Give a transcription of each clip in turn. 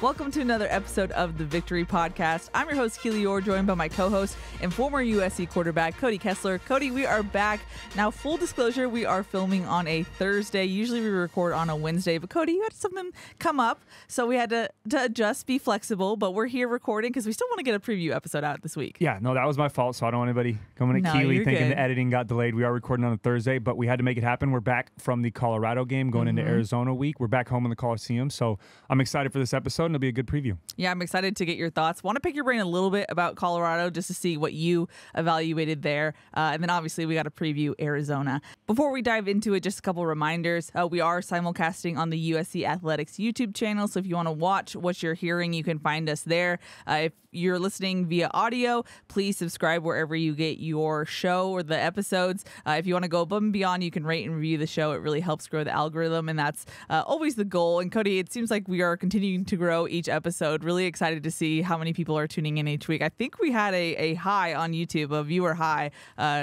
Welcome to another episode of the Victory Podcast. I'm your host, Keely Eure, joined by my co-host and former USC quarterback, Cody Kessler. Cody, we are back. Now, full disclosure, we are filming on a Thursday. Usually we record on a Wednesday, but Cody, you had something come up, so we had to adjust, be flexible, but we're here recording because we still want to get a preview episode out this week. Yeah, no, that was my fault, so I don't want anybody coming to Keely thinking the editing got delayed. We are recording on a Thursday, but we had to make it happen. We're back from the Colorado game going into Arizona week. We're back home in the Coliseum, so I'm excited for this episode, and it'll be a good preview. Yeah, I'm excited to get your thoughts. Want to pick your brain a little bit about Colorado just to see what you evaluated there. And then obviously we got to preview Arizona. Before we dive into it, just a couple reminders. We are simulcasting on the USC Athletics YouTube channel. So if you want to watch what you're hearing, you can find us there. If you're listening via audio, please subscribe wherever you get your show or the episodes. If you want to go above and beyond, you can rate and review the show. It really helps grow the algorithm, and that's always the goal. And Cody, it seems like we are continuing to grow each episode. Really excited to see how many people are tuning in each week. I think we had a high on YouTube, a viewer high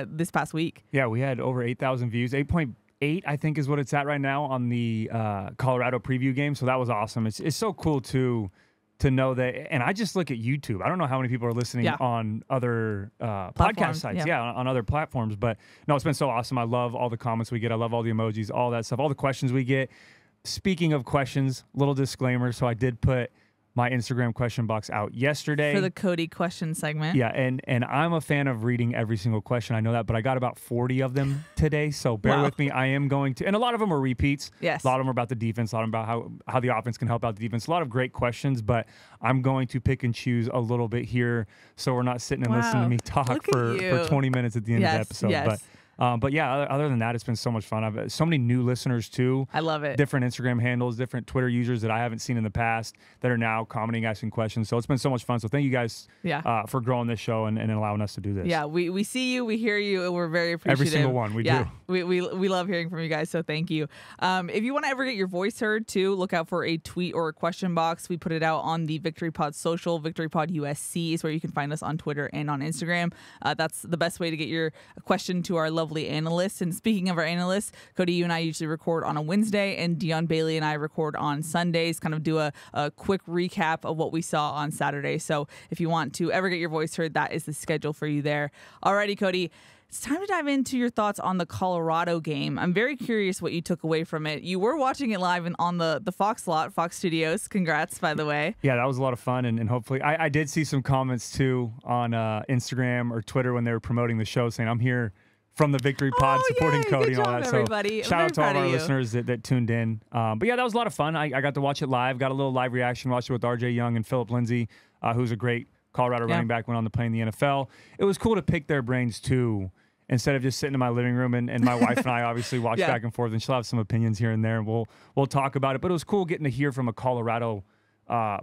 this past week. Yeah, we had over 8,000 views, 8.8 I think is what it's at right now on the Colorado preview game. So that was awesome. It's so cool to know that, and I just look at YouTube. I don't know how many people are listening on other podcast sites, on other platforms, but no, it's been so awesome. I love all the comments we get. I love all the emojis, all that stuff, all the questions we get. Speaking of questions, little disclaimer. So I did put my Instagram question box out yesterday. For the Cody question segment. Yeah, and I'm a fan of reading every single question. I know that, but I got about 40 of them today, so bear with me. I am going to, and a lot of them are repeats. Yes. A lot of them are about the defense, a lot of them about how the offense can help out the defense. A lot of great questions, but I'm going to pick and choose a little bit here so we're not sitting and listening to me talk for 20 minutes at the end of the episode. Yes. But yeah, other than that, it's been so much fun. I've so many new listeners too. I love it. Different Instagram handles, different Twitter users that I haven't seen in the past that are now commenting, asking questions. So it's been so much fun. So thank you guys for growing this show and allowing us to do this. Yeah, we see you, we hear you, and we're very appreciative. Every single one, we do. We love hearing from you guys, so thank you. If you want to ever get your voice heard too, look out for a tweet or a question box. We put it out on the Victory Pod social. Victory Pod USC is where you can find us on Twitter and on Instagram. That's the best way to get your question to our lovely analysts. And speaking of our analysts, Cody, you and I usually record on a Wednesday, and Dion Bailey and I record on Sundays, kind of do a quick recap of what we saw on Saturday. So if you want to ever get your voice heard, that is the schedule for you there. Alrighty, Cody. It's time to dive into your thoughts on the Colorado game. I'm very curious what you took away from it. You were watching it live on the Fox lot, Fox Studios. Congrats, by the way. Yeah, that was a lot of fun, and hopefully I did see some comments too on Instagram or Twitter when they were promoting the show saying, I'm here from the Victory Pod supporting Cody and all that. Everybody. So shout out to all of our listeners that tuned in. But yeah, that was a lot of fun. I got to watch it live, got a little live reaction, watched it with RJ Young and Phillip Lindsay, who's a great Colorado running back, went on to play in the NFL. It was cool to pick their brains too, instead of just sitting in my living room, and my wife and I obviously watch back and forth, and she'll have some opinions here and there, and we'll talk about it. But it was cool getting to hear from a Colorado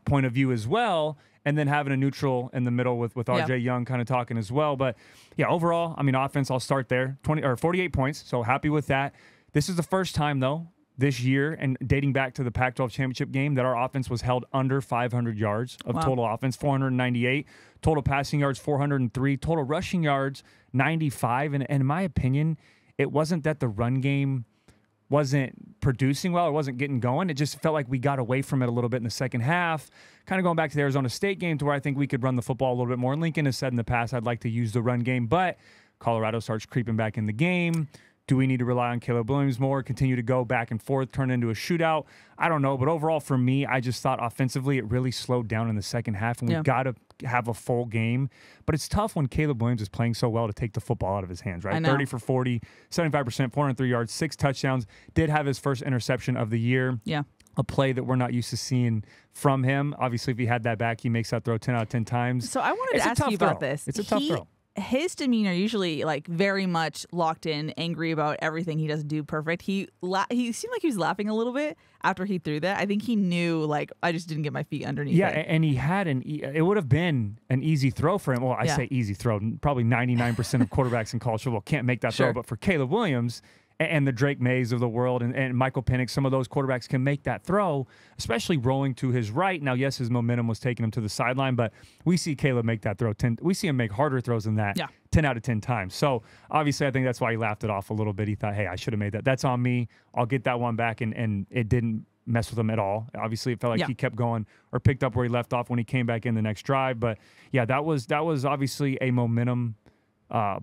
point of view as well, and then having a neutral in the middle with RJ Young kind of talking as well. But yeah, overall, I mean, offense, I'll start there. 48 points, so happy with that. This is the first time, though, this year, and dating back to the Pac-12 championship game, that our offense was held under 500 yards of total offense, 498. Total passing yards, 403. Total rushing yards, 95. And in my opinion, it wasn't that the run game wasn't producing well, it wasn't getting going. It just felt like we got away from it a little bit in the second half. Kind of going back to the Arizona State game to where I think we could run the football a little bit more. Lincoln has said in the past, I'd like to use the run game, but Colorado starts creeping back in the game. Do we need to rely on Caleb Williams more, continue to go back and forth, turn into a shootout? I don't know. But overall, for me, I just thought offensively it really slowed down in the second half, and we've got to have a full game. But it's tough when Caleb Williams is playing so well to take the football out of his hands, right? 30 for 40, 75%, 403 yards, 6 touchdowns. Did have his first interception of the year. Yeah. A play that we're not used to seeing from him. Obviously, if he had that back, he makes that throw 10 out of 10 times. So I wanted to ask you about this. It's a tough throw. His demeanor usually like very much locked in, angry about everything he doesn't do perfect. He seemed like he was laughing a little bit after he threw that. I think he knew, like, I just didn't get my feet underneath it. And he had it would have been an easy throw for him. Well, I say easy throw. Probably 99% of quarterbacks in college football can't make that throw. But for Caleb Williams and the Drake Mays of the world and Michael Penix, some of those quarterbacks can make that throw, especially rolling to his right. Now, yes, his momentum was taking him to the sideline, but we see Caleb make that throw. We see him make harder throws than that 10 out of 10 times. So, obviously, I think that's why he laughed it off a little bit. He thought, hey, I should have made that. That's on me. I'll get that one back, and it didn't mess with him at all. Obviously, it felt like Yeah. he kept going or picked up where he left off when he came back in the next drive. But yeah, that was obviously a momentum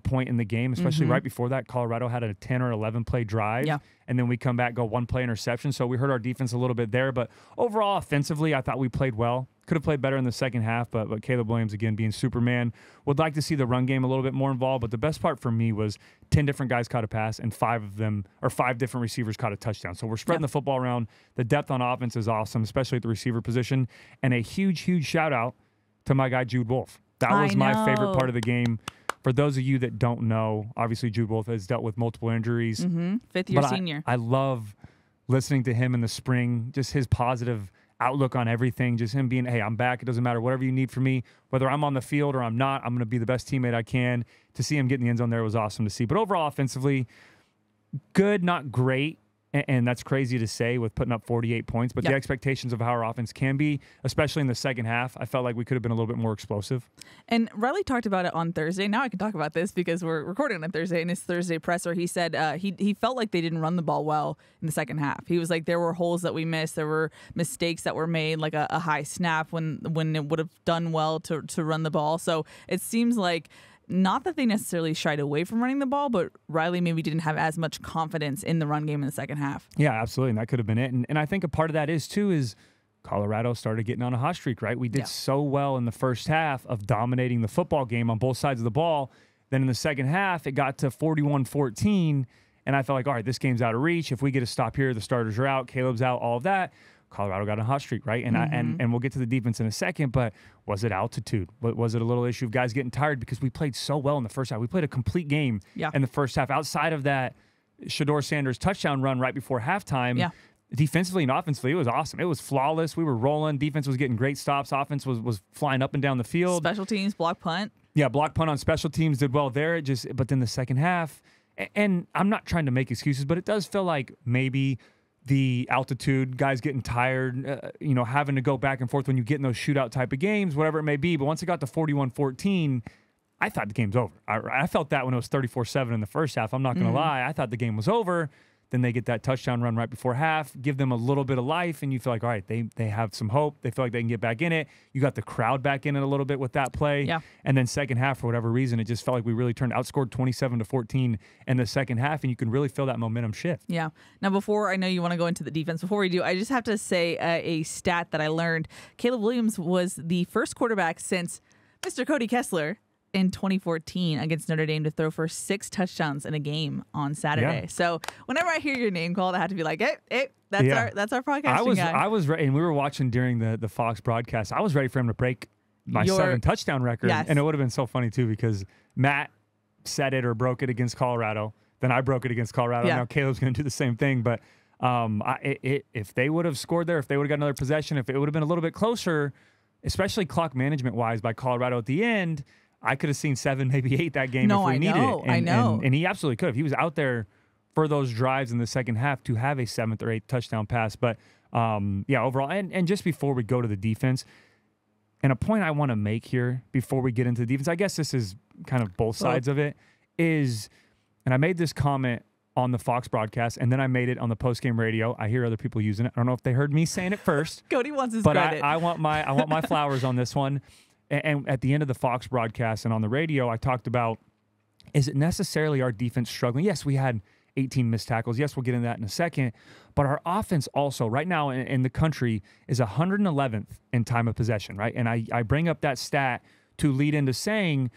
point in the game, especially right before that. Colorado had a 10 or 11 play drive, Yeah. and then we come back, go one play interception. So we hurt our defense a little bit there. But overall, offensively, I thought we played well. Could have played better in the second half, but Caleb Williams, again, being Superman. Would like to see the run game a little bit more involved, but the best part for me was 10 different guys caught a pass, and 5 different receivers caught a touchdown. So we're spreading the football around. The depth on offense is awesome, especially at the receiver position. And a huge, huge shout-out to my guy, Jude Wolfe. That was my favorite part of the game. For those of you that don't know, obviously Jude Wolfe has dealt with multiple injuries. Fifth-year senior. I love listening to him in the spring, just his positive outlook on everything, just him being, hey, I'm back. It doesn't matter. Whatever you need from me, whether I'm on the field or I'm not, I'm going to be the best teammate I can. To see him get in the end zone there was awesome to see. But overall, offensively, good, not great. And that's crazy to say with putting up 48 points. But the expectations of how our offense can be, especially in the second half, I felt like we could have been a little bit more explosive. And Riley talked about it on Thursday. Now I can talk about this because we're recording on Thursday. In his Thursday presser, he said he felt like they didn't run the ball well in the second half. He was like, there were holes that we missed. There were mistakes that were made, like a high snap when it would have done well to run the ball. So it seems like not that they necessarily shied away from running the ball, but Riley maybe didn't have as much confidence in the run game in the second half. Yeah, absolutely. And that could have been it. And I think a part of that is Colorado started getting on a hot streak, right? We did so well in the first half of dominating the football game on both sides of the ball. Then in the second half, it got to 41-14. And I felt like, all right, this game's out of reach. If we get a stop here, the starters are out, Caleb's out, all of that. Colorado got a hot streak, right? And and we'll get to the defense in a second, but was it altitude? Was it a little issue of guys getting tired because we played so well in the first half? We played a complete game in the first half. Outside of that Shedeur Sanders touchdown run right before halftime, defensively and offensively, it was awesome. It was flawless. We were rolling. Defense was getting great stops. Offense was flying up and down the field. Special teams, block punt. Yeah, block punt on special teams did well there. But then the second half, and I'm not trying to make excuses, but it does feel like maybe the altitude, guys getting tired, having to go back and forth when you get in those shootout type of games, whatever it may be. But once it got to 41-14, I thought the game's over. I felt that when it was 34-7 in the first half. I'm not going to lie. I thought the game was over. Then they get that touchdown run right before half, give them a little bit of life, and you feel like, all right, they have some hope. They feel like they can get back in it. You got the crowd back in it a little bit with that play. Yeah. And then second half, for whatever reason, it just felt like we really outscored 27-14 in the second half, and you can really feel that momentum shift. Yeah. Now, before I know you want to go into the defense, before we do, I just have to say a stat that I learned. Caleb Williams was the first quarterback since Mr. Cody Kessler in 2014 against Notre Dame to throw for 6 touchdowns in a game on Saturday. Yeah. So whenever I hear your name called, I have to be like, hey, that's our podcasting guy. I was ready, and we were watching during the Fox broadcast. I was ready for him to break my 7 touchdown record, and it would have been so funny too because Matt set it or broke it against Colorado. Then I broke it against Colorado. Now Caleb's going to do the same thing, but if they would have scored there, if they would have got another possession, if it would have been a little bit closer, especially clock management wise by Colorado at the end, I could have seen 7, maybe 8 that game if we needed it. I know. And he absolutely could have. He was out there for those drives in the second half to have a 7th or 8th touchdown pass. But, overall. And just before we go to the defense, and a point I want to make here before we get into the defense, I guess this is kind of both sides of it, is, and I made this comment on the Fox broadcast, and then I made it on the postgame radio. I hear other people using it. I don't know if they heard me saying it first. Cody wants his credit. But I want my flowers on this one. And at the end of the Fox broadcast and on the radio, I talked about, is it necessarily our defense struggling? Yes, we had 18 missed tackles. Yes, we'll get into that in a second. But our offense also, right now in the country, is 111th in time of possession, right? And I bring up that stat to lead into saying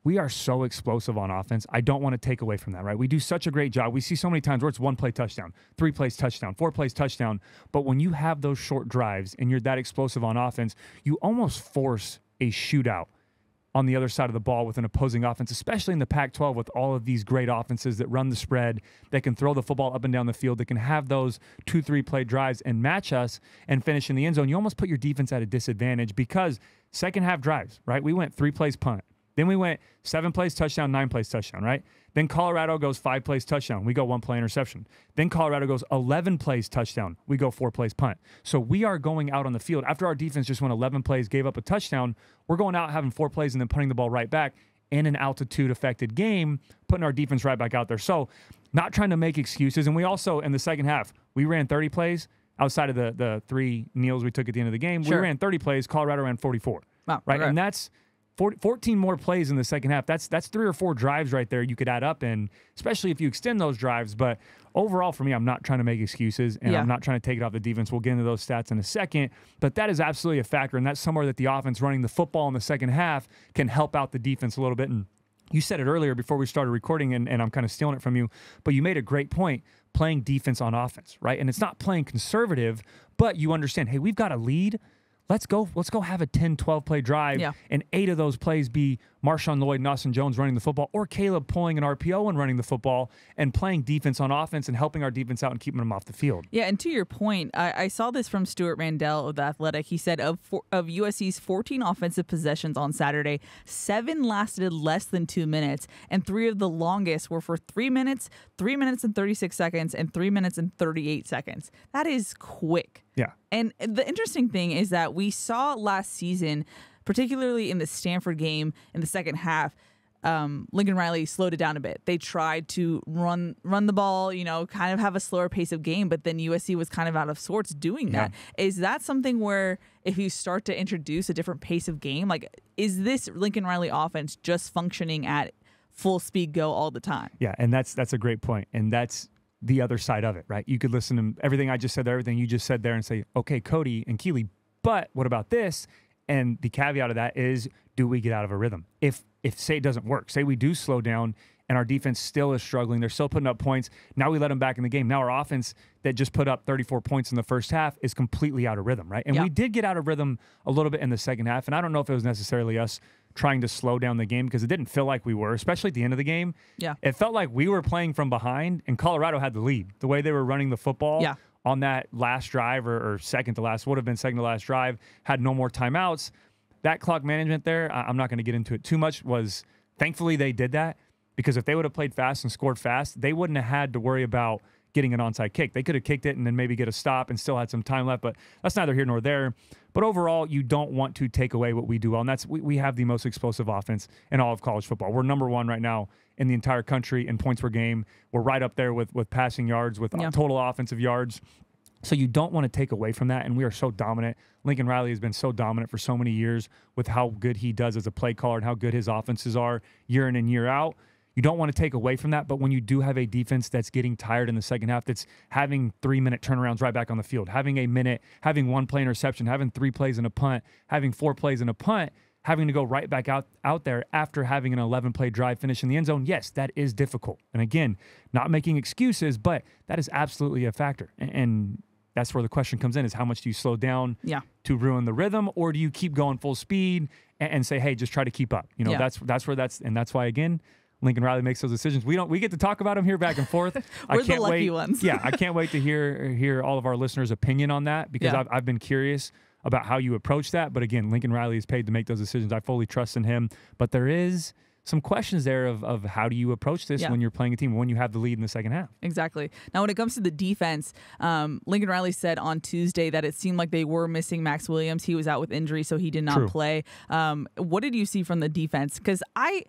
we are so explosive on offense. I don't want to take away from that, right? We do such a great job. We see so many times where it's 1 play touchdown, 3 plays touchdown, 4 plays touchdown. But when you have those short drives and you're that explosive on offense, you almost force a shootout on the other side of the ball with an opposing offense, especially in the Pac-12 with all of these great offenses that run the spread, that can throw the football up and down the field, that can have those 2-3 play drives and match us and finish in the end zone. You almost put your defense at a disadvantage because second half drives, right? We went 3 plays punt. Then we went 7 plays touchdown, 9 plays touchdown, right? Then Colorado goes 5 plays touchdown. We go 1 play interception. Then Colorado goes 11 plays touchdown. We go 4 plays punt. So we are going out on the field. After our defense just went 11 plays, gave up a touchdown, we're going out having 4 plays and then putting the ball right back in an altitude-affected game, putting our defense right back out there. So not trying to make excuses. And we also, in the second half, we ran 30 plays. outside of the 3 kneels we took at the end of the game. Sure. We ran 30 plays. Colorado ran 44. Wow, right? okay. And that's 14 more plays in the second half. That's 3 or 4 drives right there you could add up, and especially if you extend those drives. But overall, for me, I'm not trying to make excuses, and I'm not trying to take it off the defense. We'll get into those stats in a second. But that is absolutely a factor, and that's somewhere that the offense running the football in the second half can help out the defense a little bit. And you said it earlier before we started recording, and I'm kind of stealing it from you, but you made a great point, playing defense on offense, right? And it's not playing conservative, but you understand, hey, we've got a lead. Let's go have a 10, 12-play drive, and 8 of those plays be Marshawn Lloyd and Austin Jones running the football, or Caleb pulling an RPO and running the football, and playing defense on offense and helping our defense out and keeping them off the field. Yeah, and to your point, I saw this from Stuart Mandel of The Athletic. He said of USC's 14 offensive possessions on Saturday, 7 lasted less than 2 minutes, and 3 of the longest were for 3 minutes, 3 minutes and 36 seconds, and 3 minutes and 38 seconds. That is quick. Yeah. And the interesting thing is that we saw last season, particularly in the Stanford game in the second half, Lincoln Riley slowed it down a bit. They tried to run the ball, kind of have a slower pace of game, but then USC was kind of out of sorts doing that. Is that something where if you start to introduce a different pace of game, like is this Lincoln Riley offense just functioning at full speed go all the time? Yeah, and that's a great point, and that's the other side of it, right? You could listen to everything I just said there, everything you just said there, and say, okay, Cody and Keely, but what about this? And the caveat of that is, do we get out of a rhythm? If say it doesn't work, say we do slow down and our defense still is struggling, they're still putting up points, now we let them back in the game. Now our offense that just put up 34 points in the first half is completely out of rhythm, right? And we did get out of rhythm a little bit in the second half, and I don't know if it was necessarily us trying to slow down the game, because it didn't feel like we were, especially at the end of the game. Yeah. It felt like we were playing from behind, and Colorado had the lead. The way they were running the football on that last drive, or second to last, would have been second to last drive, had no more timeouts. That clock management there, I'm not going to get into it too much, was thankfully they did that, because if they would have played fast and scored fast, they wouldn't have had to worry about getting an onside kick. They could have kicked it and then maybe get a stop and still had some time left, but that's neither here nor there. But overall, you don't want to take away what we do well, and that's we have the most explosive offense in all of college football. We're number 1 right now in the entire country in points per game. We're right up there with passing yards, with total offensive yards. So you don't want to take away from that, and we are so dominant. Lincoln Riley has been so dominant for so many years with how good he does as a play caller and how good his offenses are year in and year out. You don't want to take away from that, but when you do have a defense that's getting tired in the second half, that's having 3-minute turnarounds right back on the field, having a minute, having 1 play interception, having 3 plays in a punt, having 4 plays in a punt, having to go right back out there after having an 11-play drive finish in the end zone, yes, that is difficult. And again, not making excuses, but that is absolutely a factor. And that's where the question comes in, is how much do you slow down to ruin the rhythm, or do you keep going full speed and say, hey, just try to keep up? That's why, again, Lincoln Riley makes those decisions. We get to talk about them here back and forth. We're the lucky ones. I can't wait to hear all of our listeners' opinion on that, because I've been curious about how you approach that. But again, Lincoln Riley is paid to make those decisions. I fully trust in him. But there is some questions there of how do you approach this when you're playing a team, when you have the lead in the second half. Exactly. Now, when it comes to the defense, Lincoln Riley said on Tuesday that it seemed like they were missing Max Williams. He was out with injury, so he did not play. What did you see from the defense? Because I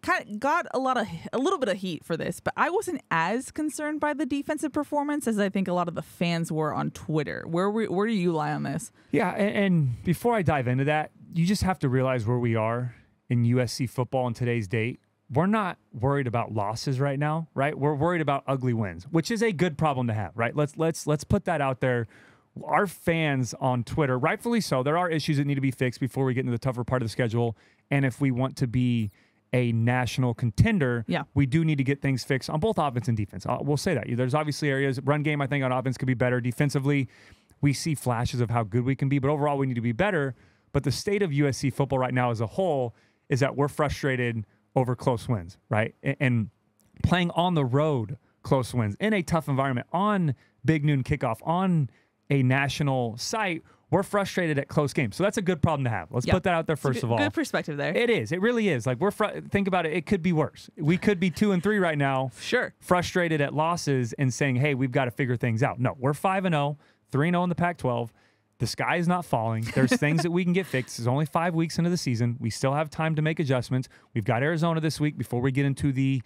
kind of got a little bit of heat for this, but I wasn't as concerned by the defensive performance as I think a lot of the fans were on Twitter. Where do you lie on this? Yeah, and before I dive into that, you just have to realize where we are in USC football in today's date. We're not worried about losses right now, right? We're worried about ugly wins, which is a good problem to have, right? Let's put that out there. Our fans on Twitter, rightfully so, there are issues that need to be fixed before we get into the tougher part of the schedule. And if we want to be a national contender, we do need to get things fixed on both offense and defense. We'll say that. There's obviously areas, run game, I think, on offense could be better. Defensively, we see flashes of how good we can be, but overall we need to be better. But the state of USC football right now as a whole is that we're frustrated over close wins, right? And playing on the road close wins in a tough environment, on big noon kickoff, on a national site, we're frustrated at close games. So that's a good problem to have. Let's put that out there first of all. Good perspective there. It is. It really is. Like, think about it. It could be worse. We could be 2-3 right now. Sure. Frustrated at losses and saying, hey, we've got to figure things out. No, we're 5-0, 3-0 in the Pac-12. The sky is not falling. There's things that we can get fixed. It's only 5 weeks into the season. We still have time to make adjustments. We've got Arizona this week before we get into the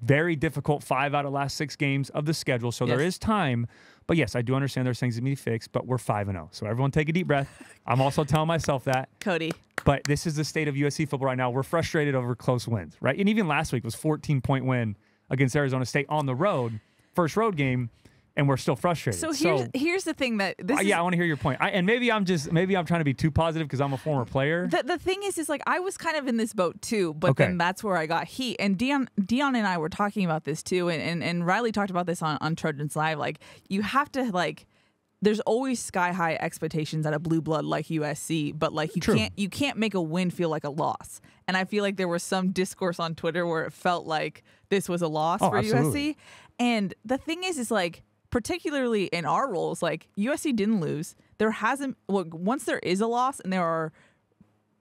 very difficult 5 out of last 6 games of the schedule. So there is time. But yes, I do understand there's things that need to be fixed, but we're 5-0. So everyone take a deep breath. I'm also telling myself that. Cody. But this is the state of USC football right now. We're frustrated over close wins, right? And even last week was 14-point win against Arizona State on the road, first road game, and we're still frustrated. So here's the thing that this I want to hear your point. And maybe I'm trying to be too positive because I'm a former player. The thing is like I was kind of in this boat too, but then that's where I got heat. And Dion and I were talking about this too, and Riley talked about this on Trojans Live. Like you have to like. There's always sky high expectations at a blue blood like USC, but like you can't make a win feel like a loss. And I feel like there was some discourse on Twitter where it felt like this was a loss for absolutely. USC. And the thing is like particularly in our roles, like USC didn't lose. There hasn't once there is a loss and there are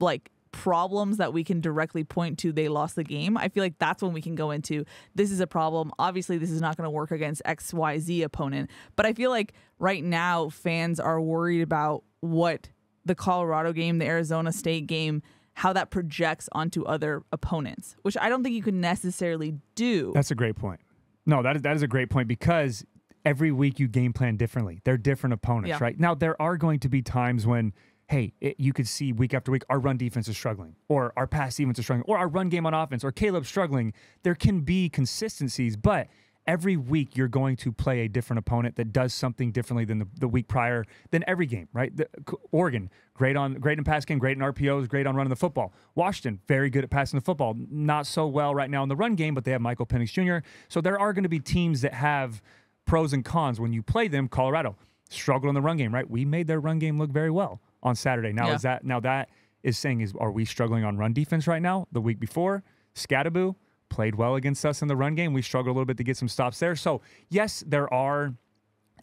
like problems that we can directly point to they lost the game, I feel like that's when we can go into this is a problem. Obviously, this is not going to work against XYZ opponent. But I feel like right now fans are worried about what the Colorado game, the Arizona State game, how that projects onto other opponents, which I don't think you can necessarily do. That's a great point. No, that is a great point because every week you game plan differently. They're different opponents, right? Now, there are going to be times when hey, you could see week after week, our run defense is struggling, or our pass defense is struggling, or our run game on offense, or Caleb's struggling. There can be consistencies, but every week you're going to play a different opponent that does something differently than the week prior, than every game, right? Oregon, great in pass game, great in RPOs, great on running the football. Washington, very good at passing the football. Not so well right now in the run game, but they have Michael Penix Jr. So there are going to be teams that have pros and cons when you play them. Colorado struggled in the run game, right? We made their run game look very well on Saturday. Now that is saying are we struggling on run defense right now? The week before, Scattaboo played well against us in the run game. We struggled a little bit to get some stops there. So yes, there are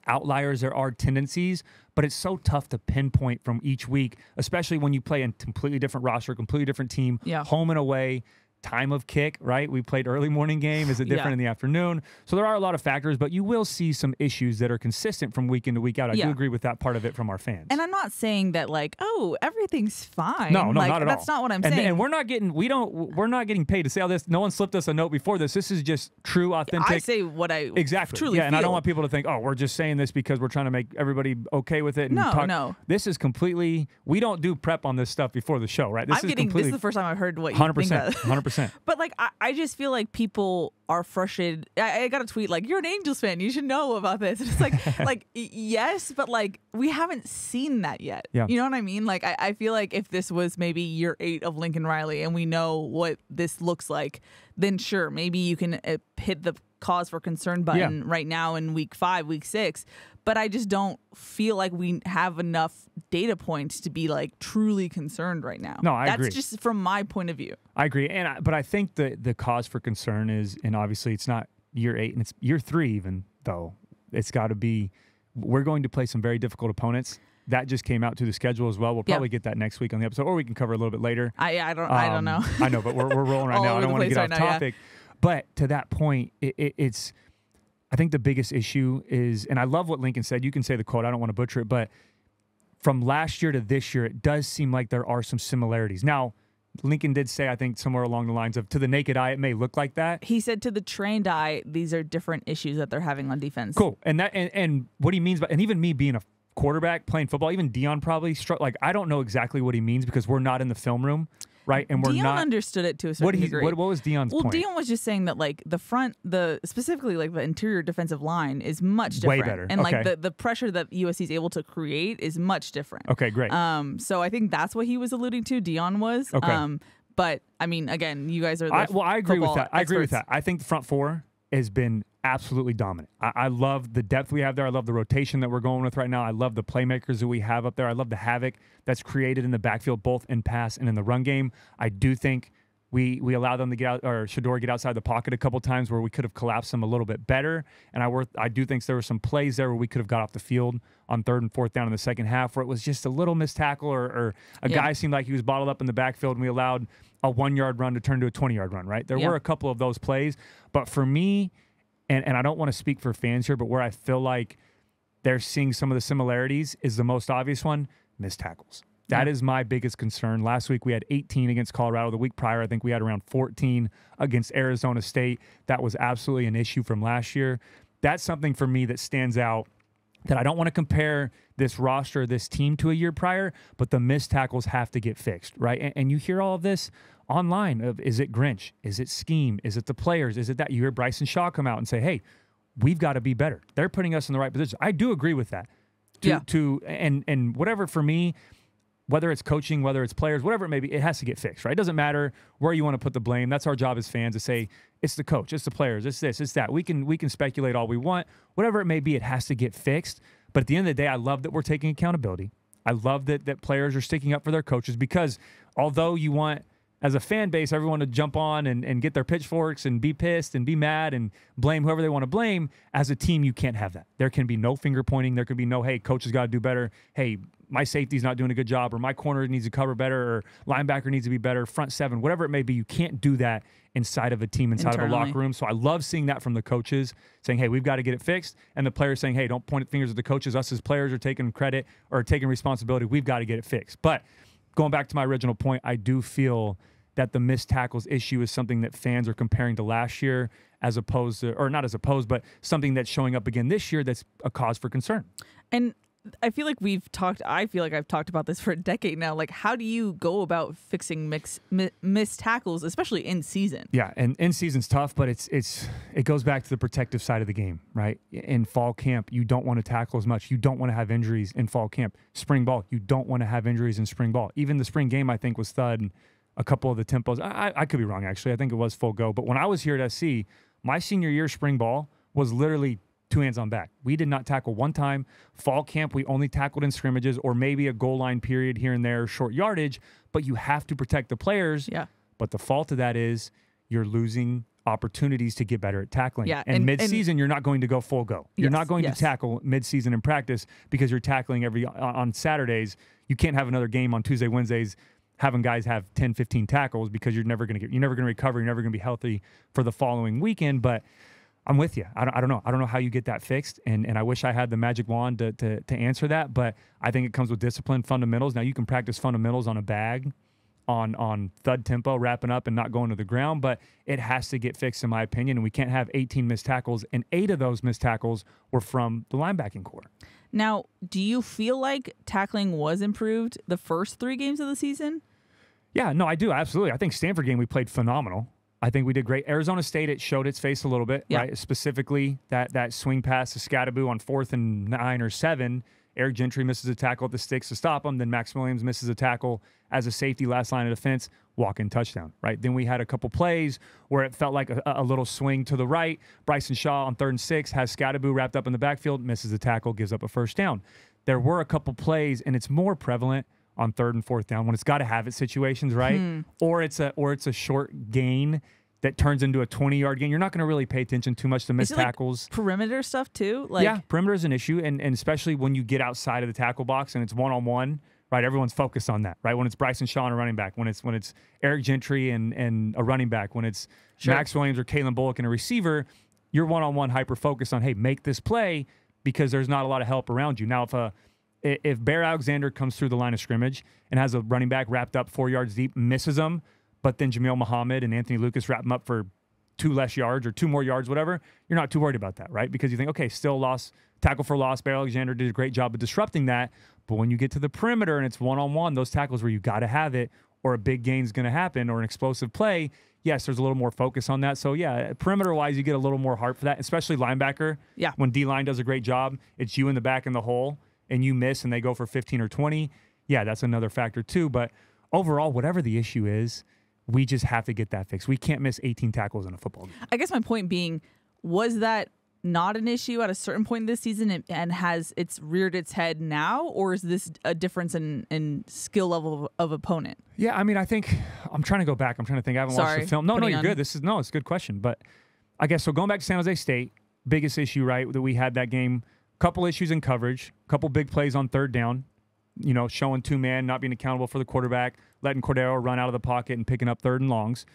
outliers, there are tendencies, but it's so tough to pinpoint from each week, especially when you play a completely different roster, completely different team, home and away. Time of kick, right? We played early morning game. Is it different in the afternoon? So there are a lot of factors, but you will see some issues that are consistent from week in to week out. I do agree with that part of it from our fans. And I'm not saying that like, oh, everything's fine. No, like, not at all. That's not what I'm saying. And we're not getting paid to say all this. No one slipped us a note before this. This is just true, authentic. I say what I truly feel. And I don't want people to think, oh, we're just saying this because we're trying to make everybody okay with it. And no. This is completely. We don't do prep on this stuff before the show, right? This is the first time I've heard what you 100%, think of. 100%. But like I just feel like people are frustrated. I got a tweet like, you're an Angels fan, you should know about this. And it's like yes, but like we haven't seen that yet. Yeah. You know what I mean? Like I feel like if this was maybe year 8 of Lincoln Riley and we know what this looks like, then sure, maybe you can hit the cause for concern button right now in week 5, week 6. But I just don't feel like we have enough data points to be like truly concerned right now. No, I agree. That's just from my point of view. I agree, but I think the cause for concern is, and obviously it's not year 8 and it's year 3 even though. It's got to be. We're going to play some very difficult opponents. That just came out to the schedule as well. We'll probably get that next week on the episode, or we can cover a little bit later. I don't know. I know, but we're rolling right now. I don't want to get off topic. But to that point, it's. I think the biggest issue is, and I love what Lincoln said. You can say the quote. I don't want to butcher it, but from last year to this year, it does seem like there are some similarities. Now, Lincoln did say, I think, somewhere along the lines of, to the naked eye, it may look like that. He said, to the trained eye, these are different issues that they're having on defense. Cool. And what he means by, and even me being a quarterback playing football, even Dion probably like I don't know exactly what he means because we're not in the film room. Right, and we're Dion understood it to a certain degree. What was Dion's point? Well, Dion was just saying that like specifically like the interior defensive line is much different. Way better. And like the pressure that USC is able to create is much different. Okay, great. So I think that's what he was alluding to. Dion was. Okay. But I mean, again, you guys are I agree with that. Experts. I agree with that. I think the front four has been absolutely dominant. I love the depth we have there. I love the rotation that we're going with right now. I love the playmakers that we have up there. I love the havoc that's created in the backfield, both in pass and in the run game. I do think we allowed them to get out, or Shador get outside the pocket a couple times where we could have collapsed them a little bit better. And I do think there were some plays there where we could have got off the field on 3rd and 4th down in the second half where it was just a little missed tackle or a guy seemed like he was bottled up in the backfield and we allowed a 1-yard run to turn to a 20-yard run, right? There were a couple of those plays. But for me, and I don't want to speak for fans here, but where I feel like they're seeing some of the similarities is the most obvious one, missed tackles. That is my biggest concern. Last week we had 18 against Colorado. The week prior, I think we had around 14 against Arizona State. That was absolutely an issue from last year. That's something for me that stands out, that I don't want to compare this roster, this team to a year prior, but the missed tackles have to get fixed, right? And you hear all of this online of, is it Grinch? Is it scheme? Is it the players? Is it that? You hear Bryson Shaw come out and say, hey, we've got to be better. They're putting us in the right position. I do agree with that. And whatever for me, whether it's coaching, whether it's players, whatever it may be, it has to get fixed, right? It doesn't matter where you want to put the blame. That's our job as fans to say, it's the coach, it's the players, it's this, it's that. We can speculate all we want. Whatever it may be, it has to get fixed. But at the end of the day, I love that we're taking accountability. I love that players are sticking up for their coaches, because although you want, as a fan base, everyone to jump on and get their pitchforks and be pissed and be mad and blame whoever they want to blame, as a team, you can't have that. There can be no finger pointing. There can be no, hey, coach has got to do better. Hey, my safety's not doing a good job, or my corner needs to cover better, or linebacker needs to be better, front seven, whatever it may be. You can't do that inside of a team, inside of a locker room. So I love seeing that from the coaches saying, hey, we've got to get it fixed. And the players saying, hey, don't point fingers at the coaches. Us as players are taking credit or taking responsibility. We've got to get it fixed. But going back to my original point, I do feel that the missed tackles issue is something that fans are comparing to last year, as opposed to, or not as opposed, but something that's showing up again this year that's a cause for concern. And I feel like I've talked about this for a decade now. Like, how do you go about fixing missed tackles, especially in season? Yeah, and in season's tough, but it goes back to the protective side of the game, right? In fall camp, you don't want to tackle as much. You don't want to have injuries in fall camp. Spring ball, you don't want to have injuries in spring ball. Even the spring game, I think, was thud, and a couple of the tempos. I could be wrong, actually. I think it was full go. But when I was here at SC, my senior year spring ball was literally 2 hands on back. We did not tackle one time. Fall camp, we only tackled in scrimmages or maybe a goal line period here and there, short yardage, but you have to protect the players. Yeah. But the fault of that is you're losing opportunities to get better at tackling. Yeah. And mid-season, you're not going to go full go. You're not going to tackle mid-season in practice because you're tackling on Saturdays. You can't have another game on Tuesday, Wednesdays, having guys have 10, 15 tackles, because you're never going to recover. You're never going to be healthy for the following weekend. But I'm with you. I don't know. I don't know how you get that fixed, and I wish I had the magic wand to answer that, but I think it comes with discipline, fundamentals. Now, you can practice fundamentals on a bag, on thud tempo, wrapping up and not going to the ground, but it has to get fixed, in my opinion, and we can't have 18 missed tackles, and 8 of those missed tackles were from the linebacking core. Now, do you feel like tackling was improved the first 3 games of the season? Yeah, no, I do, absolutely. I think Stanford game we played phenomenal. I think we did great. Arizona State, it showed its face a little bit, right? Specifically, that swing pass to Scadaboo on 4th and 9 or 7. Eric Gentry misses a tackle at the sticks to stop him. Then Max Williams misses a tackle as a safety, last line of defense, walk-in touchdown, right? Then we had a couple plays where it felt like a little swing to the right. Bryson Shaw on 3rd and 6 has Scadaboo wrapped up in the backfield, misses a tackle, gives up a first down. There were a couple plays, and it's more prevalent on 3rd and 4th down when it's got to have it situations, right? Or it's a short gain that turns into a 20-yard gain. You're not going to really pay attention too much to missed tackles. Like perimeter stuff too? Yeah, perimeter is an issue, and especially when you get outside of the tackle box and it's one-on-one, right? Everyone's focused on that, right? When it's Bryson Shaw and a running back, when it's Eric Gentry and a running back, when it's Max Williams or Kalen Bullock and a receiver, you're one-on-one hyper-focused on, hey, make this play, because there's not a lot of help around you. Now, if Bear Alexander comes through the line of scrimmage and has a running back wrapped up 4 yards deep, misses them, but then Jamil Muhammad and Anthony Lucas wrap them up for 2 less yards or 2 more yards, whatever, you're not too worried about that, right? Because you think, okay, still loss, tackle for loss. Bear Alexander did a great job of disrupting that. But when you get to the perimeter and it's one-on-one, those tackles where you got to have it, or a big gain's going to happen, or an explosive play, yes, there's a little more focus on that. So, yeah, perimeter-wise, you get a little more heart for that, especially linebacker. Yeah. When D-line does a great job, it's you in the back in the hole, and you miss and they go for 15 or 20. Yeah, that's another factor too. But overall, whatever the issue is, we just have to get that fixed. We can't miss 18 tackles in a football game. I guess my point being, was that not an issue at a certain point this season and has it's reared its head now, or is this a difference in skill level of opponent? Yeah, I mean, I think I'm trying to go back. I'm trying to think. I haven't watched the film. No, you're good. It's a good question. But I guess so. Going back to San Jose State, biggest issue, right, that we had that game. Couple issues in coverage. Couple big plays on 3rd down. You know, showing 2-man, not being accountable for the quarterback, letting Cordero run out of the pocket and picking up 3rd and longs.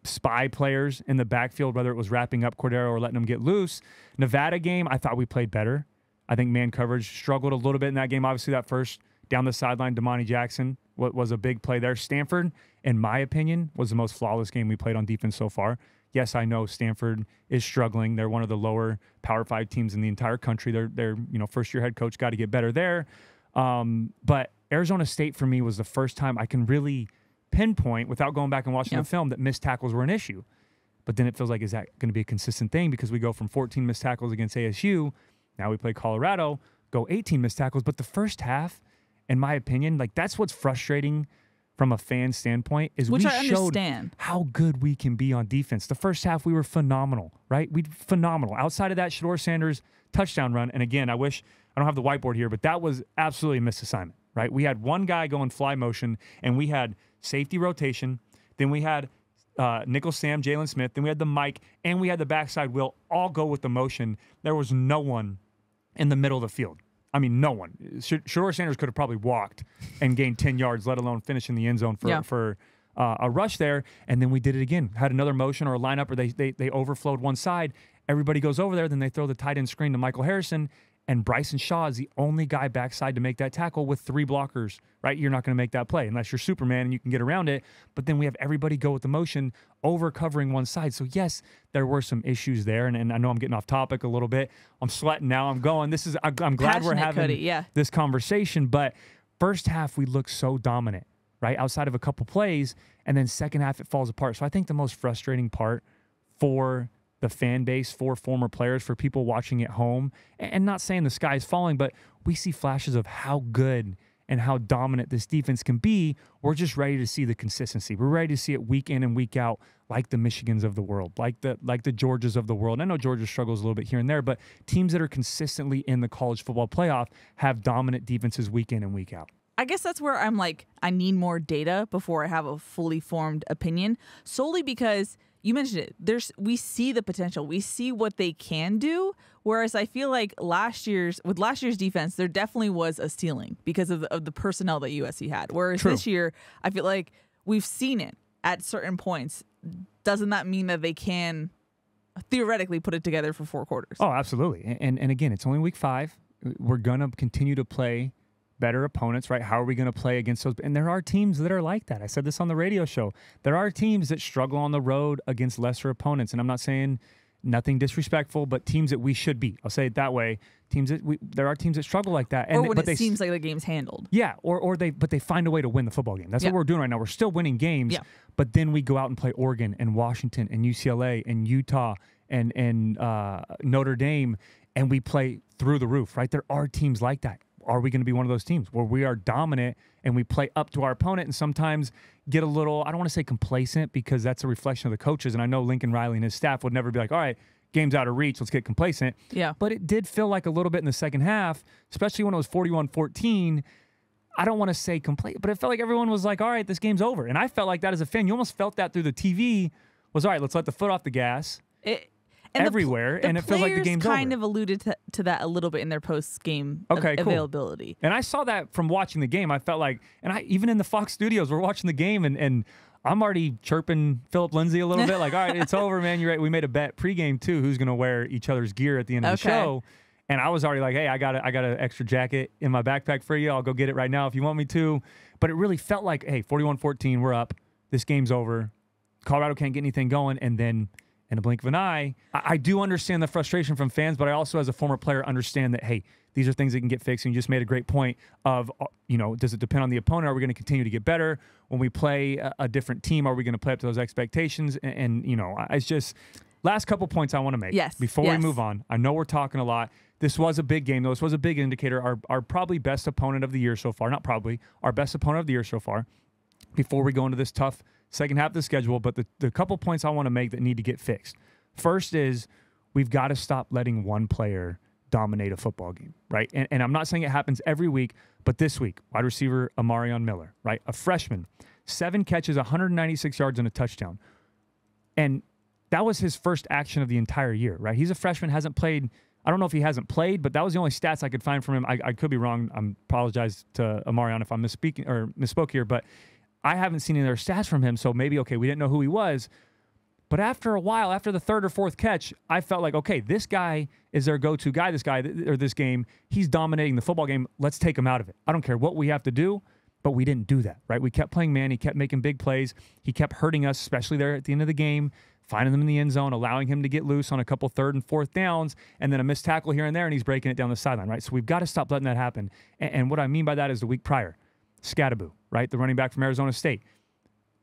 Spy players in the backfield, whether it was wrapping up Cordero or letting them get loose. Nevada game, I thought we played better. I think man coverage struggled a little bit in that game. Obviously, that first down the sideline, Damani Jackson was a big play there. Stanford, in my opinion, was the most flawless game we played on defense so far. Yes, I know Stanford is struggling. They're one of the lower Power 5 teams in the entire country. They're first-year head coach, got to get better there. But Arizona State, for me, was the first time I can really pinpoint, without going back and watching the film, that missed tackles were an issue. But then it feels like, is that going to be a consistent thing? Because we go from 14 missed tackles against ASU, now we play Colorado, go 18 missed tackles. But the first half, in my opinion, like that's what's frustrating from a fan standpoint, is we showed how good we can be on defense. The first half, we were phenomenal, right? Phenomenal. Outside of that, Shedeur Sanders touchdown run, and again, I wish I don't have the whiteboard here, but that was absolutely a missed assignment, right? We had one guy go in fly motion, and we had safety rotation. Then we had nickel Sam, Jalen Smith. Then we had the Mike, and we had the backside Will all go with the motion. There was no one in the middle of the field. I mean, no one. Shedeur Sanders could have probably walked and gained 10 yards, let alone finish in the end zone for a rush there. And then we did it again. Had another motion or a lineup where they overflowed one side. Everybody goes over there. Then they throw the tight end screen to Michael Harrison. And Bryson Shaw is the only guy backside to make that tackle with 3 blockers, right? You're not going to make that play unless you're Superman and you can get around it. But then we have everybody go with the motion, over covering one side. So, yes, there were some issues there. And I know I'm getting off topic a little bit. I'm sweating now. I'm going. I'm glad we're having Cody, this conversation. But first half, we looked so dominant, right? Outside of a couple plays. And then second half, it falls apart. So I think the most frustrating part for the fan base, for former players, for people watching at home, and not saying the sky is falling, but we see flashes of how good and how dominant this defense can be. We're just ready to see the consistency. We're ready to see it week in and week out, like the Michigans of the world, like the Georgias of the world. I know Georgia struggles a little bit here and there, but teams that are consistently in the college football playoff have dominant defenses week in and week out. I guess that's where I'm like, I need more data before I have a fully formed opinion, solely because you mentioned it. We see the potential. We see what they can do. Whereas I feel like last year's defense, there definitely was a ceiling because of the personnel that USC had. Whereas this year, I feel like we've seen it at certain points. Doesn't that mean that they can theoretically put it together for 4 quarters? Oh, absolutely. And again, it's only week 5. We're going to continue to play better opponents, right? How are we going to play against those? And there are teams that are like that. I said this on the radio show. There are teams that struggle on the road against lesser opponents. And I'm not saying nothing disrespectful, but teams that we should beat. I'll say it that way. There are teams that struggle like that. Or when it seems like the game's handled. Yeah, but they find a way to win the football game. That's what we're doing right now. We're still winning games, but then we go out and play Oregon and Washington and UCLA and Utah and Notre Dame, and we play through the roof, right? There are teams like that. Are we going to be one of those teams where we are dominant and we play up to our opponent and sometimes get a little, I don't want to say complacent because that's a reflection of the coaches. And I know Lincoln Riley and his staff would never be like, all right, game's out of reach, let's get complacent. Yeah. But it did feel like a little bit in the second half, especially when it was 41-14. I don't want to say complacent, but it felt like everyone was like, all right, this game's over. And I felt like that as a fan. You almost felt that through the TV was, all right, let's let the foot off the gas. Everywhere, and it feels like the game's over. The players kind of alluded to that a little bit in their post-game availability. And I saw that from watching the game. I felt like, even in the Fox studios, we're watching the game, and I'm already chirping Philip Lindsay a little bit, like, all right, it's over, man. You're right. We made a bet pregame, too, who's going to wear each other's gear at the end of the show. And I was already like, hey, I got an extra jacket in my backpack for you. I'll go get it right now if you want me to. But it really felt like, hey, 41-14, we're up. This game's over. Colorado can't get anything going, and then in a blink of an eye. I do understand the frustration from fans, but I also, as a former player, understand that, hey, these are things that can get fixed. And you just made a great point of, does it depend on the opponent? Are we going to continue to get better? When we play a different team, are we going to play up to those expectations? And it's just last couple points I want to make. Yes. Before we move on. I know we're talking a lot. This was a big game, though. This was a big indicator. Our probably best opponent of the year so far. Not probably. Our best opponent of the year so far. Before we go into this tough second half of the schedule, but the couple points I want to make that need to get fixed. First is we've got to stop letting one player dominate a football game, right? And I'm not saying it happens every week, but this week, wide receiver Amarion Miller, right? A freshman, 7 catches, 196 yards, and a touchdown. And that was his first action of the entire year, right? He's a freshman, hasn't played. I don't know if he hasn't played, but that was the only stats I could find from him. I could be wrong. I apologize to Amarion if I misspoke here, but I haven't seen any other stats from him, so maybe, okay, we didn't know who he was. But after a while, after the third or fourth catch, I felt like, okay, this guy is their go-to guy, this game. He's dominating the football game. Let's take him out of it. I don't care what we have to do, but we didn't do that, right? We kept playing man. He kept making big plays. He kept hurting us, especially there at the end of the game, finding them in the end zone, allowing him to get loose on a couple third and fourth downs, and then a missed tackle here and there, and he's breaking it down the sideline, right? So we've got to stop letting that happen. And what I mean by that is the week prior, Scattaboo, right? The running back from Arizona State.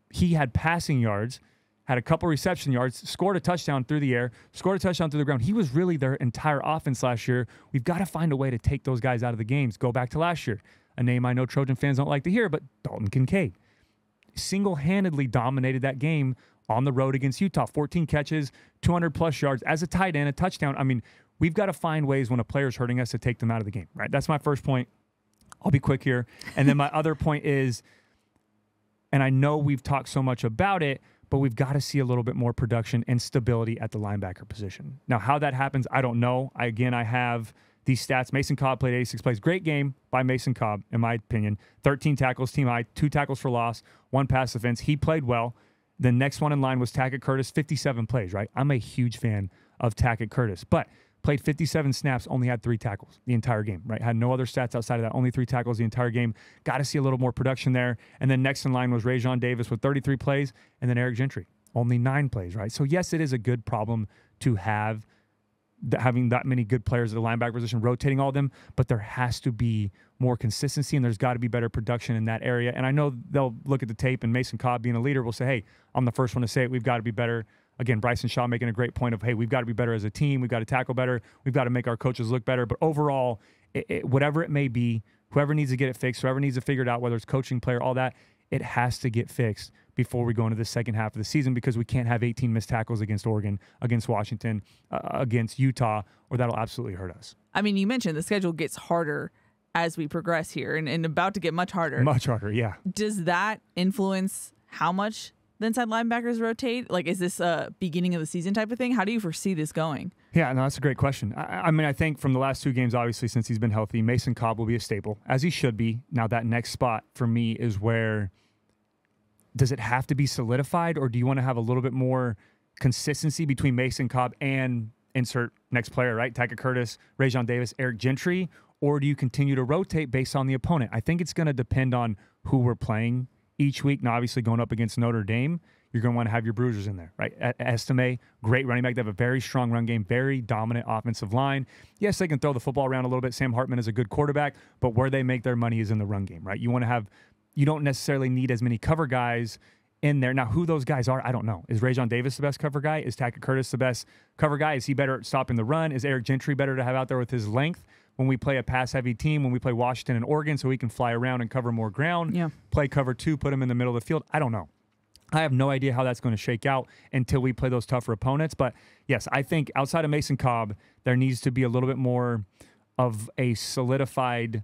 He had passing yards, had a couple reception yards, scored a touchdown through the air, scored a touchdown through the ground. He was really their entire offense last year. We've got to find a way to take those guys out of the games. Go back to last year. A name I know Trojan fans don't like to hear, but Dalton Kincaid single-handedly dominated that game on the road against Utah. 14 catches, 200-plus yards as a tight end, a touchdown. I mean, we've got to find ways when a player's hurting us to take them out of the game, right? That's my first point. I'll be quick here. And then my other point is, and I know we've talked so much about it, but we've got to see a little bit more production and stability at the linebacker position. Now, how that happens, I don't know. I have these stats. Mason Cobb played 86 plays. Great game by Mason Cobb, in my opinion. 13 tackles, team high, 2 tackles for loss, 1 pass defense. He played well. The next one in line was Tackett Curtis, 57 plays, right? I'm a huge fan of Tackett Curtis, but played 57 snaps, only had 3 tackles the entire game, right? Had no other stats outside of that, only 3 tackles the entire game. Got to see a little more production there. And then next in line was Rajon Davis with 33 plays, and then Eric Gentry, only 9 plays, right? So yes, it is a good problem to have, having that many good players at the linebacker position, rotating all of them, but there has to be more consistency, and there's got to be better production in that area. And I know they'll look at the tape, and Mason Cobb being a leader will say, hey, I'm the first one to say it, we've got to be better. Again, Bryson Shaw making a great point of, hey, we've got to be better as a team. We've got to tackle better. We've got to make our coaches look better. But overall, whatever it may be, whoever needs to get it fixed, whoever needs to figure it out, whether it's coaching, player, all that, it has to get fixed before we go into the second half of the season, because we can't have 18 missed tackles against Oregon, against Washington, against Utah, or that'll absolutely hurt us. I mean, you mentioned the schedule gets harder as we progress here and about to get much harder. Much harder, yeah. Does that influence how much the inside linebackers rotate? Like, is this a beginning of the season type of thing? How do you foresee this going? Yeah, no, that's a great question. I mean, I think from the last 2 games, obviously, since he's been healthy, Mason Cobb will be a staple, as he should be. Now, that next spot for me is where, does it have to be solidified, or do you want to have a little bit more consistency between Mason Cobb and insert next player, right? Tackett Curtis, Rajon Davis, Eric Gentry, or do you continue to rotate based on the opponent? I think it's going to depend on who we're playing each week. Now, obviously, going up against Notre Dame, you're going to want to have your bruisers in there, right? Estime, great running back. They have a very strong run game, very dominant offensive line. Yes, they can throw the football around a little bit. Sam Hartman is a good quarterback, but where they make their money is in the run game, right? You don't necessarily need as many cover guys in there. Now, who those guys are, I don't know. Is Rajon Davis the best cover guy? Is Tackett Curtis the best cover guy? Is he better at stopping the run? Is Eric Gentry better to have out there with his length when we play a pass-heavy team, when we play Washington and Oregon, so he can fly around and cover more ground? Yeah. Play cover 2, put him in the middle of the field? I don't know. I have no idea how that's going to shake out until we play those tougher opponents. But, yes, I think outside of Mason Cobb, there needs to be a little bit more of a solidified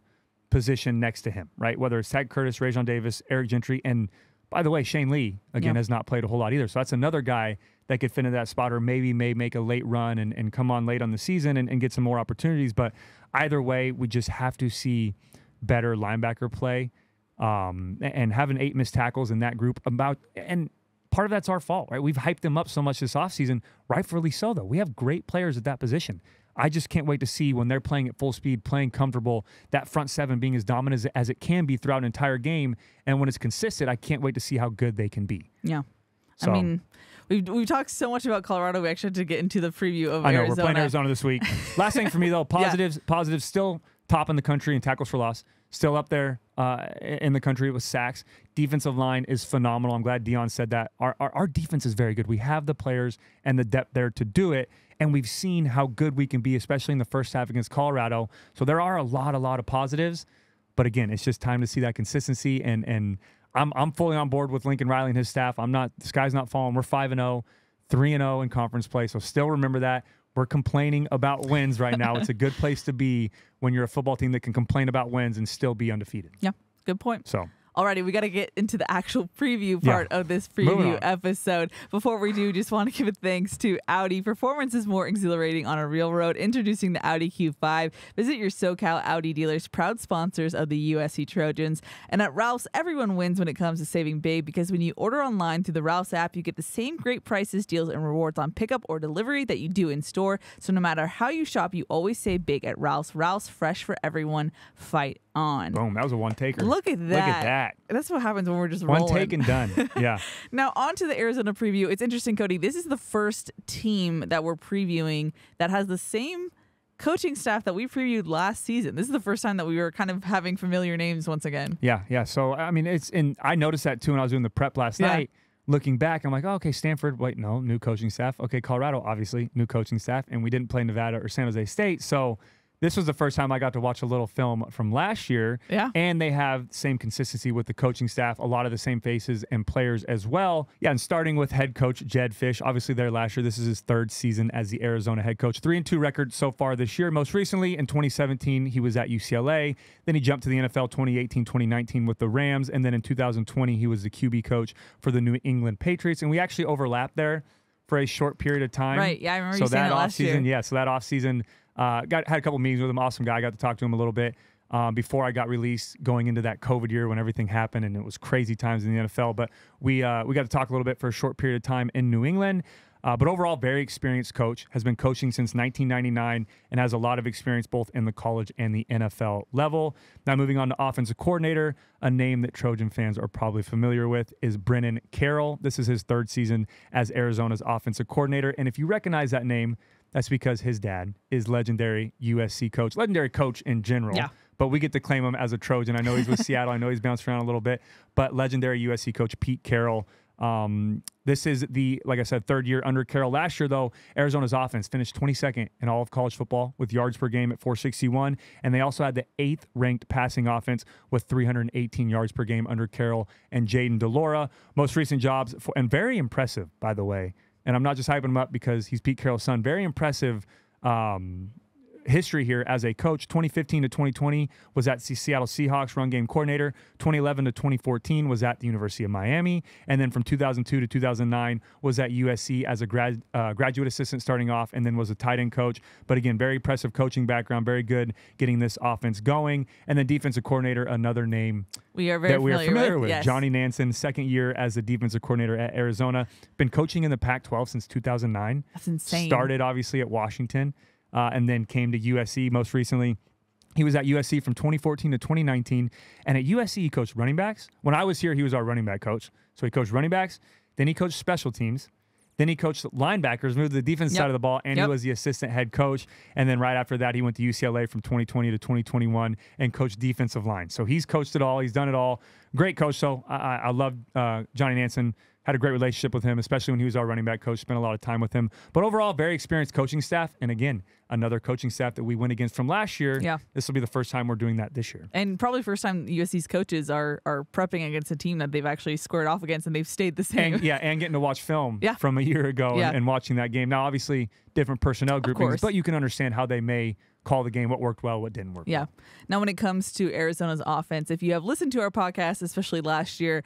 position next to him, right? Whether it's Tackett Curtis, Rajon Davis, Eric Gentry, and by the way, Shane Lee, again, has not played a whole lot either. So that's another guy that could fit into that spot, or maybe may make a late run and come on late on the season and get some more opportunities. But either way, we just have to see better linebacker play, and having 8 missed tackles in that group. And part of that's our fault, right? We've hyped them up so much this offseason, rightfully so, though. We have great players at that position. I just can't wait to see when they're playing at full speed, playing comfortable, that front 7 being as dominant as it can be throughout an entire game. And when it's consistent, I can't wait to see how good they can be. Yeah. So, I mean, we've talked so much about Colorado. We actually had to get into the preview of Arizona. I know, we're playing Arizona this week. Last thing for me, though, positives, still top in the country in tackles for loss. Still up there in the country with sacks. Defensive line is phenomenal. I'm glad Dion said that. Our defense is very good. We have the players and the depth there to do it, and we've seen how good we can be, especially in the first half against Colorado. So there are a lot of positives, but again, it's just time to see that consistency, and I'm fully on board with Lincoln Riley and his staff. The sky's not falling. We're 5-0, 3-0 in conference play, so still remember that. We're complaining about wins right now. It's a good place to be when you're a football team that can complain about wins and still be undefeated. Yeah, good point. So, Alrighty, we got to get into the actual preview part of this preview episode. Before we do, just want to give a thanks to Audi. Performance is more exhilarating on a real road. Introducing the Audi Q5. Visit your SoCal Audi dealers, proud sponsors of the USC Trojans. And at Ralph's, everyone wins when it comes to saving big, because when you order online through the Ralph's app, you get the same great prices, deals, and rewards on pickup or delivery that you do in store. So no matter how you shop, you always save big at Ralph's. Ralph's, fresh for everyone. Fight on. Boom, that was a one-taker. Look at that. Look at that. That's what happens when we're just one rolling. take and done. Yeah. Now, on to the Arizona preview. It's interesting, Cody. This is the first team that we're previewing that has the same coaching staff that we previewed last season. This is the first time that we were kind of having familiar names once again. Yeah. So, I mean, I noticed that too when I was doing the prep last night. Looking back, I'm like, oh, okay, Stanford, wait, no, new coaching staff. Okay, Colorado, obviously, new coaching staff. And we didn't play Nevada or San Jose State. So this was the first time I got to watch a little film from last year. Yeah. And they have the same consistency with the coaching staff, a lot of the same faces and players as well. Yeah, and starting with head coach Jedd Fisch, obviously there last year. This is his third season as the Arizona head coach. 3-2 record so far this year. Most recently, in 2017, he was at UCLA. Then he jumped to the NFL 2018, 2019 with the Rams. And then in 2020, he was the QB coach for the New England Patriots. And we actually overlapped there for a short period of time. Right, yeah, I remember you saying that last year. Yeah, so that offseason, had a couple meetings with him. Awesome guy. I got to talk to him a little bit before I got released, going into that COVID year when everything happened, and it was crazy times in the NFL. But we got to talk a little bit for a short period of time in New England. But overall, very experienced coach, has been coaching since 1999 and has a lot of experience both in the college and the NFL level. Now moving on to offensive coordinator, a name that Trojan fans are probably familiar with is Brennan Carroll. This is his third season as Arizona's offensive coordinator. And if you recognize that name, that's because his dad is legendary USC coach, legendary coach in general. Yeah. But we get to claim him as a Trojan. I know he's with Seattle. I know he's bounced around a little bit. But legendary USC coach Pete Carroll. This is the, like I said, third year under Carroll. Last year, though, Arizona's offense finished 22nd in all of college football with yards per game at 461. And they also had the 8th ranked passing offense with 318 yards per game under Carroll and Jayden de Laura. Most recent jobs, and very impressive, by the way. And I'm not just hyping him up because he's Pete Carroll's son. Very impressive history here as a coach. 2015 to 2020 was at Seattle Seahawks run game coordinator. 2011 to 2014 was at the University of Miami. And then from 2002 to 2009 was at USC as a graduate assistant starting off, and then was a tight end coach. But again, very impressive coaching background, very good getting this offense going. And then defensive coordinator, another name we are familiar with. Yes. Johnny Nansen, second year as the defensive coordinator at Arizona. Been coaching in the Pac-12 since 2009. That's insane. Started obviously at Washington. And then came to USC most recently. He was at USC from 2014 to 2019. And at USC, he coached running backs. When I was here, he was our running back coach. So he coached running backs. Then he coached special teams. Then he coached linebackers, moved to the defensive side of the ball, and he was the assistant head coach. And then right after that, he went to UCLA from 2020 to 2021 and coached defensive line. So he's coached it all. He's done it all. Great coach. So I love Johnny Nansen. Had a great relationship with him, especially when he was our running back coach. Spent a lot of time with him. But overall, very experienced coaching staff. And again, another coaching staff that we went against from last year. Yeah. This will be the first time we're doing that this year. And probably first time USC's coaches are prepping against a team that they've actually squared off against, and they've stayed the same. And getting to watch film from a year ago and watching that game. Now, obviously, different personnel groupings, but you can understand how they may call the game, what worked well, what didn't work well. Now, when it comes to Arizona's offense, if you have listened to our podcast, especially last year,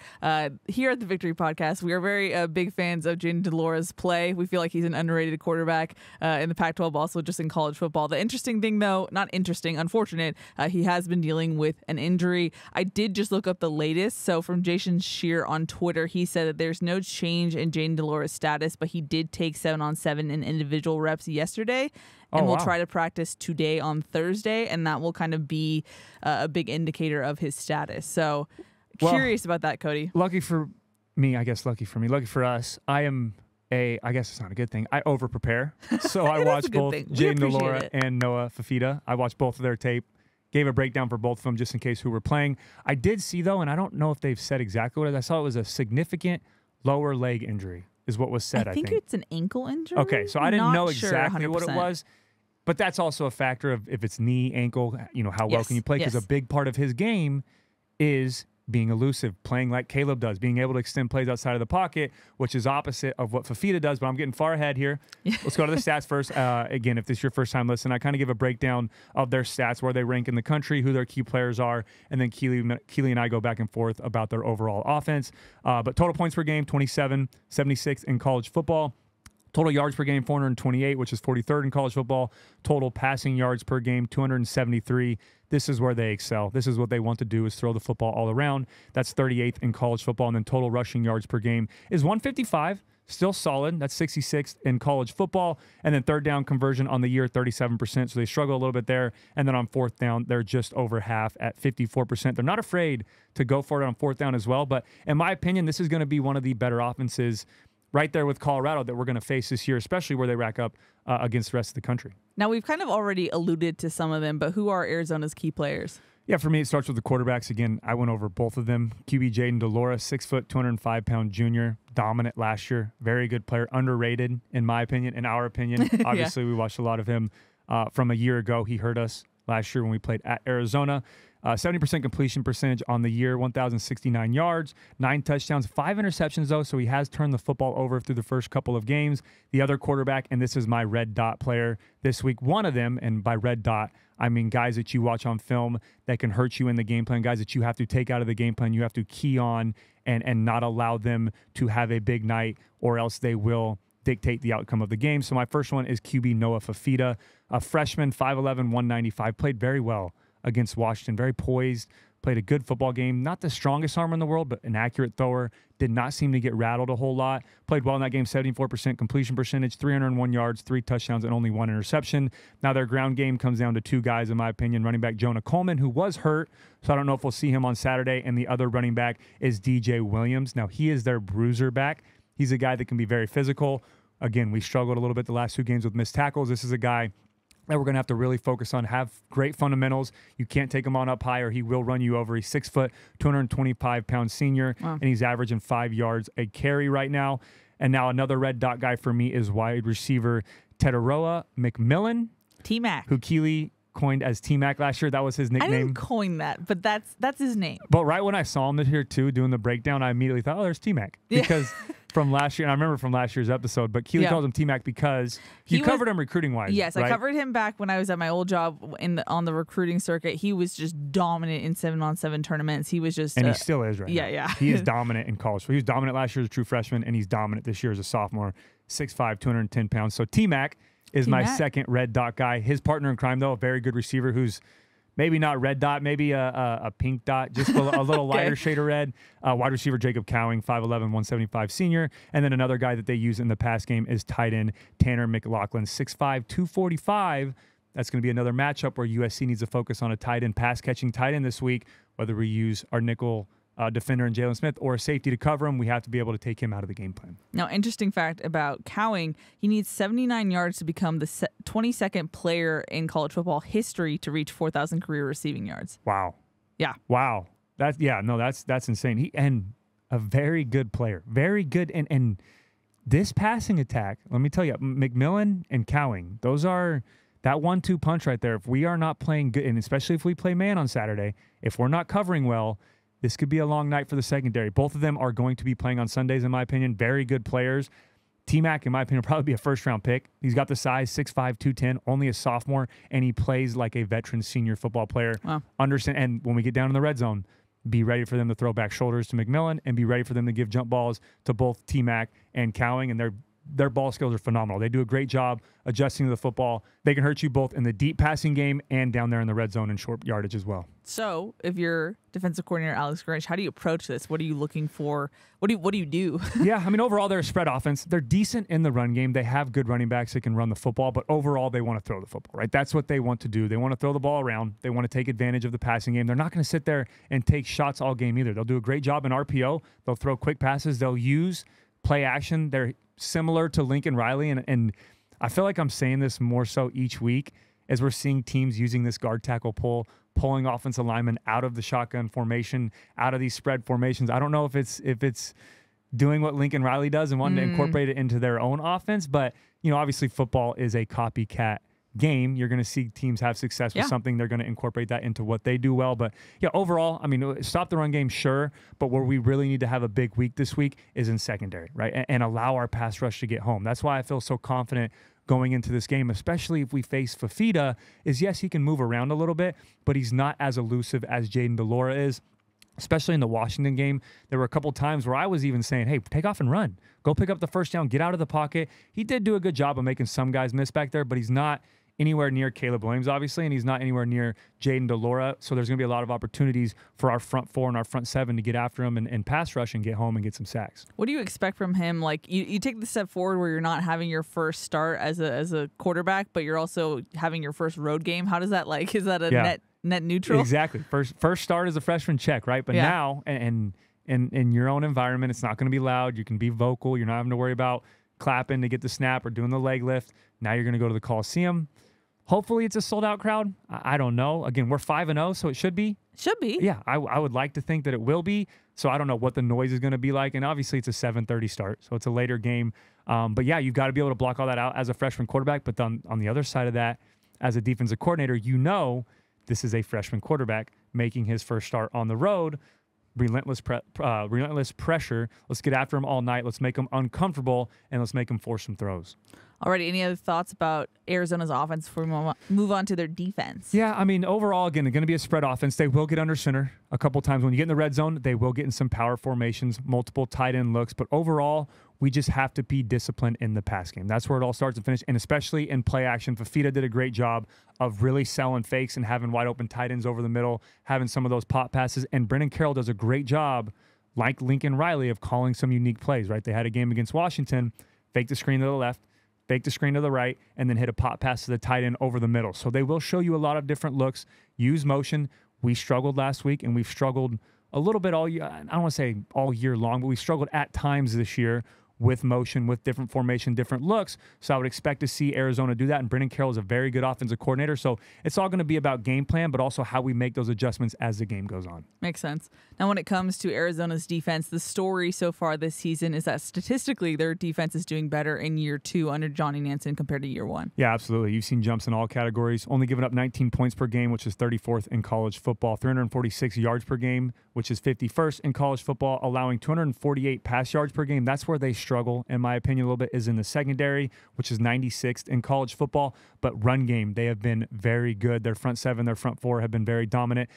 here at the Victory Podcast, we are very big fans of Jayden de Laura's play. We feel like he's an underrated quarterback in the Pac-12, also just in college football. The interesting thing, though, not interesting, unfortunate, he has been dealing with an injury. I did just look up the latest. So from Jason Shear on Twitter, he said that there's no change in Jayden de Laura's status, but he did take 7-on-7 in individual reps yesterday. And we'll try to practice today on Thursday, and that will kind of be a big indicator of his status. So curious about that, Cody. Lucky for me, I guess lucky for us, I guess it's not a good thing. I over-prepare. So I watch both Jayden de Laura and Noah Fafita. I watched both of their tape. Gave a breakdown for both of them just in case who were playing. I did see, though, and I don't know if they've said exactly what it is. I saw it was a significant lower leg injury is what was said, I think. I think it's an ankle injury. Okay, so I didn't know exactly sure, what it was. But that's also a factor of if it's knee, ankle, how well can you play? Because a big part of his game is being elusive, playing like Caleb does, being able to extend plays outside of the pocket, which is opposite of what Fafita does, but I'm getting far ahead here. Let's go to the stats first. Again, if this is your first time listening, I kind of give a breakdown of their stats, where they rank in the country, who their key players are, and then Keely and I go back and forth about their overall offense. But total points per game, 27, 76 in college football. Total yards per game, 428, which is 43rd in college football. Total passing yards per game, 273. This is where they excel. This is what they want to do, is throw the football all around. That's 38th in college football. And then total rushing yards per game is 155. Still solid. That's 66th in college football. And then third down conversion on the year, 37%. So they struggle a little bit there. And then on fourth down, they're just over half at 54%. They're not afraid to go for it on fourth down as well. But in my opinion, this is going to be one of the better offenses right there with Colorado that we're going to face this year, especially where they rack up against the rest of the country. Now, we've kind of already alluded to some of them, but who are Arizona's key players? Yeah, for me, it starts with the quarterbacks. Again, I went over both of them. QB Jaden DeLora, 6 foot, 205-pound junior, dominant last year. Very good player, underrated, in my opinion, in our opinion. Obviously, we watched a lot of him from a year ago. He hurt us last year when we played at Arizona. 70% completion percentage on the year, 1,069 yards, 9 touchdowns, 5 interceptions, though, so he has turned the football over through the first couple of games. The other quarterback, and this is my red dot player this week, one of them, and by red dot, I mean guys that you watch on film that can hurt you in the game plan, guys that you have to take out of the game plan, you have to key on and not allow them to have a big night, or else they will dictate the outcome of the game. So my first one is QB Noah Fafita, a freshman, 5'11", 195, played very well against Washington, very poised, played a good football game. Not the strongest arm in the world, but an accurate thrower. Did not seem to get rattled a whole lot. Played well in that game, 74% completion percentage, 301 yards, 3 touchdowns, and only 1 interception. Now their ground game comes down to 2 guys, in my opinion. Running back Jonah Coleman, who was hurt, so I don't know if we'll see him on Saturday, and the other running back is DJ Williams. Now he is their bruiser back. He's a guy that can be very physical. Again, we struggled a little bit the last 2 games with missed tackles. This is a guy that we're going to have to really focus on, have great fundamentals. You can't take him on up high or he will run you over. He's 6 foot, 225-pound senior, and he's averaging 5 yards a carry right now. And now another red dot guy for me is wide receiver Teteroa McMillan. T-Mac. Who Keely coined as T-Mac last year. That was his nickname. I didn't coin that, but that's his name. But right when I saw him here too, doing the breakdown, I immediately thought, oh, there's T-Mac. Because from last year, and I remember from last year's episode, but Keely calls him T-Mac because you covered him recruiting-wise. Yes, right? I covered him back when I was at my old job on the recruiting circuit. He was just dominant in 7-on-7 tournaments. He was just... And he still is right now. Yeah. He is dominant in college. So he was dominant last year as a true freshman, and he's dominant this year as a sophomore, 6'5", 210 pounds. So T-Mac is my second red dot guy. His partner in crime, though, a very good receiver who's maybe not red dot, maybe a pink dot, just a little lighter shade of red. Wide receiver Jacob Cowing, 5'11", 175 senior. And then another guy that they use in the pass game is tight end Tanner McLaughlin, 6'5", 245. That's going to be another matchup where USC needs to focus on a tight end, pass-catching tight end this week, whether we use our nickel defender and Jalen Smith or a safety to cover him. We have to be able to take him out of the game plan. Now, interesting fact about Cowing, he needs 79 yards to become the 22nd player in college football history to reach 4,000 career receiving yards. Wow. Yeah. Wow. That's insane. He and a very good player. Very good. And this passing attack, let me tell you, McMillan and Cowing, those are that 1-2 punch right there. If we are not playing good, and especially if we play man on Saturday, if we're not covering well, this could be a long night for the secondary. Both of them are going to be playing on Sundays, in my opinion. Very good players. T-Mac, in my opinion, will probably be a first-round pick. He's got the size, 6'5", 210, only a sophomore, and he plays like a veteran senior football player. Wow. Understand, and when we get down in the red zone, be ready for them to throw back shoulders to McMillan and be ready for them to give jump balls to both T-Mac and Cowing, and their ball skills are phenomenal. They do a great job adjusting to the football. They can hurt you both in the deep passing game and down there in the red zone and short yardage as well. So, if you're defensive coordinator Alex Grinch, how do you approach this? What are you looking for? What do you do? Yeah, I mean, overall, they're a spread offense. They're decent in the run game. They have good running backs that can run the football, but overall, they want to throw the football, right? That's what they want to do. They want to throw the ball around. They want to take advantage of the passing game. They're not going to sit there and take shots all game either. They'll do a great job in RPO. They'll throw quick passes. They'll use play action. They're similar to Lincoln Riley, and I feel like I'm saying this more so each week as we're seeing teams using this guard tackle pull, pulling offensive linemen out of the shotgun formation, out of these spread formations. I don't know if it's doing what Lincoln Riley does and wanting to incorporate it into their own offense, but obviously football is a copycat game, you're going to see teams have success with something. They're going to incorporate that into what they do well. But yeah, overall, I mean, stop the run game, sure. But where we really need to have a big week this week is in secondary, right? And allow our pass rush to get home. That's why I feel so confident going into this game, especially if we face Fafita, is yes, he can move around a little bit, but he's not as elusive as Jayden de Laura is. Especially in the Washington game, there were a couple times where I was even saying, hey, take off and run. Go pick up the first down, get out of the pocket. He did do a good job of making some guys miss back there, but he's not anywhere near Caleb Williams, obviously, and he's not anywhere near Jayden de Laura. So there's going to be a lot of opportunities for our front four and our front seven to get after him and pass rush and get home and get some sacks. What do you expect from him? Like, you take the step forward where you're not having your first start as a quarterback, but you're also having your first road game. How does that, like, is that a net neutral? Exactly. First start as a freshman, check, right? But now, and in your own environment, it's not going to be loud. You can be vocal. You're not having to worry about clapping to get the snap or doing the leg lift. Now you're going to go to the Coliseum. Hopefully it's a sold-out crowd. I don't know. Again, we're 5-0, so it should be. Should be. Yeah, I would like to think that it will be. So I don't know what the noise is going to be like. And obviously it's a 7:30 start, so it's a later game. But yeah, you've got to be able to block all that out as a freshman quarterback. But on the other side of that, as a defensive coordinator, you know this is a freshman quarterback making his first start on the road. Relentless pressure. Let's get after him all night. Let's make him uncomfortable, and let's make him force some throws. Alrighty, any other thoughts about Arizona's offense before we move on to their defense? Yeah, I mean, overall, again, they're going to be a spread offense. They will get under center a couple times. When you get in the red zone, they will get in some power formations, multiple tight end looks. But overall, we just have to be disciplined in the pass game. That's where it all starts and finishes, and especially in play action. Fafita did a great job of really selling fakes and having wide open tight ends over the middle, having some of those pop passes. And Brennan Carroll does a great job, like Lincoln Riley, of calling some unique plays, right? They had a game against Washington, fake the screen to the left, fake the screen to the right, and then hit a pop pass to the tight end over the middle. So they will show you a lot of different looks, use motion. We struggled last week, and we've struggled a little bit all year. I don't want to say all year long, but we struggled at times this year with motion, with different formation, different looks. So I would expect to see Arizona do that. And Brennan Carroll is a very good offensive coordinator. So it's all going to be about game plan, but also how we make those adjustments as the game goes on. Makes sense. Now, when it comes to Arizona's defense, the story so far this season is that statistically their defense is doing better in year 2 under Johnny Nansen compared to year 1. Yeah, absolutely. You've seen jumps in all categories. Only giving up 19 points per game, which is 34th in college football. 346 yards per game, which is 51st in college football. Allowing 248 pass yards per game. That's where they struggle, in my opinion, a little bit, is in the secondary, which is 96th in college football. But run game, they have been very good. Their front 7, their front 4 have been very dominant.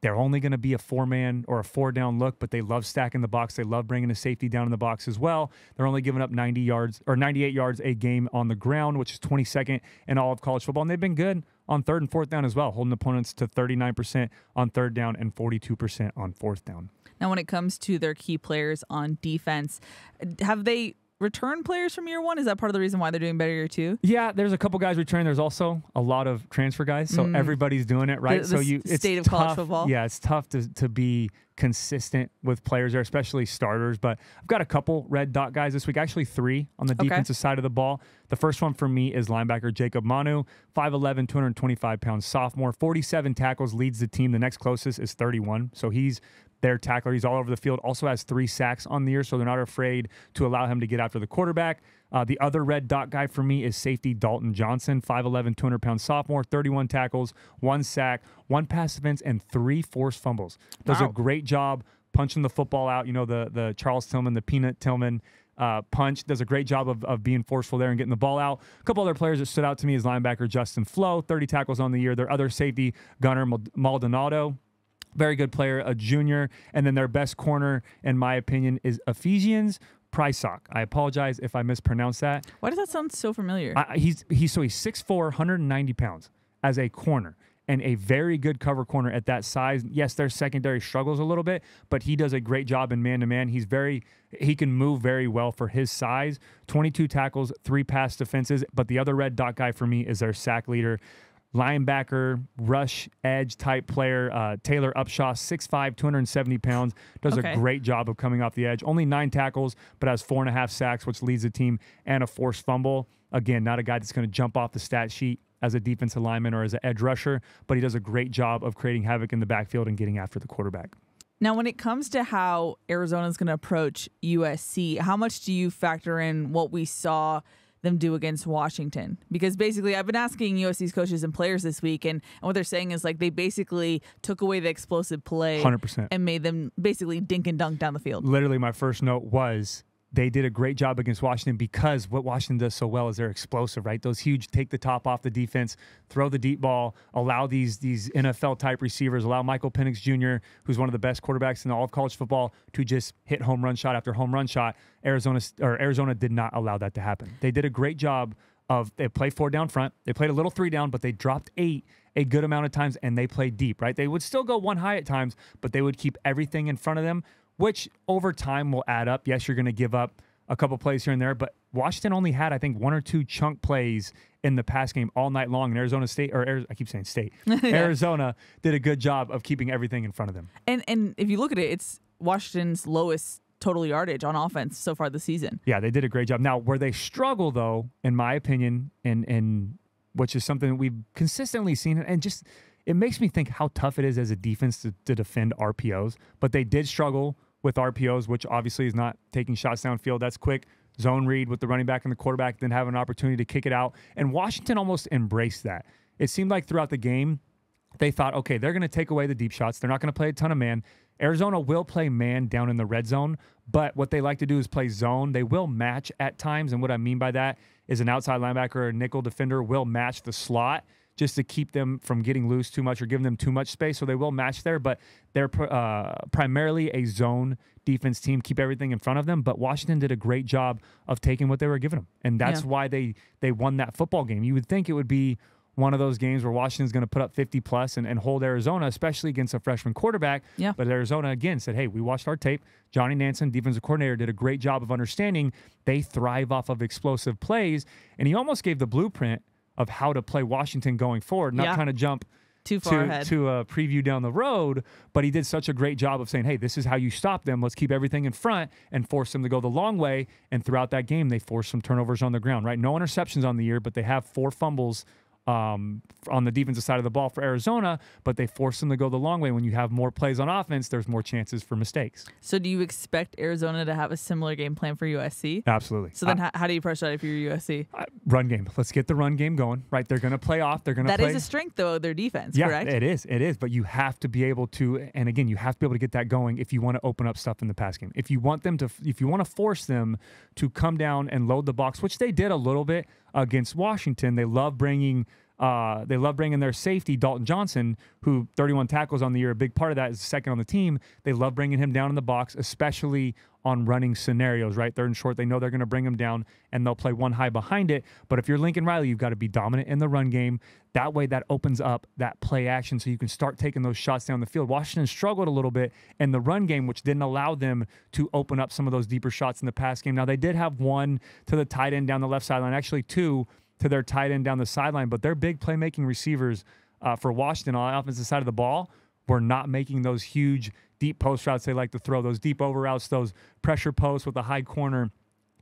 They're only going to be a 4-man or a 4-down look, but they love stacking the box. They love bringing a safety down in the box as well. They're only giving up 90 yards or 98 yards a game on the ground, which is 22nd in all of college football. And they've been good on 3rd and 4th down as well, holding opponents to 39% on 3rd down and 42% on 4th down. Now, when it comes to their key players on defense, have they return players from year 1? Is that part of the reason why they're doing better year 2? Yeah, there's a couple guys returning. There's also a lot of transfer guys, so everybody's doing it, right? It's state of college football. Yeah, it's tough to be consistent with players there, especially starters. But I've got a couple red dot guys this week, actually 3 on the defensive side of the ball. The first one for me is linebacker Jacob Manu, 5'11", 225-pound sophomore, 47 tackles, leads the team. The next closest is 31, so he's their tackler. He's all over the field. Also has 3 sacks on the year, so they're not afraid to allow him to get after the quarterback. The other red dot guy for me is safety Dalton Johnson, 5'11", 200-pound sophomore, 31 tackles, 1 sack, 1 pass defense, and 3 forced fumbles. Does a great job punching the football out. You know, the Charles Tillman, the Peanut Tillman punch. Does a great job of being forceful there and getting the ball out. A couple other players that stood out to me is linebacker Justin Flo, 30 tackles on the year. Their other safety, Gunnar Maldonado, very good player, a junior. And then their best corner, in my opinion, is Ephesians Prysock. I apologize if I mispronounced that. Why does that sound so familiar? He's 6'4", 190 pounds as a corner, and a very good cover corner at that size. Yes, their secondary struggles a little bit, but he does a great job in man-to-man. He can move very well for his size. 22 tackles, 3 pass defenses. But the other red dot guy for me is their sack leader, linebacker, rush, edge type player, Taylor Upshaw, 6'5", 270 pounds, does a great job of coming off the edge. Only 9 tackles, but has 4.5 sacks, which leads the team, and a forced fumble. Again, not a guy that's going to jump off the stat sheet as a defensive lineman or as an edge rusher, but he does a great job of creating havoc in the backfield and getting after the quarterback. Now, when it comes to how Arizona is going to approach USC, how much do you factor in what we saw them do against Washington? Because basically I've been asking USC's coaches and players this week, and what they're saying is like they basically took away the explosive play 100%. and made them basically dink and dunk down the field. Literally, my first note was they did a great job against Washington because what Washington does so well is they're explosive, right? Those huge take the top off the defense, throw the deep ball, allow these NFL-type receivers, allow Michael Penix Jr., who's one of the best quarterbacks in all of college football, to just hit home run shot after home run shot. Arizona did not allow that to happen. They did a great job they played 4 down front. They played a little 3 down, but they dropped 8 a good amount of times, and they played deep, right? They would still go 1 high at times, but they would keep everything in front of them, which over time will add up. Yes, you're going to give up a couple plays here and there, but Washington only had, I think, 1 or 2 chunk plays in the pass game all night long. And Arizona State, I keep saying State, Arizona did a good job of keeping everything in front of them. And if you look at it, it's Washington's lowest total yardage on offense so far this season. Yeah, they did a great job. Now, where they struggle, though, in my opinion, and which is something that we've consistently seen, and just it makes me think how tough it is as a defense to defend RPOs. But they did struggle with RPOs, which obviously is not taking shots downfield. That's quick zone read with the running back and the quarterback, then have an opportunity to kick it out. And Washington almost embraced that. It seemed like throughout the game, they thought, okay, they're going to take away the deep shots. They're not going to play a ton of man. Arizona will play man down in the red zone, but what they like to do is play zone. They will match at times, and what I mean by that is an outside linebacker or a nickel defender will match the slot just to keep them from getting loose too much or giving them too much space. So they will match there, but they're primarily a zone defense team, keep everything in front of them. But Washington did a great job of taking what they were giving them, and that's why they won that football game. You would think it would be one of those games where Washington's going to put up 50-plus and hold Arizona, especially against a freshman quarterback. Yeah. But Arizona, again, said, hey, we watched our tape. Johnny Nansen, defensive coordinator, did a great job of understanding they thrive off of explosive plays, and he almost gave the blueprint of how to play Washington going forward, not kind of jump too far ahead to a preview down the road, but he did such a great job of saying, hey, this is how you stop them. Let's keep everything in front and force them to go the long way. And throughout that game, they forced some turnovers on the ground, right? No interceptions on the year, but they have 4 fumbles on the defensive side of the ball for Arizona, but they force them to go the long way. When you have more plays on offense, there's more chances for mistakes. So do you expect Arizona to have a similar game plan for USC? Absolutely. So then how do you approach that if you're USC? Run game. Let's get the run game going, right? They're going to play off. They're going to play. That is a strength, though, of their defense, yeah, correct? It is. But you have to be able to, and again, you have to be able to get that going if you want to open up stuff in the pass game. If you want to force them to come down and load the box, which they did a little bit against Washington. They love bringing their safety, Dalton Johnson, who 31 tackles on the year. A big part of that is second on the team. They love bringing him down in the box, especially on running scenarios, right? Third and short, they know they're going to bring him down, and they'll play 1 high behind it. But if you're Lincoln Riley, you've got to be dominant in the run game. That way, that opens up that play action so you can start taking those shots down the field. Washington struggled a little bit in the run game, which didn't allow them to open up some of those deeper shots in the pass game. Now, they did have 1 to the tight end down the left sideline, actually 2 to their tight end down the sideline, but their big playmaking receivers for Washington on the offensive side of the ball were not making those huge deep post routes they like to throw, those deep over routes, those pressure posts with the high corner.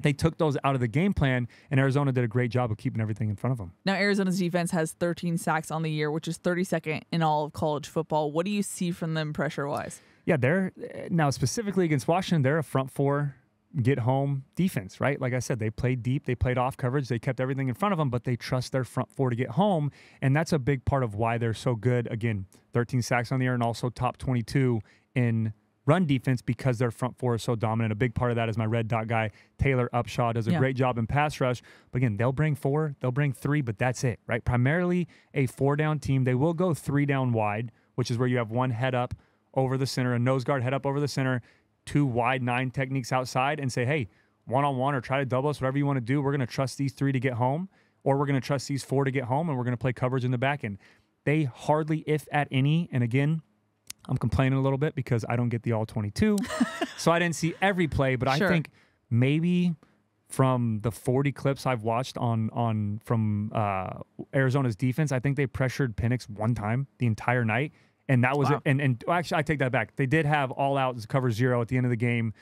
They took those out of the game plan, and Arizona did a great job of keeping everything in front of them. Now, Arizona's defense has 13 sacks on the year, which is 32nd in all of college football. What do you see from them pressure-wise? Yeah, now specifically against Washington, they're a front 4 get home defense, right? Like I said, they played deep, they played off coverage, they kept everything in front of them, but they trust their front 4 to get home, and that's a big part of why they're so good. Again, 13 sacks on the year and also top 22 in run defense because their front 4 is so dominant. A big part of that is my red dot guy, Taylor Upshaw, does a great job in pass rush. But again, they'll bring 4, they'll bring 3, but that's it, right? Primarily a 4-down team. They will go 3 down wide, which is where you have 1 head up over the center, a nose guard head up over the center, 2 wide 9 techniques outside, and say, hey, 1-on-1 or try to double us, whatever you want to do. We're going to trust these 3 to get home, or we're going to trust these 4 to get home, and we're going to play coverage in the back end. They hardly, if at any, and again, I'm complaining a little bit because I don't get the all 22, so I didn't see every play, but I think maybe from the 40 clips I've watched from Arizona's defense, I think they pressured Penix 1 time the entire night. And that was it. And actually, I take that back. They did have all out cover 0 at the end of the game.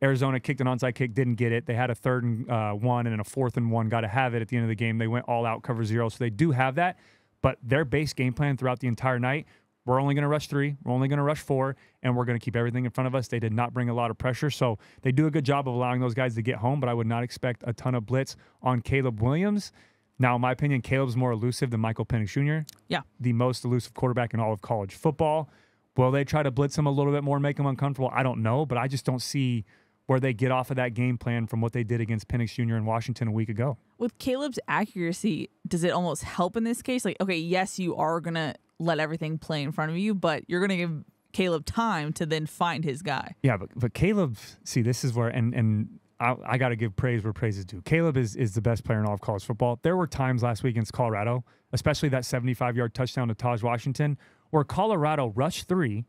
Arizona kicked an onside kick, didn't get it. They had a 3rd and 1 and a 4th and 1, got to have it at the end of the game. They went all out cover 0, so they do have that. But their base game plan throughout the entire night we're only going to rush 3, we're only going to rush 4, and we're going to keep everything in front of us. They did not bring a lot of pressure, so they do a good job of allowing those guys to get home, but I would not expect a ton of blitz on Caleb Williams. Now, in my opinion, Caleb's more elusive than Michael Penix Jr., the most elusive quarterback in all of college football. Will they try to blitz him a little bit more and make him uncomfortable? I don't know, but I just don't see where they get off of that game plan from what they did against Penix Jr. in Washington a week ago. With Caleb's accuracy, does it almost help in this case? Like, okay, yes, you are going to let everything play in front of you, but you're going to give Caleb time to then find his guy. Yeah, but Caleb, see, this is where, and I got to give praise where praise is due. Caleb is the best player in all of college football. There were times last week against Colorado, especially that 75-yard touchdown to Taj Washington, where Colorado rushed 3,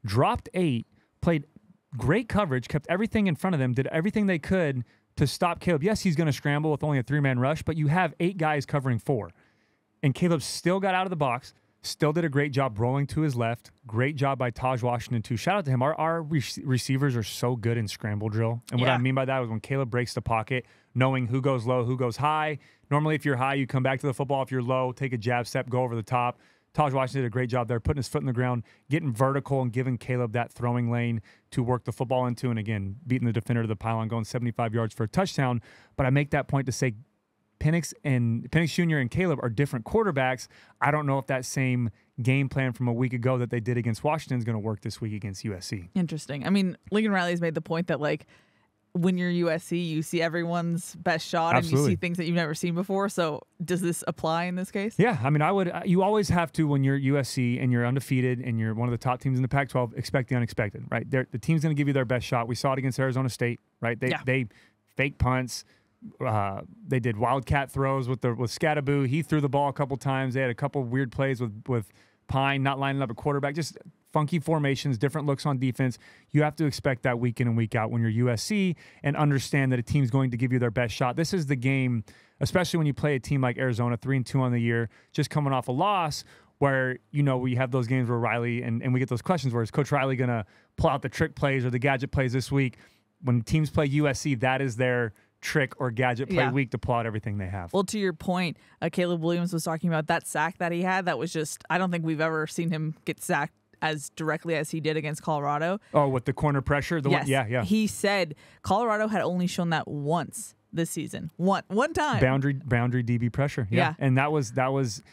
dropped 8, played great coverage, kept everything in front of them, did everything they could to stop Caleb. Yes, he's going to scramble with only a 3-man rush, but you have 8 guys covering 4. And Caleb still got out of the box, still did a great job rolling to his left. Great job by Taj Washington, too. Shout out to him. Our receivers are so good in scramble drill. And what I mean by that is when Caleb breaks the pocket, knowing who goes low, who goes high. Normally, if you're high, you come back to the football. If you're low, take a jab step, go over the top. Taj Washington did a great job there, putting his foot in the ground, getting vertical, and giving Caleb that throwing lane to work the football into. And again, beating the defender to the pylon, going 75 yards for a touchdown. But I make that point to say Penix Jr. and Caleb are different quarterbacks. I don't know if that same game plan from a week ago that they did against Washington is going to work this week against USC. Interesting. I mean, Lincoln Riley's made the point that, like, when you're USC, you see everyone's best shot. Absolutely. And you see things that you've never seen before. So does this apply in this case? Yeah. I mean, you always have to, when you're USC and you're undefeated and you're one of the top teams in the Pac-12, expect the unexpected, right? The team's going to give you their best shot. We saw it against Arizona State, right? They fake punts. They did wildcat throws with Scattaboo. He threw the ball a couple times. They had a couple weird plays with Pine not lining up a quarterback. Just funky formations, different looks on defense. You have to expect that week in and week out when you're USC and understand that a team's going to give you their best shot. This is the game, especially when you play a team like Arizona, 3-2 on the year, just coming off a loss where, we have those games where Riley, and we get those questions where is Coach Riley going to pull out the trick plays or the gadget plays this week? When teams play USC, that is their trick or gadget play week to pull out everything they have. Well, to your point, Caleb Williams was talking about that sack that he had. That was just, I don't think we've ever seen him get sacked as directly as he did against Colorado. Oh, with the corner pressure? Yes. Yeah. He said Colorado had only shown that once this season. One time. Boundary DB pressure. Yeah. And that was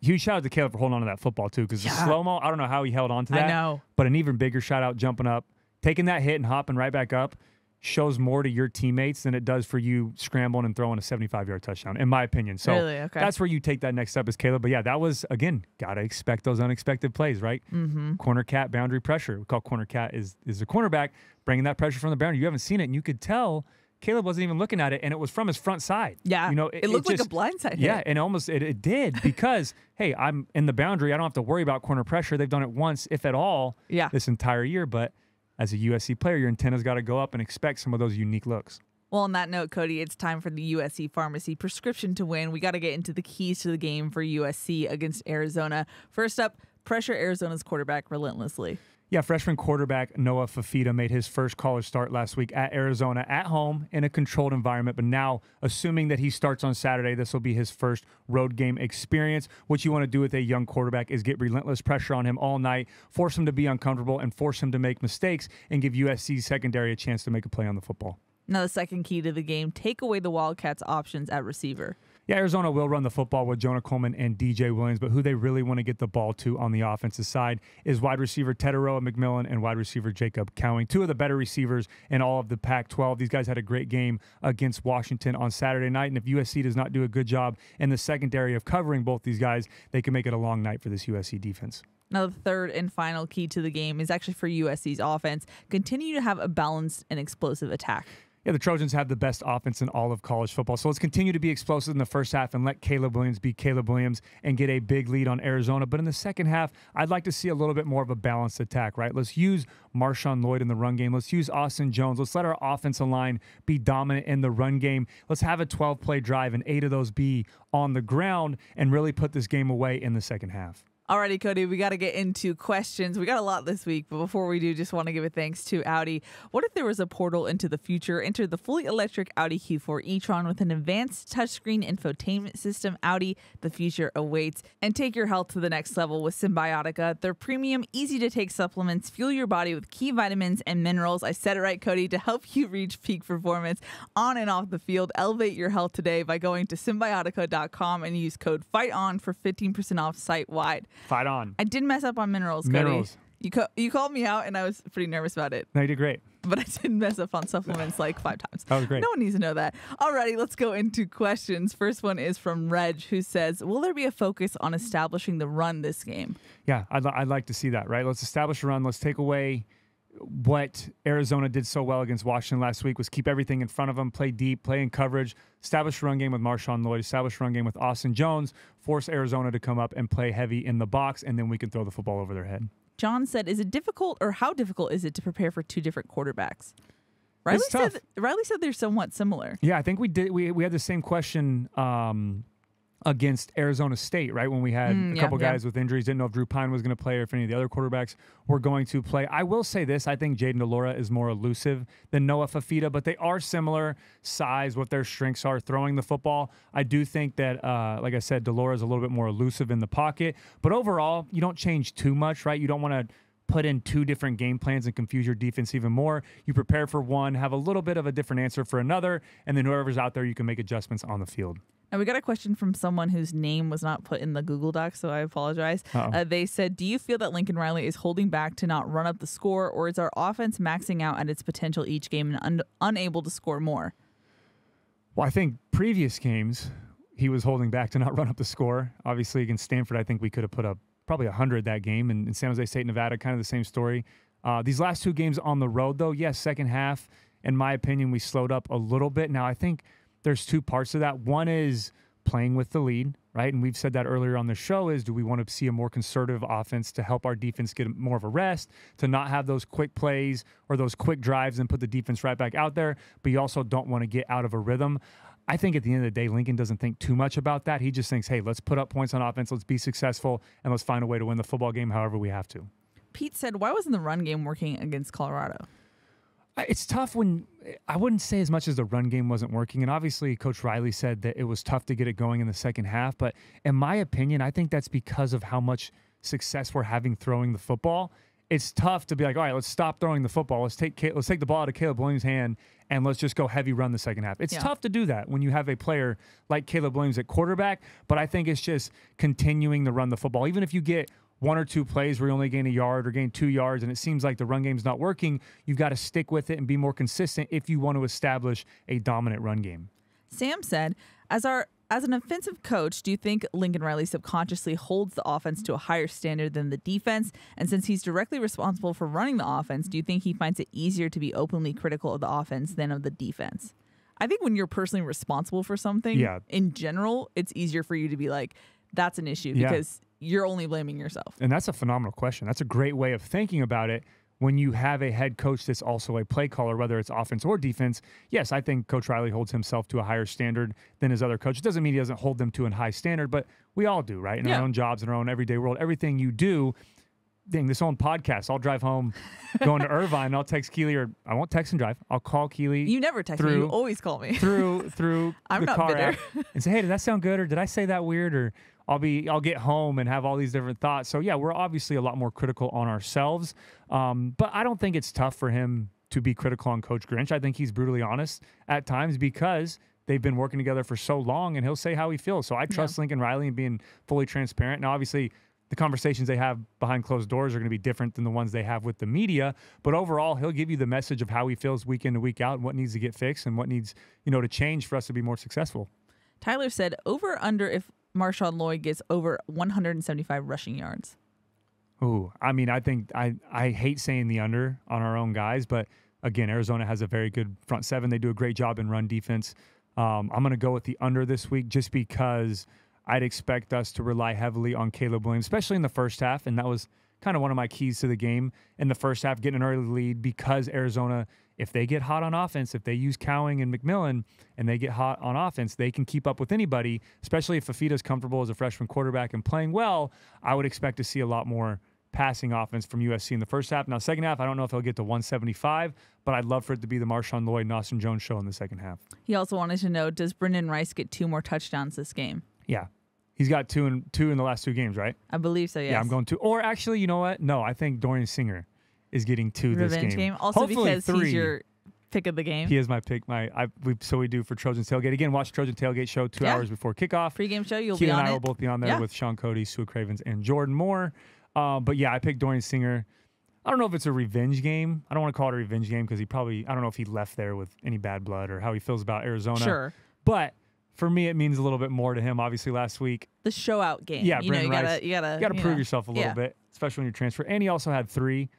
huge shout out to Caleb for holding on to that football too, because the slow-mo, I don't know how he held on to that. I know. But an even bigger shout out jumping up, taking that hit and hopping right back up shows more to your teammates than it does for you scrambling and throwing a 75-yard touchdown, in my opinion. So really? Okay. That's where you take that next step as Caleb. But yeah, that was, again, got to expect those unexpected plays, right? Mm-hmm. Corner cat, boundary pressure. We call corner cat is the cornerback bringing that pressure from the boundary. You haven't seen it, and you could tell Caleb wasn't even looking at it, and it was from his front side. Yeah, it looked like a blindside hit. Yeah, and almost it did because, hey, I'm in the boundary. I don't have to worry about corner pressure. They've done it once, if at all, this entire year, but as a USC player, your antenna's got to go up and expect some of those unique looks. Well, on that note, Cody, it's time for the USC Pharmacy prescription to win. We got to get into the keys to the game for USC against Arizona. First up, pressure Arizona's quarterback relentlessly. Yeah, freshman quarterback Noah Fafita made his first college start last week at Arizona at home in a controlled environment. But now, assuming that he starts on Saturday, this will be his first road game experience. What you want to do with a young quarterback is get relentless pressure on him all night, force him to be uncomfortable, and force him to make mistakes, and give USC's secondary a chance to make a play on the football. Now, the second key to the game, take away the Wildcats' options at receiver. Yeah, Arizona will run the football with Jonah Coleman and DJ Williams, but who they really want to get the ball to on the offensive side is wide receiver Teteroa McMillan and wide receiver Jacob Cowing, two of the better receivers in all of the Pac-12. These guys had a great game against Washington on Saturday night, and if USC does not do a good job in the secondary of covering both these guys, they can make it a long night for this USC defense. Now, the third and final key to the game is actually for USC's offense. Continue to have a balanced and explosive attack. Yeah, the Trojans have the best offense in all of college football. So let's continue to be explosive in the first half and let Caleb Williams be Caleb Williams and get a big lead on Arizona. But in the second half, I'd like to see a little bit more of a balanced attack, right? Let's use Marshawn Lloyd in the run game. Let's use Austin Jones. Let's let our offensive line be dominant in the run game. Let's have a 12-play drive and 8 of those be on the ground and really put this game away in the second half. Alrighty, Cody, we got to get into questions. We got a lot this week, but before we do, just want to give a thanks to Audi. What if there was a portal into the future? Enter the fully electric Audi Q4 e-tron with an advanced touchscreen infotainment system. Audi, the future awaits. And take your health to the next level with Symbiotica. Their premium, easy-to-take supplements fuel your body with key vitamins and minerals. I said it right, Cody, to help you reach peak performance on and off the field. Elevate your health today by going to Symbiotica.com and use code FIGHTON for 15% off site-wide. Fight on. I didn't mess up on minerals, Cody. Minerals. You called me out, and I was pretty nervous about it. No, you did great. But I didn't mess up on supplements like 5 times. That was great. No one needs to know that. Alrighty, let's go into questions. First one is from Reg, who says, will there be a focus on establishing the run this game? Yeah, I'd like to see that, right? Let's establish a run. Let's take away what Arizona did so well against Washington last week was keep everything in front of them, play deep, play in coverage, establish a run game with Marshawn Lloyd, establish a run game with Austin Jones, force Arizona to come up and play heavy in the box, and then we can throw the football over their head. John said, is it difficult or how difficult is it to prepare for 2 different quarterbacks? Riley said they're somewhat similar. Yeah, I think we did. We had the same question against Arizona State, right? When we had a couple guys with injuries, didn't know if Drew Pine was going to play or if any of the other quarterbacks were going to play. I will say this, I think Jaden DeLora is more elusive than Noah Fafita, but they are similar size, what their strengths are throwing the football. I do think that, like I said, DeLora is a little bit more elusive in the pocket, but overall, you don't change too much, right? You don't want to put in 2 different game plans and confuse your defense even more. You prepare for one, have a little bit of a different answer for another, and then whoever's out there, you can make adjustments on the field. And we got a question from someone whose name was not put in the Google Doc, so I apologize. They said, do you feel that Lincoln Riley is holding back to not run up the score, or is our offense maxing out at its potential each game and unable to score more? Well, I think previous games, he was holding back to not run up the score. Obviously, against Stanford, I think we could have put up probably 100 that game. And in San Jose State, Nevada, kind of the same story. These last 2 games on the road, though, yes, second half, in my opinion, we slowed up a little bit. Now, I think there's 2 parts to that. One is playing with the lead, right? And we've said that earlier on the show is, do we want to see a more conservative offense to help our defense get more of a rest, to not have those quick plays or those quick drives and put the defense right back out there, but you also don't want to get out of a rhythm. I think at the end of the day, Lincoln doesn't think too much about that. He just thinks, hey, let's put up points on offense, let's be successful, and let's find a way to win the football game however we have to. Pete said, why wasn't the run game working against Colorado? It's tough when I wouldn't say as much as the run game wasn't working. And obviously, Coach Riley said that it was tough to get it going in the second half. But in my opinion, I think that's because of how much success we're having throwing the football. It's tough to be like, all right, let's stop throwing the football. Let's take the ball out of Caleb Williams' hand and let's just go heavy run the second half. It's tough to do that when you have a player like Caleb Williams at quarterback. But I think it's just continuing to run the football. Even if you get 1 or 2 plays where you only gain a yard or gain 2 yards and it seems like the run game's not working, you've got to stick with it and be more consistent if you want to establish a dominant run game. Sam said, as an offensive coach, do you think Lincoln Riley subconsciously holds the offense to a higher standard than the defense? And since he's directly responsible for running the offense, do you think he finds it easier to be openly critical of the offense than of the defense? I think when you're personally responsible for something, in general, it's easier for you to be like, that's an issue because you're only blaming yourself. And that's a phenomenal question. That's a great way of thinking about it. When you have a head coach that's also a play caller, whether it's offense or defense, yes, I think Coach Riley holds himself to a higher standard than his other coaches. It doesn't mean he doesn't hold them to a high standard, but we all do, right? In our own jobs, in our own everyday world, everything you do. Dang, this own podcast, I'll drive home going to Irvine, I'll text Keely, or I won't text and drive. I'll call Keely. You never text me. You always call me. Through I'm the not car bitter. app and say, hey, did that sound good? Or did I say that weird? Or I'll get home and have all these different thoughts. So, yeah, we're obviously a lot more critical on ourselves. But I don't think it's tough for him to be critical on Coach Grinch. I think he's brutally honest at times because they've been working together for so long, and he'll say how he feels. So I trust Lincoln Riley in being fully transparent. Now, obviously, the conversations they have behind closed doors are going to be different than the ones they have with the media. But overall, he'll give you the message of how he feels week in and week out and what needs to get fixed and what needs, to change for us to be more successful. Tyler said, over under if Marshawn Lloyd gets over 175 rushing yards. Ooh, I mean, I think I hate saying the under on our own guys, but again, Arizona has a very good front seven. They do a great job in run defense. I'm going to go with the under this week just because I'd expect us to rely heavily on Caleb Williams, especially in the first half, and that was kind of one of my keys to the game in the first half, getting an early lead, because Arizona, if they get hot on offense, if they use Cowing and McMillan and they get hot on offense, they can keep up with anybody, especially if Fafita's comfortable as a freshman quarterback and playing well. I would expect to see a lot more passing offense from USC in the first half. Now, second half, I don't know if he'll get to 175, but I'd love for it to be the Marshawn Lloyd and Austin Jones show in the second half. He also wanted to know, does Brendan Rice get 2 more touchdowns this game? Yeah. He's got two in the last 2 games, right? I believe so, yes. Yeah, I'm going 2. Or actually, you know what? No, I think Dorian Singer is getting 2 this game. Revenge game. Also Hopefully because 3. he's your pick of the game. He is my pick. So we do for Trojans Tailgate. Again, watch Trojan Tailgate show 2 hours before kickoff. Pre-game show, you'll Keely be on and I it. will both be on there with Sean Cody, Sue Cravens, and Jordan Moore. But yeah, I picked Dorian Singer. I don't know if it's a revenge game. I don't want to call it a revenge game because I don't know if he left there with any bad blood or how he feels about Arizona. Sure. But for me, it means a little bit more to him. Obviously, last week. The show out game. Yeah, you Rice, gotta prove yourself a little bit, especially when you're transferred. And he also had 3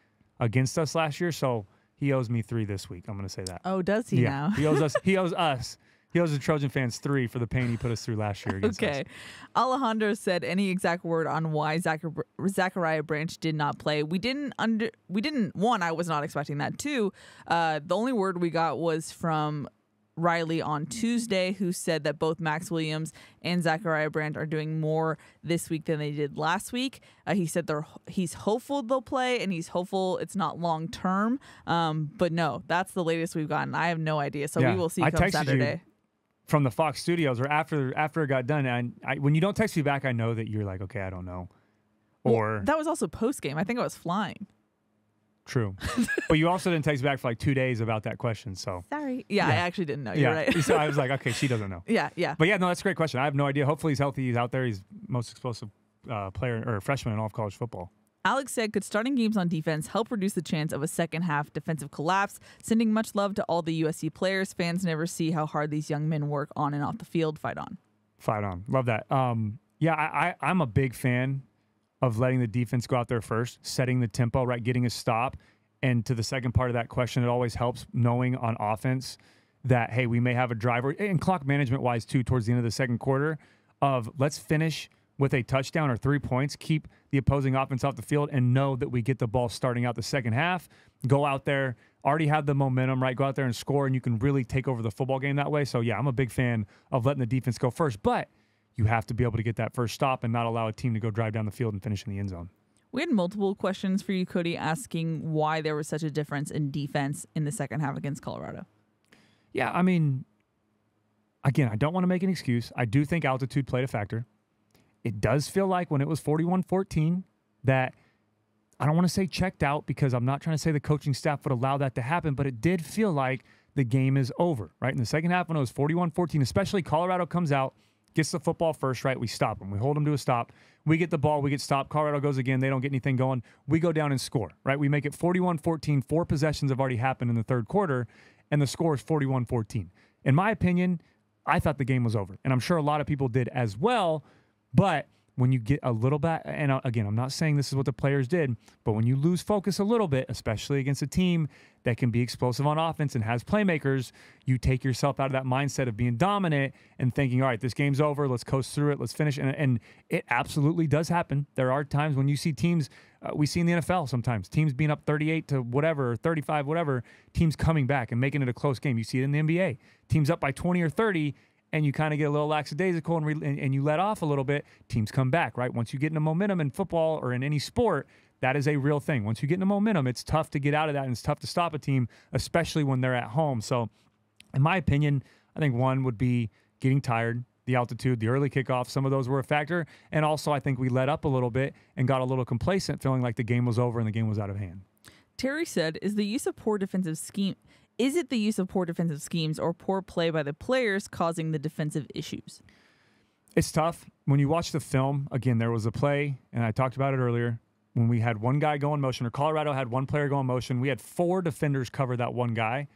against us last year, so he owes me 3 this week. I'm going to say that. Oh, does he now? He owes us. He owes the Trojan fans 3 for the pain he put us through last year against us. Alejandro said any exact word on why Zachariah Branch did not play. One, I was not expecting that. 2, the only word we got was from Riley on Tuesday, who said that both Max Williams and Zachariah Branch are doing more this week than they did last week. He said he's hopeful they'll play, and he's hopeful it's not long term. But no, that's the latest we've gotten. I have no idea. So we will see come Saturday. From the Fox studios, or after it got done, and when you don't text me back, I know that you're like, okay, I don't know. Or that was also post game. I think I was flying. True. But you also didn't text back for like 2 days about that question. So sorry. Yeah, I actually didn't know. You're right. So I was like, okay, she doesn't know. Yeah. But yeah, no, that's a great question. I have no idea. Hopefully he's healthy. He's out there. He's most explosive player or freshman in all of college football. Alex said, could starting games on defense help reduce the chance of a second half defensive collapse? Sending much love to all the USC players. Fans never see how hard these young men work on and off the field. Fight on. Fight on. Love that. I'm a big fan of letting the defense go out there first, setting the tempo, right, getting a stop. And to the second part of that question, it always helps knowing on offense that, hey, we may have a driver, and clock management-wise, too, towards the end of the second quarter, of let's finish with a touchdown or 3 points, keep the opposing offense off the field, and know that we get the ball starting out the second half. Go out there, already have the momentum, right? Go out there and score, and you can really take over the football game that way. So, yeah, I'm a big fan of letting the defense go first. But you have to be able to get that first stop and not allow a team to go drive down the field and finish in the end zone. We had multiple questions for you, Cody, asking why there was such a difference in defense in the second half against Colorado. Yeah, I mean, again, I don't want to make an excuse. I do think altitude played a factor. It does feel like when it was 41-14 that I don't want to say checked out because I'm not trying to say the coaching staff would allow that to happen, but it did feel like the game is over, right? In the second half when it was 41-14, especially Colorado comes out, gets the football first, right? We stop them. We hold them to a stop. We get the ball. We get stopped. Colorado goes again. They don't get anything going. We go down and score, right? We make it 41-14. 4 possessions have already happened in the third quarter, and the score is 41-14. In my opinion, I thought the game was over, and I'm sure a lot of people did as well, but when you get a little bit, and again, I'm not saying this is what the players did, but when you lose focus a little bit, especially against a team that can be explosive on offense and has playmakers, you take yourself out of that mindset of being dominant and thinking, all right, this game's over, let's coast through it, let's finish. And it absolutely does happen. There are times when you see teams, we see in the NFL sometimes, teams being up 38 to whatever, 35, whatever, teams coming back and making it a close game. You see it in the NBA. Teams up by 20 or 30, and you kind of get a little lackadaisical and you let off a little bit, teams come back, right? Once you get into momentum in football or in any sport, that is a real thing. Once you get into momentum, it's tough to get out of that, and it's tough to stop a team, especially when they're at home. So, in my opinion, I think one would be getting tired, the altitude, the early kickoff, some of those were a factor. And also, I think we let up a little bit and got a little complacent, feeling like the game was over and the game was out of hand. Terry said, is it the use of poor defensive schemes or poor play by the players causing the defensive issues? It's tough. When you watch the film, again, there was a play, and I talked about it earlier, when we had one guy go in motion, or Colorado had one player go in motion. We had 4 defenders cover that one guy.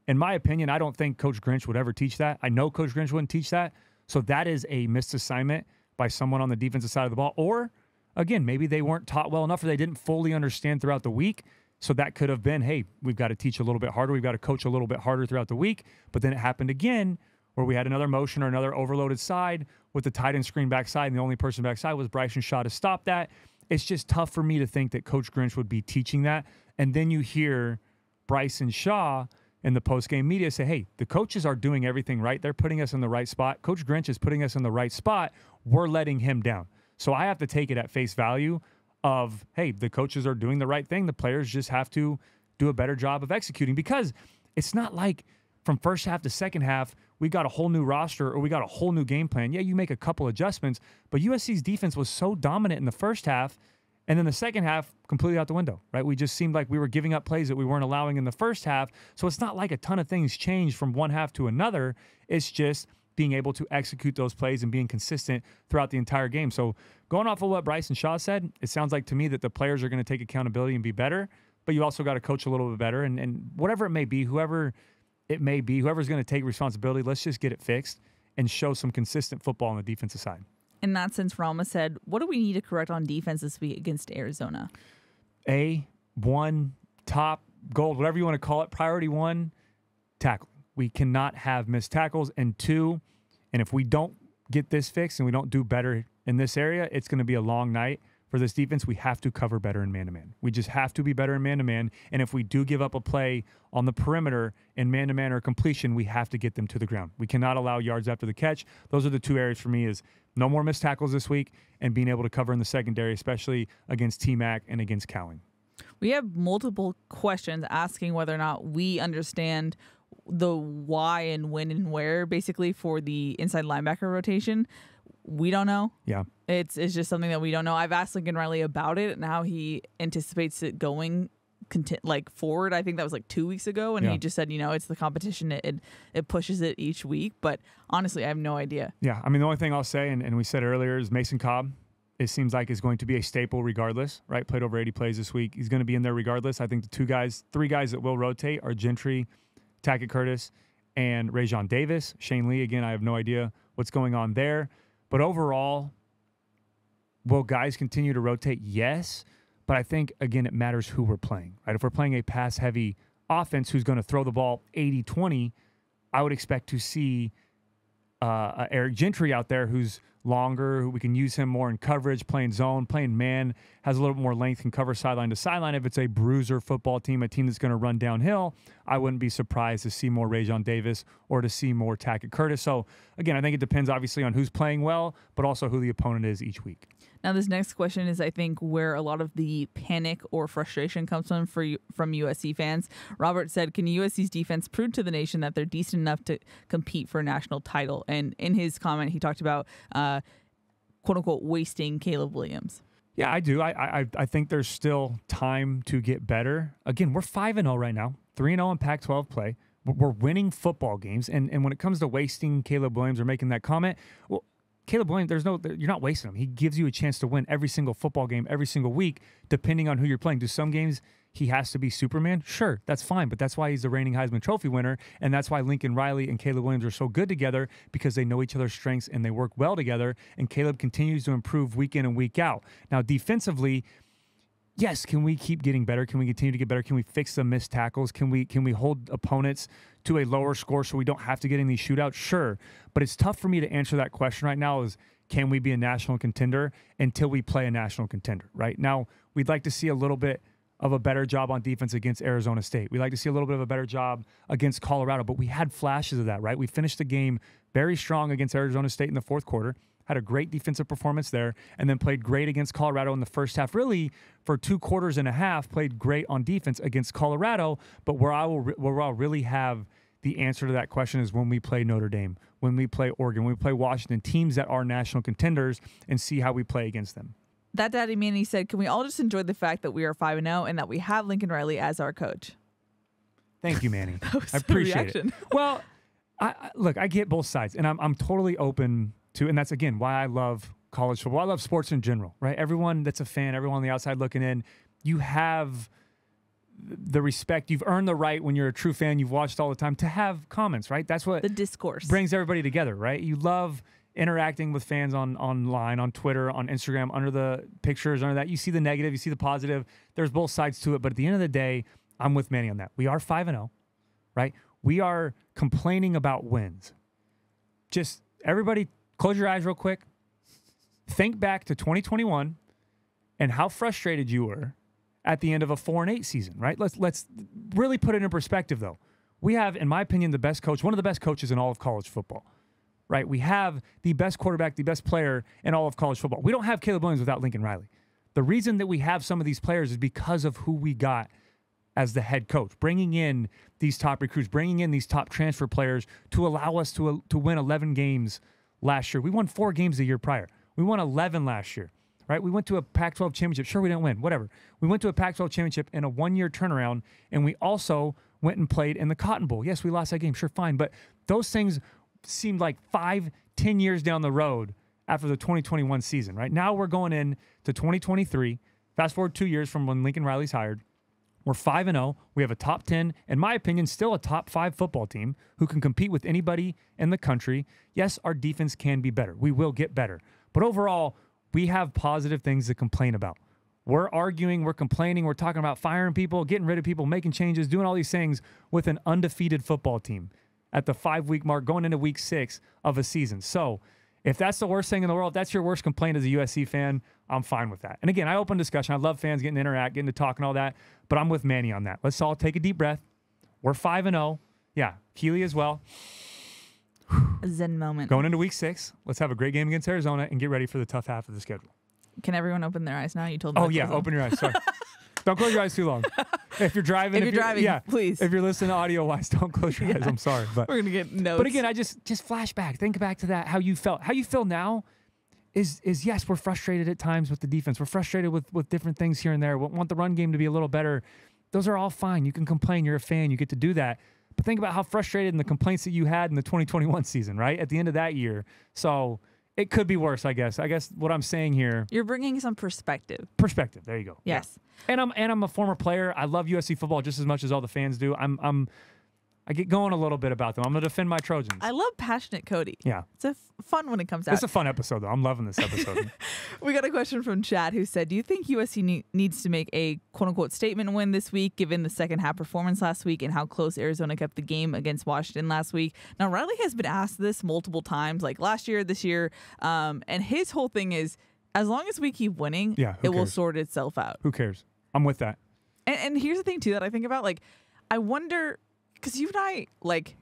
In my opinion, I don't think Coach Grinch would ever teach that. I know Coach Grinch wouldn't teach that. So that is a missed assignment by someone on the defensive side of the ball. Or, again, maybe they weren't taught well enough or they didn't fully understand throughout the week. So that could have been, hey, we've got to teach a little bit harder. We've got to coach a little bit harder throughout the week. But then it happened again where we had another motion or another overloaded side with the tight end screen backside, and the only person backside was Bryson Shaw to stop that. it's just tough for me to think that Coach Grinch would be teaching that. And then you hear Bryson Shaw in the post-game media say, hey, the coaches are doing everything right. They're putting us in the right spot. Coach Grinch is putting us in the right spot. We're letting him down. So I have to take it at face value of, hey, the coaches are doing the right thing. The players just have to do a better job of executing, because it's not like from first half to second half, we got a whole new roster or we got a whole new game plan. Yeah, you make a couple adjustments, but USC's defense was so dominant in the first half, and then the second half completely out the window, right? We just seemed like we were giving up plays that we weren't allowing in the first half. So it's not like a ton of things changed from one half to another. It's just being able to execute those plays and being consistent throughout the entire game. So going off of what Bryson Shaw said, it sounds like to me that the players are going to take accountability and be better, but you also got to coach a little bit better. And whatever it may be, whoever's going to take responsibility, let's just get it fixed and show some consistent football on the defensive side. In that sense, Rama said, what do we need to correct on defense this week against Arizona? One, top, gold, whatever you want to call it, priority one, tackling. We cannot have missed tackles. And two, and if we don't get this fixed and we don't do better in this area, it's going to be a long night for this defense. We have to cover better in man-to-man. We just have to be better in man-to-man. And if we do give up a play on the perimeter in man-to-man or completion, we have to get them to the ground. We cannot allow yards after the catch. Those are the two areas for me, is no more missed tackles this week and being able to cover in the secondary, especially against T-Mac and against Cowling. We have multiple questions asking whether or not we understand the why and when and where, basically, for the inside linebacker rotation. We don't know. Yeah. It's just something that we don't know. I've asked Lincoln Riley about it and how he anticipates it going forward. I think that was like 2 weeks ago, and he just said, it's the competition. It pushes it each week. But honestly, I have no idea. Yeah. I mean, the only thing I'll say, and we said earlier, is Mason Cobb, it seems like, is going to be a staple regardless, right? Played over 80 plays this week. He's going to be in there regardless. I think the three guys that will rotate are Gentry, Tackett Curtis, and Rajon Davis. Shane Lee, again, I have no idea what's going on there. But overall, will guys continue to rotate? Yes. But I think, again, it matters who we're playing, right? If we're playing a pass-heavy offense who's going to throw the ball 80-20, I would expect to see Eric Gentry out there who's longer, who we can use him more in coverage, playing zone, playing man, has a little bit more length, can cover sideline to sideline. If it's a bruiser football team, a team that's going to run downhill, I wouldn't be surprised to see more Rajon Davis or to see more Tackett Curtis. So, again, I think it depends obviously on who's playing well, but also who the opponent is each week. Now, this next question is, I think, where a lot of the panic or frustration comes from USC fans. Robert said, can USC's defense prove to the nation that they're decent enough to compete for a national title? And in his comment, he talked about, quote-unquote, wasting Caleb Williams. Yeah, I do. I think there's still time to get better. Again, we're 5-0 right now, 3-0 in Pac-12 play. We're winning football games. And when it comes to wasting Caleb Williams or making that comment, well, Caleb Williams, you're not wasting him. He gives you a chance to win every single football game, every single week, depending on who you're playing. Do some games he has to be Superman? Sure, that's fine, but that's why he's the reigning Heisman Trophy winner, and that's why Lincoln Riley and Caleb Williams are so good together, because they know each other's strengths and they work well together, and Caleb continues to improve week in and week out. Now, defensively, yes, can we keep getting better? Can we continue to get better? Can we fix the missed tackles? Can we hold opponents to a lower score so we don't have to get in these shootouts? Sure, but it's tough for me to answer that question right now, is can we be a national contender until we play a national contender, right? Now, we'd like to see a little bit of a better job on defense against Arizona State. We'd like to see a little bit of a better job against Colorado, but we had flashes of that, right? We finished the game very strong against Arizona State in the fourth quarter, had a great defensive performance there, and then played great against Colorado in the first half. Really, for 2 quarters and a half, played great on defense against Colorado. But where I'll really have the answer to that question is when we play Notre Dame, when we play Oregon, when we play Washington, teams that are national contenders, and see how we play against them. That Daddy Manny said, can we all just enjoy the fact that we are 5-0 and that we have Lincoln Riley as our coach? Thank you, Manny. That was I appreciate it. Well, look, I get both sides, and I'm totally open to, and that's, again, why I love college football. I love sports in general, right? Everyone that's a fan, everyone on the outside looking in, you have the respect. You've earned the right, when you're a true fan, you've watched all the time, to have comments, right? That's what the discourse brings everybody together, right? You love interacting with fans online, on Twitter, on Instagram, under the pictures, under that. You see the negative, you see the positive. There's both sides to it. But at the end of the day, I'm with Manny on that. We are 5-0, right? We are complaining about wins. Just everybody close your eyes real quick. Think back to 2021 and how frustrated you were at the end of a 4-8 season, right? Let's really put it in perspective, though. We have, in my opinion, the best coach, one of the best coaches in all of college football, right? We have the best quarterback, the best player in all of college football. We don't have Caleb Williams without Lincoln Riley. The reason that we have some of these players is because of who we got as the head coach, bringing in these top recruits, bringing in these top transfer players to allow us to win 11 games last year. We won 4 games the year prior. We won 11 last year, right? We went to a Pac-12 championship. Sure, we didn't win, whatever. We went to a Pac-12 championship in a 1-year turnaround, and we also went and played in the Cotton Bowl. Yes, we lost that game, sure, fine. But those things seemed like 5-10 years down the road after the 2021 season, right? Now we're going in to 2023. Fast forward 2 years from when Lincoln Riley's hired. We're 5-0. We have a top 10, in my opinion, still a top 5 football team who can compete with anybody in the country. Yes, our defense can be better. We will get better. But overall, we have positive things to complain about. We're arguing, we're complaining, we're talking about firing people, getting rid of people, making changes, doing all these things with an undefeated football team at the 5-week mark, going into week 6 of a season. So if that's the worst thing in the world, if that's your worst complaint as a USC fan, I'm fine with that. And again, I open discussion. I love fans getting to interact, getting to talk and all that, but I'm with Manny on that. Let's all take a deep breath. We're 5-0. Yeah, Keely as well. A zen moment. Going into week 6, let's have a great game against Arizona and get ready for the tough half of the schedule. Can everyone open their eyes now? You told me. Oh, yeah, open your eyes. Sorry. Don't close your eyes too long. If you're driving, yeah, please. If you're listening audio-wise, don't close your eyes. I'm sorry. But we're going to get notes. But again, I just flashback. Think back to that, how you felt. How you feel now is yes, we're frustrated at times with the defense. We're frustrated with different things here and there. We want the run game to be a little better. Those are all fine. You can complain. You're a fan. You get to do that. But think about how frustrated and the complaints that you had in the 2021 season, right? At the end of that year. So it could be worse, I guess. I guess what I'm saying here. You're bringing some perspective. Perspective. There you go. Yes. Yeah. And I'm a former player. I love USC football just as much as all the fans do. I get going a little bit about them. I'm going to defend my Trojans. I love passionate Cody. Yeah. It's fun when it comes out. It's a fun episode, though. I'm loving this episode. We got a question from Chad who said, do you think USC needs to make a quote-unquote statement win this week, given the second half performance last week and how close Arizona kept the game against Washington last week? Now, Riley has been asked this multiple times, like last year, this year, and his whole thing is, as long as we keep winning, it will sort itself out. Who cares? I'm with that. And here's the thing, too, that I think about. Like, I wonder, because you and I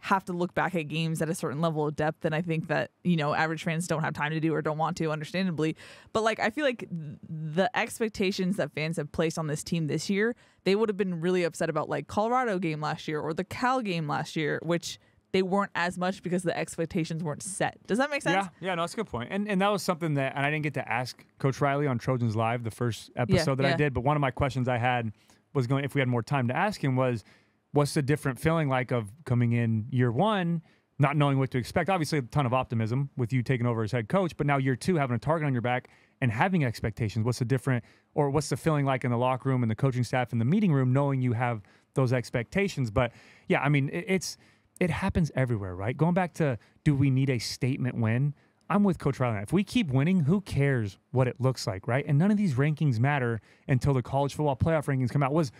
have to look back at games at a certain level of depth, and I think that average fans don't have time to do or don't want to, understandably. But I feel like the expectations that fans have placed on this team this year, they would have been really upset about Colorado game last year or the Cal game last year, which they weren't as much because the expectations weren't set. Does that make sense? Yeah, no, that's a good point. And that was something that, and I didn't get to ask Coach Riley on Trojans Live, the first episode that I did, but one of my questions I had was if we had more time to ask him was, what's the different feeling like of coming in year one, not knowing what to expect? Obviously, a ton of optimism with you taking over as head coach, but now year 2, having a target on your back and having expectations. What's the feeling like in the locker room and the coaching staff in the meeting room, knowing you have those expectations? But yeah, I mean, it happens everywhere, right? Going back to, do we need a statement win? I'm with Coach Riley. If we keep winning, who cares what it looks like, right? And none of these rankings matter until the college football playoff rankings come out. Was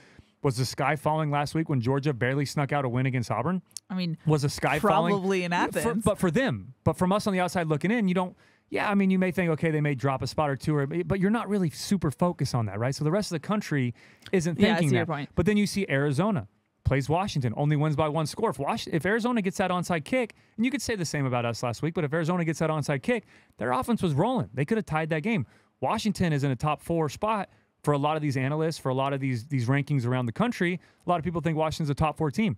the sky falling last week when Georgia barely snuck out a win against Auburn? I mean, was the sky falling? Probably in Athens. But for them. But from us on the outside looking in, you don't. Yeah, I mean, you may think, okay, they may drop a spot or two, but you're not really super focused on that, right? So the rest of the country isn't thinking I see that. Your point. But then you see Arizona plays Washington, only wins by 1 score. If Arizona gets that onside kick, and you could say the same about us last week, but if Arizona gets that onside kick, their offense was rolling. They could have tied that game. Washington is in a top 4 spot for a lot of these analysts, for a lot of these rankings around the country. A lot of people think Washington's a top 4 team.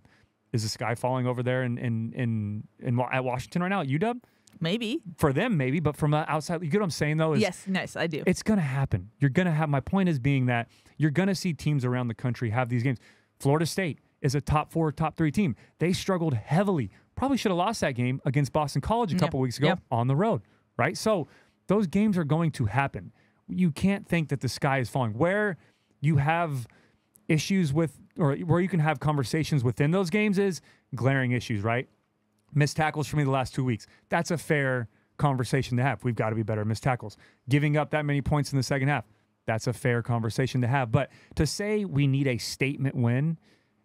Is the sky falling over there at Washington right now at UW? Maybe. For them, maybe, but from outside, you get what I'm saying, though? Yes, nice, I do. It's going to happen. You're going to have, my point is being that you're going to see teams around the country have these games. Florida State is a top 4, top 3 team. They struggled heavily. Probably should have lost that game against Boston College a couple weeks ago on the road, right? So those games are going to happen. You can't think that the sky is falling. Where you have issues with, or where you can have conversations within those games is glaring issues, right? Missed tackles for me the last 2 weeks. That's a fair conversation to have. We've got to be better at missed tackles. Giving up that many points in the second half, that's a fair conversation to have. But to say we need a statement win,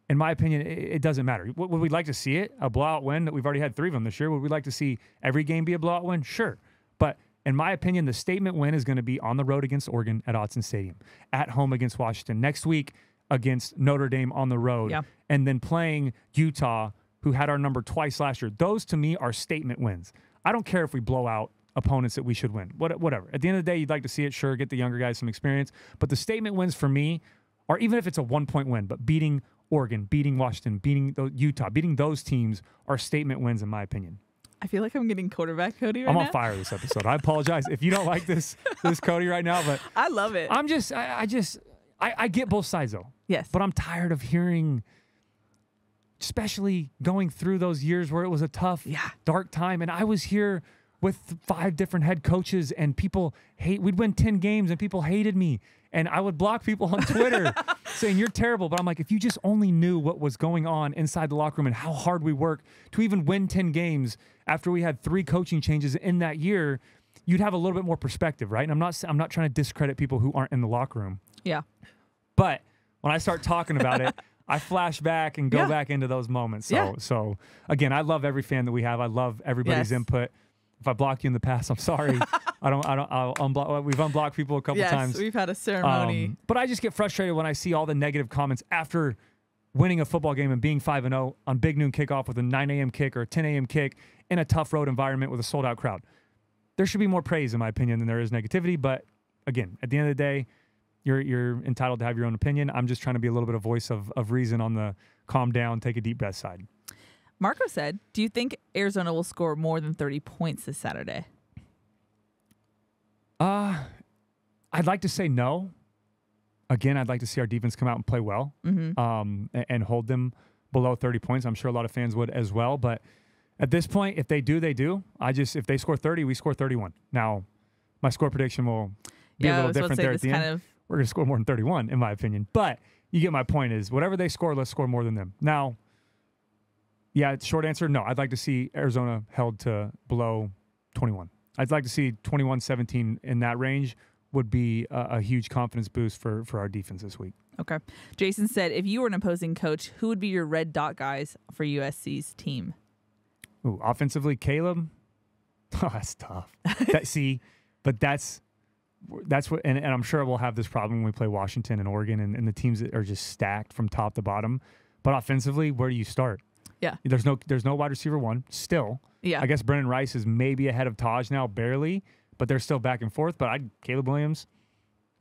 in my opinion, it doesn't matter. Would we like to see it? A blowout win? We've already had 3 of them this year. Would we like to see every game be a blowout win? Sure. But In my opinion, the statement win is going to be on the road against Oregon at Autzen Stadium, at home against Washington, next week against Notre Dame on the road, and then playing Utah, who had our number twice last year. Those, to me, are statement wins. I don't care if we blow out opponents that we should win. Whatever. At the end of the day, you'd like to see it, sure, get the younger guys some experience. But the statement wins for me are, even if it's a 1-point win, but beating Oregon, beating Washington, beating Utah, beating those teams are statement wins, in my opinion. I feel like I'm getting quarterback Cody right now. now. I'm on fire this episode. I apologize if you don't like this Cody right now, but I love it. I get both sides though. Yes. But I'm tired of hearing, especially going through those years where it was a tough, dark time. And I was here with 5 different head coaches and we'd win 10 games and people hated me. And I would block people on Twitter saying, you're terrible. But I'm like, if you just only knew what was going on inside the locker room and how hard we work to even win 10 games after we had 3 coaching changes in that year, you'd have a little bit more perspective, right? And I'm not trying to discredit people who aren't in the locker room. Yeah. But when I start talking about it, I flash back and go back into those moments. So again, I love every fan that we have. I love everybody's input. If I blocked you in the past, I'm sorry. I'll unblock. We've unblocked people a couple times. Yes, we've had a ceremony. But I just get frustrated when I see all the negative comments after winning a football game and being 5-0 on Big Noon kickoff with a 9 a.m. kick or a 10 a.m. kick in a tough road environment with a sold-out crowd. There should be more praise, in my opinion, than there is negativity. But again, at the end of the day, you're entitled to have your own opinion. I'm just trying to be a little bit of voice of reason on the calm down, take a deep breath side. Marco said, do you think Arizona will score more than 30 points this Saturday? I'd like to say no. Again, I'd like to see our defense come out and play well, and hold them below 30 points. I'm sure a lot of fans would as well. But at this point, if they do, they do. If they score 30, we score 31. Now, my score prediction will be a little different there at the end. We're going to score more than 31, in my opinion. But you get my point is, whatever they score, let's score more than them. Now, short answer, no. I'd like to see Arizona held to below 21. I'd like to see 21-17 in that range would be a huge confidence boost for our defense this week. Okay. Jason said, if you were an opposing coach, who would be your red dot guys for USC's team? Ooh, offensively, Caleb? Oh, that's tough. But that's what, and I'm sure we'll have this problem when we play Washington and Oregon and the teams that are just stacked from top to bottom. But offensively, where do you start? Yeah. There's no wide receiver one still. Yeah. I guess Brennan Rice is maybe ahead of Taj now, barely, but they're still back and forth. But Caleb Williams,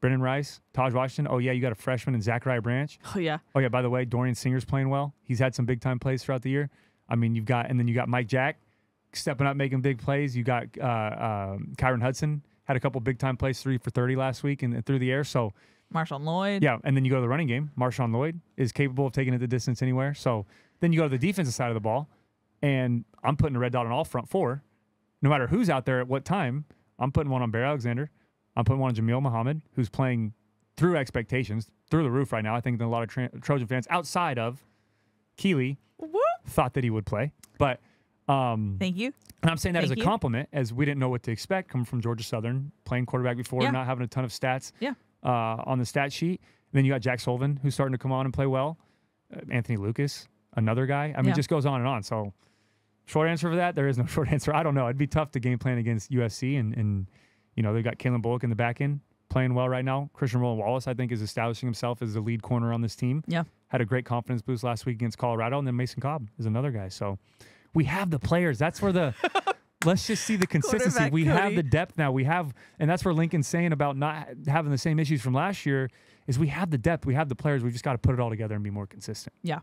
Brennan Rice, Taj Washington. Oh, yeah, you got a freshman in Zachariah Branch. Oh, yeah. Oh, yeah, by the way, Dorian Singer's playing well. He's had some big-time plays throughout the year. I mean, you got Mike Jack stepping up, making big plays. You got Kyron Hudson had a couple big-time plays, 3 for 30 last week and through the air. So Marshawn Lloyd. Yeah, and then you go to the running game. Marshawn Lloyd is capable of taking it the distance anywhere. So then you go to the defensive side of the ball, and I'm putting a red dot on all front 4. No matter who's out there at what time, I'm putting one on Bear Alexander. I'm putting one on Jamil Muhammad, who's playing through expectations, through the roof right now. I think that a lot of Trojan fans outside of Keely thought that he would play. But thank you. And I'm saying that as a compliment, as we didn't know what to expect coming from Georgia Southern, playing quarterback before, not having a ton of stats on the stat sheet. And then you got Jack Sullivan, who's starting to come on and play well. Anthony Lucas, another guy. I mean, it just goes on and on. So short answer for that, there is no short answer. I don't know. It'd be tough to game plan against USC. And you know, they've got Kalen Bullock in the back end playing well right now. Christian Roland Wallace, I think, is establishing himself as the lead corner on this team. Yeah. Had a great confidence boost last week against Colorado. And then Mason Cobb is another guy. So we have the players. That's where the let's just see the consistency. We have the depth now. We have, and that's where Lincoln's saying about not having the same issues from last year is we have the depth. We have the players. We've just got to put it all together and be more consistent. Yeah.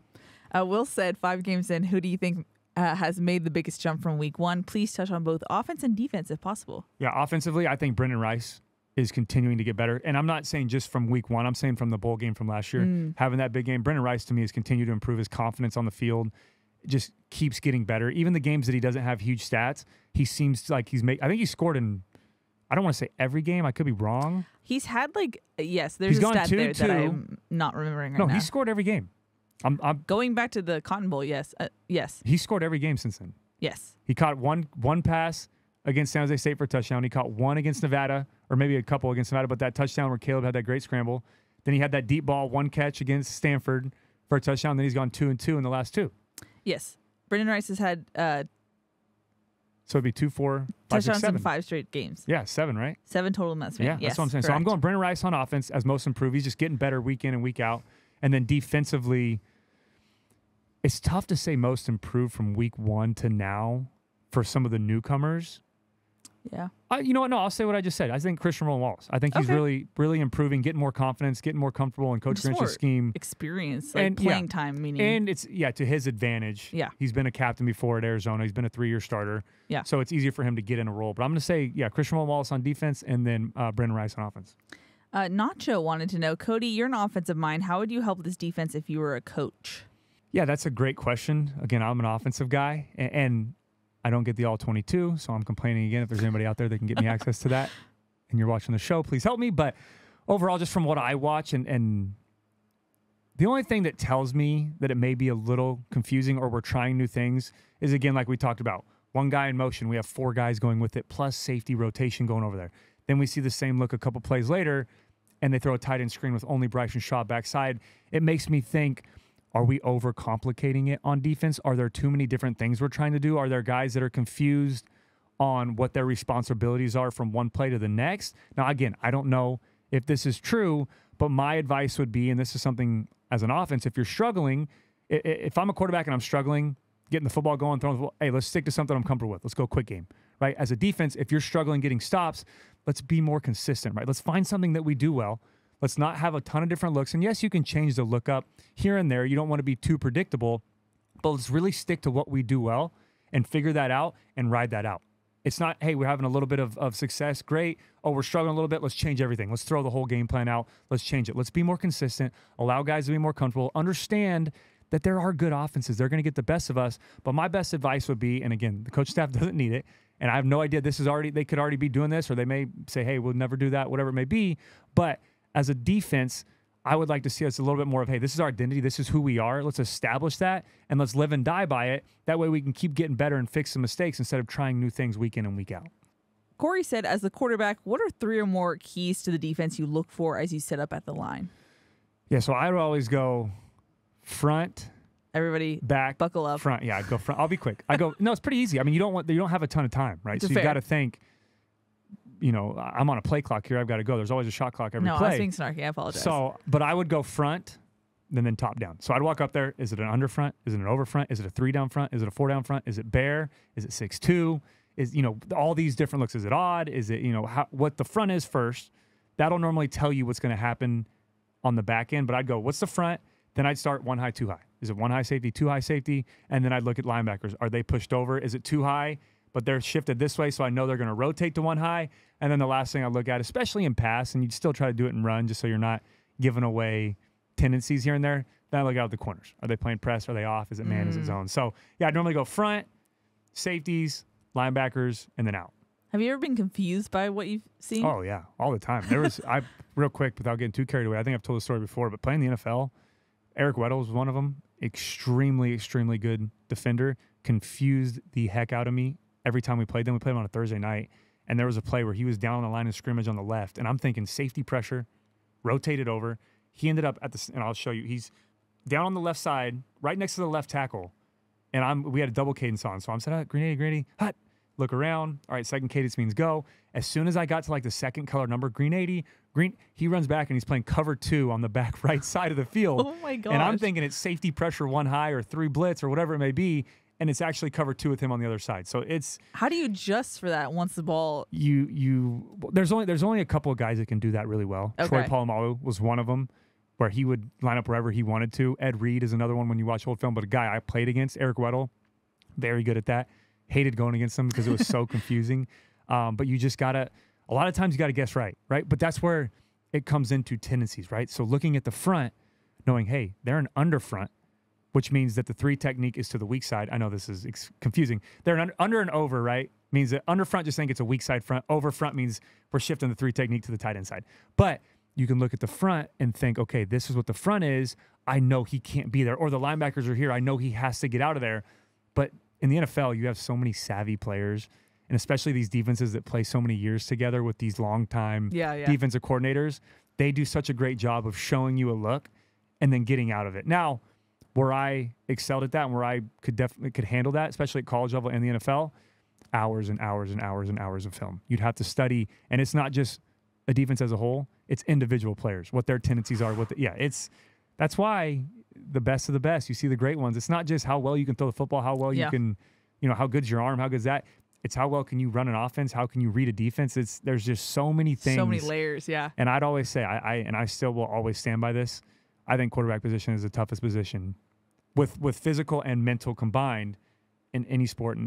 Will said, 5 games in, who do you think has made the biggest jump from week 1? Please touch on both offense and defense if possible. Yeah, offensively, I think Brendan Rice is continuing to get better. And I'm not saying just from week 1. I'm saying from the bowl game from last year. Having that big game. Brendan Rice, to me, has continued to improve his confidence on the field. Just keeps getting better. Even the games that he doesn't have huge stats, he seems like he's made. I think he scored in, I don't want to say every game. I could be wrong. He's had there's a stat there that I'm not remembering right now. No, he's scored every game. I'm going back to the Cotton Bowl. Yes. Yes. He scored every game since then. Yes. He caught one pass against San Jose State for a touchdown. He caught one against Nevada, or maybe a couple against Nevada, but that touchdown where Caleb had that great scramble. Then he had that deep ball, 1 catch against Stanford for a touchdown. Then he's gone 2-2 in the last 2. Yes. Brendan Rice has had So it'd be 2, 4, 5, 6, Touchdowns 7. in 5 straight games. Yeah, 7, right? 7 total in that span. Yeah, Yes, that's what I'm saying. correct. So I'm going Brennan Rice on offense as most improved. He's just getting better week in and week out. And then defensively, it's tough to say most improved from week 1 to now for some of the newcomers. Yeah. You know what? No, I'll say what I just said. I think Christian Wallace. I think he's really, really improving, getting more confidence, getting more comfortable in Coach Grinch's scheme. Experience, like playing time, meaning. And it's, to his advantage. Yeah. He's been a captain before at Arizona. He's been a 3-year starter. Yeah. So it's easier for him to get in a role. But I'm going to say, Christian Wallace on defense and then Brennan Rice on offense. Nacho wanted to know, Cody, you're an offensive mind. How would you help this defense if you were a coach? Yeah, that's a great question. Again, I'm an offensive guy, and I don't get the all-22, so I'm complaining again. If there's anybody out there that can get me access to that and you're watching the show, please help me. But overall, just from what I watch, and the only thing that tells me that it may be a little confusing or we're trying new things is, again, like we talked about, one guy in motion. We have 4 guys going with it, plus safety rotation going over there. Then we see the same look a couple plays later, and they throw a tight end screen with only Bryson Shaw backside. It makes me think, are we overcomplicating it on defense? Are there too many different things we're trying to do? Are there guys that are confused on what their responsibilities are from one play to the next? Now, again, I don't know if this is true, but my advice would be, and this is something as an offense, if you're struggling, if I'm a quarterback and I'm struggling, getting the football going, throwing the football, hey, let's stick to something I'm comfortable with. Let's go quick game, right? As a defense, if you're struggling getting stops, let's be more consistent, right? Let's find something that we do well. Let's not have a ton of different looks. And yes, you can change the look up here and there. You don't want to be too predictable, but let's really stick to what we do well and figure that out and ride that out. It's not, hey, we're having a little bit of success. Great. Oh, we're struggling a little bit. Let's change everything. Let's throw the whole game plan out. Let's change it. Let's be more consistent. Allow guys to be more comfortable. Understand that there are good offenses. They're going to get the best of us. But my best advice would be, and again, the coach staff doesn't need it, and I have no idea they could already be doing this, or they may say, hey, we'll never do that, whatever it may be. But as a defense, I would like to see us a little bit more of, hey, this is our identity. This is who we are. Let's establish that, and let's live and die by it. That way we can keep getting better and fix some mistakes instead of trying new things week in and week out. Corey said, as the quarterback, what are 3 or more keys to the defense you look for as you set up at the line? Yeah, so I would always go front, everybody back, buckle up. Front. Yeah, I'd go front. I'll be quick. No, it's pretty easy. I mean, you don't have a ton of time, right? So Fair. You got to think, I'm on a play clock here. I've got to go. There's always a shot clock every play. No, I was being snarky. I apologize. But I would go front, then top down. So I'd walk up there. Is it an under front? Is it an over front? Is it a 3 down front? Is it a 4 down front? Is it bear? Is it 6-2? Is, all these different looks. Is it odd? Is it, what the front is first? That'll normally tell you what's going to happen on the back end. But I'd go, what's the front? Then I'd start 1 high, 2 high. Is it 1 high safety, 2 high safety? And then I'd look at linebackers. Are they pushed over? Is it 2 high, but they're shifted this way, so I know they're going to rotate to 1 high? And then the last thing I look at, especially in pass, and you'd still try to do it in run just so you're not giving away tendencies here and there, then I look out at the corners. Are they playing press? Are they off? Is it man? Is it zone? So, yeah, I'd normally go front, safeties, linebackers, and then out. Have you ever been confused by what you've seen? Oh, yeah, all the time. There was, real quick, without getting too carried away, I think I've told the story before, but playing the NFL, Eric Weddle was one of them. Extremely, extremely good defender. Confused the heck out of me every time we played them. We played them on a Thursday night, and there was a play where he was down on the line of scrimmage on the left, and I'm thinking safety pressure, rotated over. He ended up and I'll show you, he's down on the left side, right next to the left tackle, and we had a double cadence on. So I'm saying, green 80, hot. Look around. All right, second cadence means go. As soon as I got to the second color number, green 80, he runs back and he's playing cover 2 on the back right side of the field. Oh my gosh. And I'm thinking it's safety pressure 1 high or 3 blitz or whatever it may be, and it's actually cover 2 with him on the other side. So it's, how do you adjust for that once the ball? There's only a couple of guys that can do that really well. Okay. Troy Polamalu was one of them, where he would line up wherever he wanted to. Ed Reed is another one when you watch old film, but a guy I played against, Eric Weddle, very good at that. Hated going against him because it was so confusing. But you just a lot of times you gotta guess right? But that's where it comes into tendencies, right? So looking at the front, knowing, hey, they're an under front, which means that the 3 technique is to the weak side. I know this is confusing. They're an under and over, right? Means that under front, just think it's a weak side front. Over front means we're shifting the 3 technique to the tight end side. But you can look at the front and think, okay, this is what the front is. I know he can't be there. Or the linebackers are here. I know he has to get out of there. But in the NFL, you have so many savvy players, and especially these defenses that play so many years together with these long-time defensive coordinators. They do such a great job of showing you a look and then getting out of it. Now, where I excelled at that and where I could handle that, especially at college level and the NFL, hours and hours and hours and hours of film. You'd have to study, and it's not just a defense as a whole, it's individual players, what their tendencies are, that's why the best of the best, you see the great ones. It's not just how well you can throw the football, how well you can, how good's your arm, how good's that. It's how well can you run an offense, how can you read a defense. There's just so many things. So many layers, yeah. And I'd always say, I still will always stand by this, I think quarterback position is the toughest position with physical and mental combined in any sport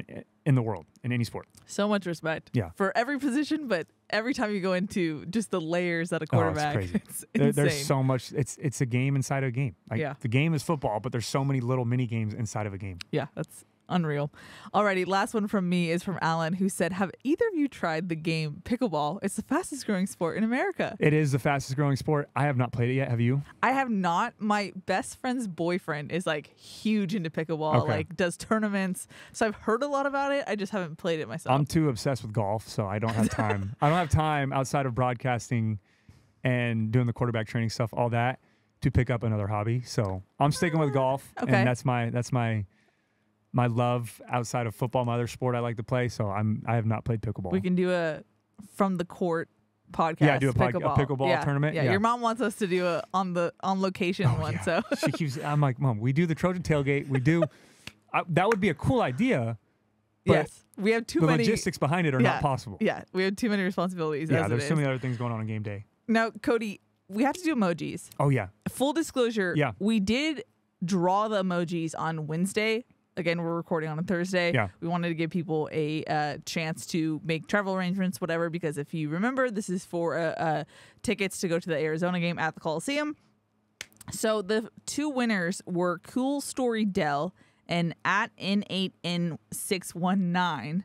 in the world, in any sport. So much respect for every position, but every time you go into just the layers that a quarterback, it's crazy. It's insane. There's so much. It's a game inside of a game. The game is football, but there's so many little mini games inside of a game. Yeah, that's unreal. Alrighty, last one from me is from Alan, who said, have either of you tried the game pickleball? It's the fastest growing sport in America. It is the fastest growing sport. I have not played it yet. Have you? I have not. My best friend's boyfriend is like huge into pickleball, like does tournaments. So I've heard a lot about it. I just haven't played it myself. I'm too obsessed with golf, so I don't have time. I don't have time outside of broadcasting and doing the quarterback training stuff, all that, to pick up another hobby. So I'm sticking with golf, and that's my love outside of football, my other sport I like to play. So I have not played pickleball. We can do a from the court podcast. Yeah, do a pickleball tournament. Yeah, your mom wants us to do a on location one. Yeah. So I'm like, Mom, we do the Trojan tailgate. We do. That would be a cool idea. But yes, we have too many. The logistics behind it are not possible. Yeah, we have too many responsibilities. Yeah, there's so many other things going on game day. Now, Cody, we have to do emojis. Oh yeah. Full disclosure. Yeah. We did draw the emojis on Wednesday. Again, we're recording on a Thursday. Yeah. We wanted to give people a chance to make travel arrangements, whatever, because if you remember, this is for tickets to go to the Arizona game at the Coliseum. So the two winners were Cool Story Dell and at N8N619.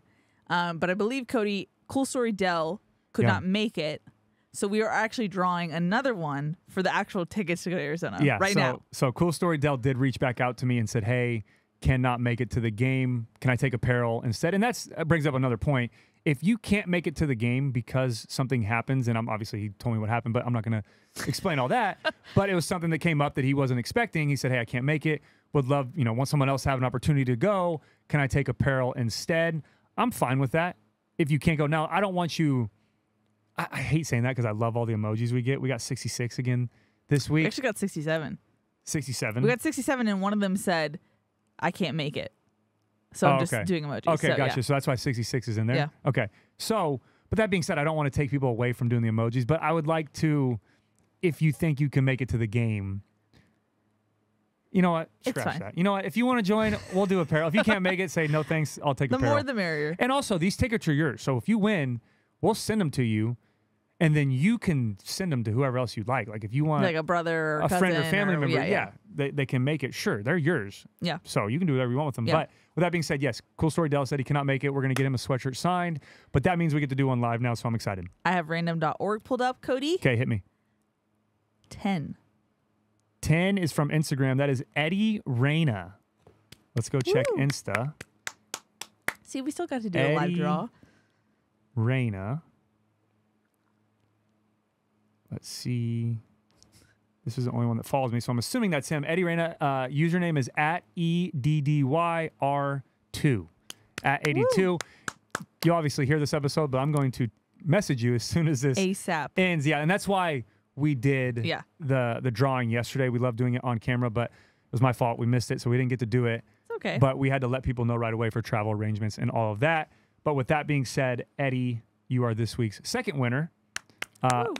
But I believe, Cody, Cool Story Dell could not make it. So we are actually drawing another one for the actual tickets to go to Arizona now. So Cool Story Dell did reach back out to me and said, hey, cannot make it to the game. Can I take apparel instead? And that brings up another point. If you can't make it to the game because something happens, and obviously he told me what happened, but I'm not going to explain all that. But it was something that came up that he wasn't expecting. He said, hey, I can't make it. Would love, want someone else to have an opportunity to go. Can I take apparel instead? I'm fine with that. If you can't go. Now, I don't want you, I hate saying that because I love all the emojis we get. We got 66 again this week. We actually got 67. 67? We got 67, and one of them said, I can't make it. So I'm just doing emojis. Okay, so, gotcha. Yeah. So that's why 66 is in there? Yeah. Okay. So, but that being said, I don't want to take people away from doing the emojis, but I would like to, if you think you can make it to the game, you know what? Scratch that. You know what? If you want to join, we'll do apparel. If you can't make it, say no thanks, I'll take apparel. The more the merrier. And also, these tickets are yours. So if you win, we'll send them to you. And then you can send them to whoever else you'd like. Like if you want like a brother or a friend or family member, yeah. They can make it. Sure, they're yours. Yeah. So you can do whatever you want with them. Yeah. But with that being said, yes, Cool Story Dell said he cannot make it. We're going to get him a sweatshirt signed. But that means we get to do one live now, so I'm excited. I have random.org pulled up, Cody. Okay, hit me. 10. 10 is from Instagram. That is Eddie Reyna. Let's go check Insta. See, we still got to do a live draw. Reyna. Let's see. This is the only one that follows me, so I'm assuming that's him. Eddie Reyna. Username is at EDDYR2. At 82. You obviously hear this episode, but I'm going to message you as soon as this ASAP ends. Yeah, and that's why we did the drawing yesterday. We love doing it on camera, but it was my fault. We missed it, so we didn't get to do it. It's okay. But we had to let people know right away for travel arrangements and all of that. But with that being said, Eddie, you are this week's second winner.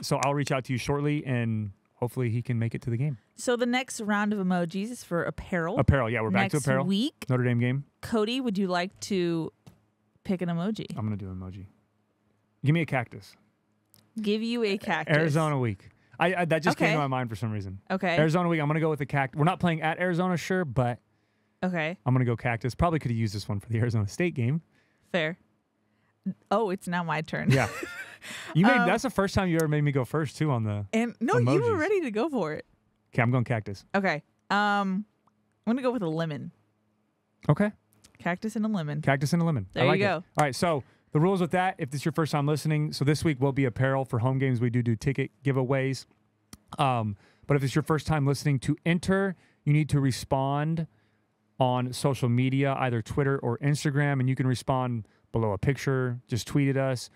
So I'll reach out to you shortly, and hopefully he can make it to the game. So the next round of emojis is for apparel. Apparel, yeah, we're back to apparel. Next week, Notre Dame game. Cody, would you like to pick an emoji? I'm going to do an emoji. Give me a cactus. Give you a cactus. Arizona week. That just came to my mind for some reason. Okay. Arizona week, I'm going to go with the cactus. We're not playing at Arizona, sure, but I'm going to go cactus. Probably could have used this one for the Arizona State game. Fair. Oh, it's now my turn. Yeah. That's the first time you ever made me go first too on the emojis. You were ready to go for it. Okay, I'm going cactus. Okay. I'm gonna go with a lemon. Okay. Cactus and a lemon. Cactus and a lemon. There I like you go. All right, so the rules with that, if this is your first time listening, so this week will be apparel for home games. We do ticket giveaways. But if it's your first time listening, to enter, you need to respond on social media, either Twitter or Instagram, and you can respond below a picture, just tweet at us,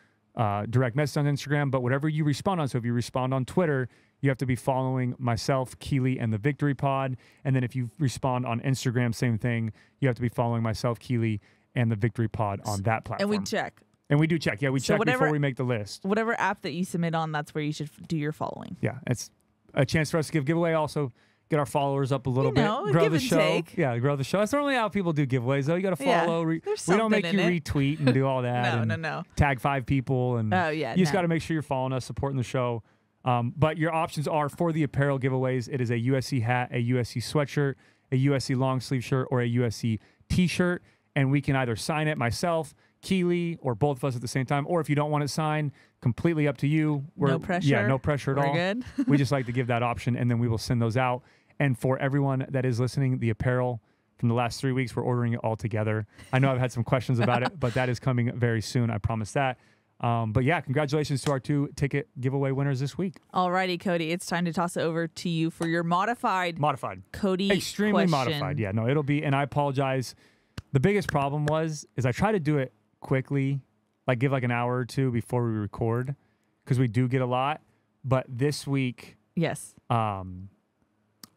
direct message on Instagram, but whatever you respond on. So if you respond on Twitter, you have to be following myself, Keely, and the Victory Pod. And then if you respond on Instagram, same thing. You have to be following myself, Keely, and the Victory Pod on that platform. And we check. And we do check. Yeah, we check before we make the list. Whatever app that you submit on, that's where you should do your following. Yeah, it's a chance for us to give giveaway. Also, get our followers up a little bit. Grow the show. Take. Yeah, grow the show. That's normally how people do giveaways, though. You got to follow. Yeah, we don't make you retweet and do all that. No. Tag 5 people. And you just got to make sure you're following us, supporting the show. But your options are for the apparel giveaways. It is a USC hat, a USC sweatshirt, a USC long sleeve shirt, or a USC t-shirt. And we can either sign it myself, Keely, or both of us at the same time. Or if you don't want it signed, completely up to you. No pressure. Yeah, no pressure at all. We're good. We just like to give that option, and then we will send those out. And for everyone that is listening, the apparel from the last 3 weeks, we're ordering it all together. I know I've had some questions about it, but that is coming very soon. I promise that. But yeah, congratulations to our 2 ticket giveaway winners this week. Alrighty, Cody, it's time to toss it over to you for your modified Cody extremely question. Modified. Yeah, no, it'll be, and I apologize. The biggest problem is I try to do it quickly, like give like an hour or 2 before we record, because we do get a lot. But this week, yes,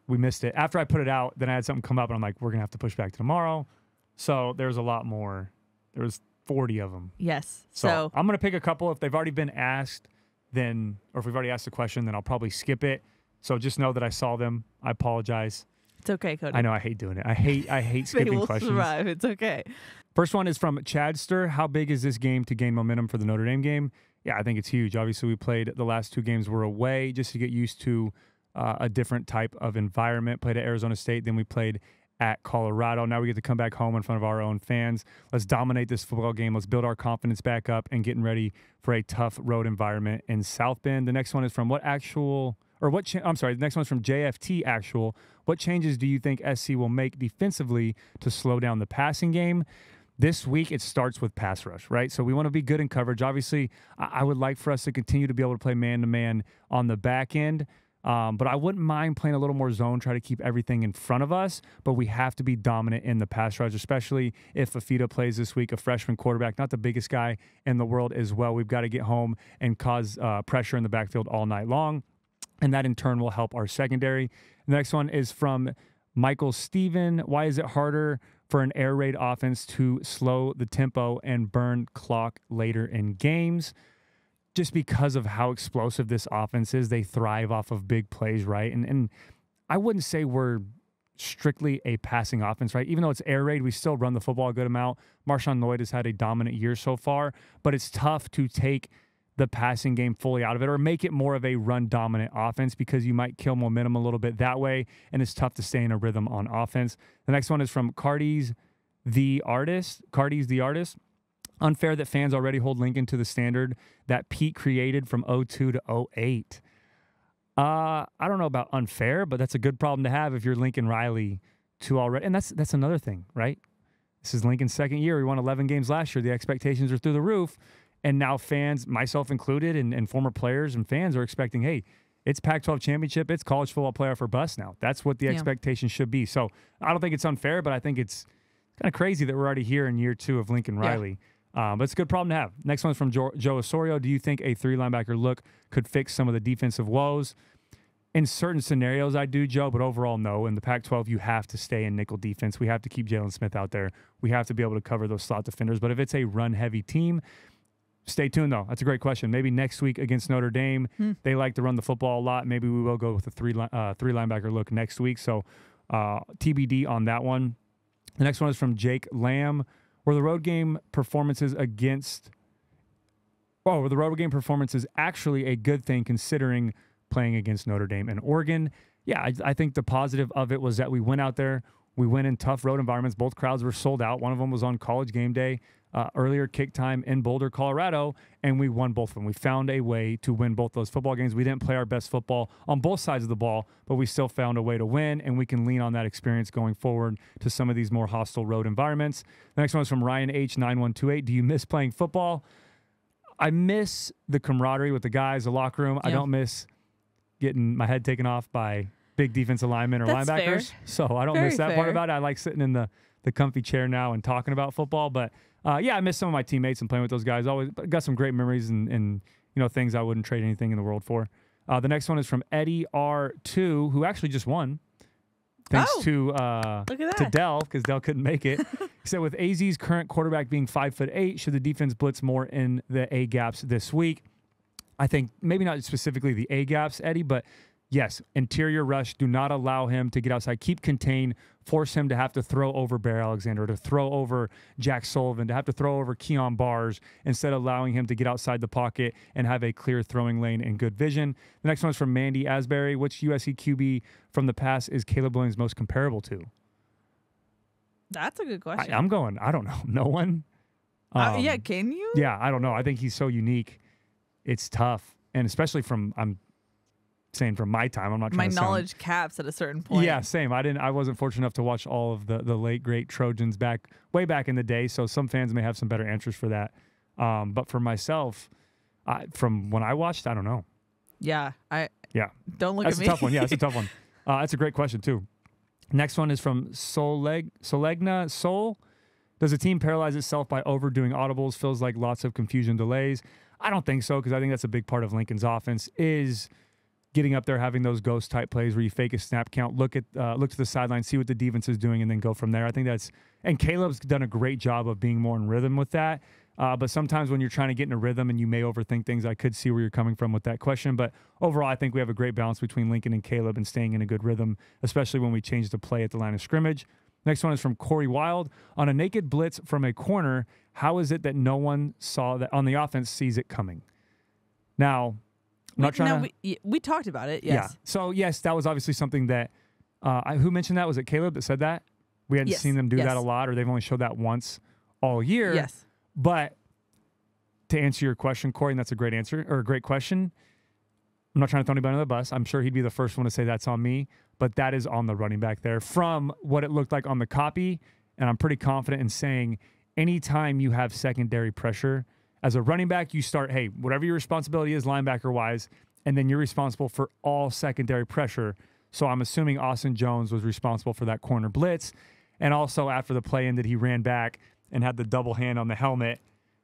we missed it. After I put it out, then I had something come up, and I'm like, we're gonna have to push back to tomorrow. So there's a lot more. There was 40 of them. Yes. So I'm gonna pick a couple. If they've already been asked, then, or if we've already asked the question, then I'll probably skip it. So just know that I saw them. I apologize. It's okay, Cody. I know I hate doing it. I hate skipping they will questions. Survive. It's okay. First one is from Chadster. How big is this game to gain momentum for the Notre Dame game? Yeah, I think it's huge. Obviously, we played the last 2 games were away just to get used to a different type of environment. Played at Arizona State, then we played at Colorado. Now we get to come back home in front of our own fans. Let's dominate this football game. Let's build our confidence back up and getting ready for a tough road environment in South Bend. The next one is from the next one's from JFT Actual. What changes do you think SC will make defensively to slow down the passing game? This week, it starts with pass rush, right? So we want to be good in coverage. Obviously, I would like for us to continue to be able to play man-to-man on the back end. But I wouldn't mind playing a little more zone, try to keep everything in front of us. But we have to be dominant in the pass rush, especially if Fafita plays this week, a freshman quarterback, not the biggest guy in the world as well. We've got to get home and cause pressure in the backfield all night long. And that, in turn, will help our secondary. The next one is from Michael Steven. Why is it harder for an air raid offense to slow the tempo and burn clock later in games? Just because of how explosive this offense is, they thrive off of big plays, right? And I wouldn't say we're strictly a passing offense, right? Even though it's air raid, we still run the football a good amount. Marshawn Lloyd has had a dominant year so far, but it's tough to take the passing game fully out of it or make it more of a run-dominant offense because you might kill momentum a little bit that way, and it's tough to stay in a rhythm on offense. The next one is from Cardi's the Artist. Unfair that fans already hold Lincoln to the standard that Pete created from 02 to 08. I don't know about unfair, but that's a good problem to have if you're Lincoln Riley to already. And that's another thing, right? This is Lincoln's second year. We won 11 games last year. The expectations are through the roof. And now fans, myself included, and former players and fans are expecting, hey, it's Pac-12 championship. It's college football playoff or bust now. That's what the expectation should be. So I don't think it's unfair, but I think it's kind of crazy that we're already here in year 2 of Lincoln Riley. But it's a good problem to have. Next one's from Joe Osorio. Do you think a 3 linebacker look could fix some of the defensive woes? In certain scenarios, I do, Joe, but overall, no. In the Pac-12, you have to stay in nickel defense. We have to keep Jalen Smith out there. We have to be able to cover those slot defenders. But if it's a run-heavy team, stay tuned, though. That's a great question. Maybe next week against Notre Dame, they like to run the football a lot. Maybe we will go with a 3 linebacker look next week. So TBD on that one. The next one is from Jake Lamb. Were the road game performances actually a good thing considering playing against Notre Dame and Oregon? Yeah, I think the positive of it was that we went out there. We went in tough road environments. Both crowds were sold out. One of them was on College game day, earlier kick time in Boulder, Colorado, and we won both of them. We found a way to win both those football games. We didn't play our best football on both sides of the ball, but we still found a way to win, and we can lean on that experience going forward to some of these more hostile road environments. The next one is from Ryan H9128. Do you miss playing football? I miss the camaraderie with the guys, the locker room. I don't miss getting my head taken off by big defensive linemen or That's linebackers. fair. So I don't Very miss that part fair. about it. I like sitting in the comfy chair now and talking about football. But yeah, I miss some of my teammates and playing with those guys. Always got some great memories and things I wouldn't trade anything in the world for. The next one is from Eddie R2, who actually just won. Thanks to Look at to that. Dell, because Dell couldn't make it. He said, with AZ's current quarterback being 5'8", should the defense blitz more in the A gaps this week? I think maybe not specifically the A gaps, Eddie, but yes, interior rush. Do not allow him to get outside. Keep contained. Force him to have to throw over Bear Alexander, to throw over Jack Sullivan, to have to throw over Keon Bars, instead of allowing him to get outside the pocket and have a clear throwing lane and good vision. The next one is from Mandy Asbury. Which USC QB from the past is Caleb Williams most comparable to? That's a good question. I'm going, I don't know. No one? Yeah, can you? Yeah, I don't know. I think he's so unique. It's tough. And especially I'm saying from my time. I'm not trying My to sound, knowledge caps at a certain point. yeah, same. I wasn't fortunate enough to watch all of the late great Trojans way back in the day. So some fans may have some better answers for that. But for myself, from when I watched, I don't know. Yeah. Yeah, Don't look that's at a me. tough one. Yeah, that's a tough one. That's a great question too. Next one is from Solegna Soul. Does a team paralyze itself by overdoing audibles? Feels like lots of confusion delays. I don't think so, because I think that's a big part of Lincoln's offense is getting up there, having those ghost type plays where you fake a snap count, look to the sideline, see what the defense is doing, and then go from there. I think and Caleb's done a great job of being more in rhythm with that. But sometimes when you're trying to get in a rhythm and you may overthink things, I could see where you're coming from with that question. But overall, I think we have a great balance between Lincoln and Caleb and staying in a good rhythm, especially when we change the play at the line of scrimmage. Next one is from Corey Wild. On a naked blitz from a corner, how is it that no one saw that on the offense sees it coming? Now, I'm not trying to... We talked about it, yes. Yeah. So, yes, that was obviously something that... who mentioned that? Was it Caleb that said that? We hadn't seen them do that a lot, or they've only showed that once all year. Yes. But to answer your question, Corey, and that's a great answer, or a great question, I'm not trying to throw anybody under the bus. I'm sure he'd be the first one to say that's on me, but that is on the running back there from what it looked like on the copy, and I'm pretty confident in saying anytime you have secondary pressure, as a running back, you start, hey, whatever your responsibility is linebacker-wise, and then you're responsible for all secondary pressure. So I'm assuming Austin Jones was responsible for that corner blitz, and also after the play ended, he ran back and had the double hand on the helmet,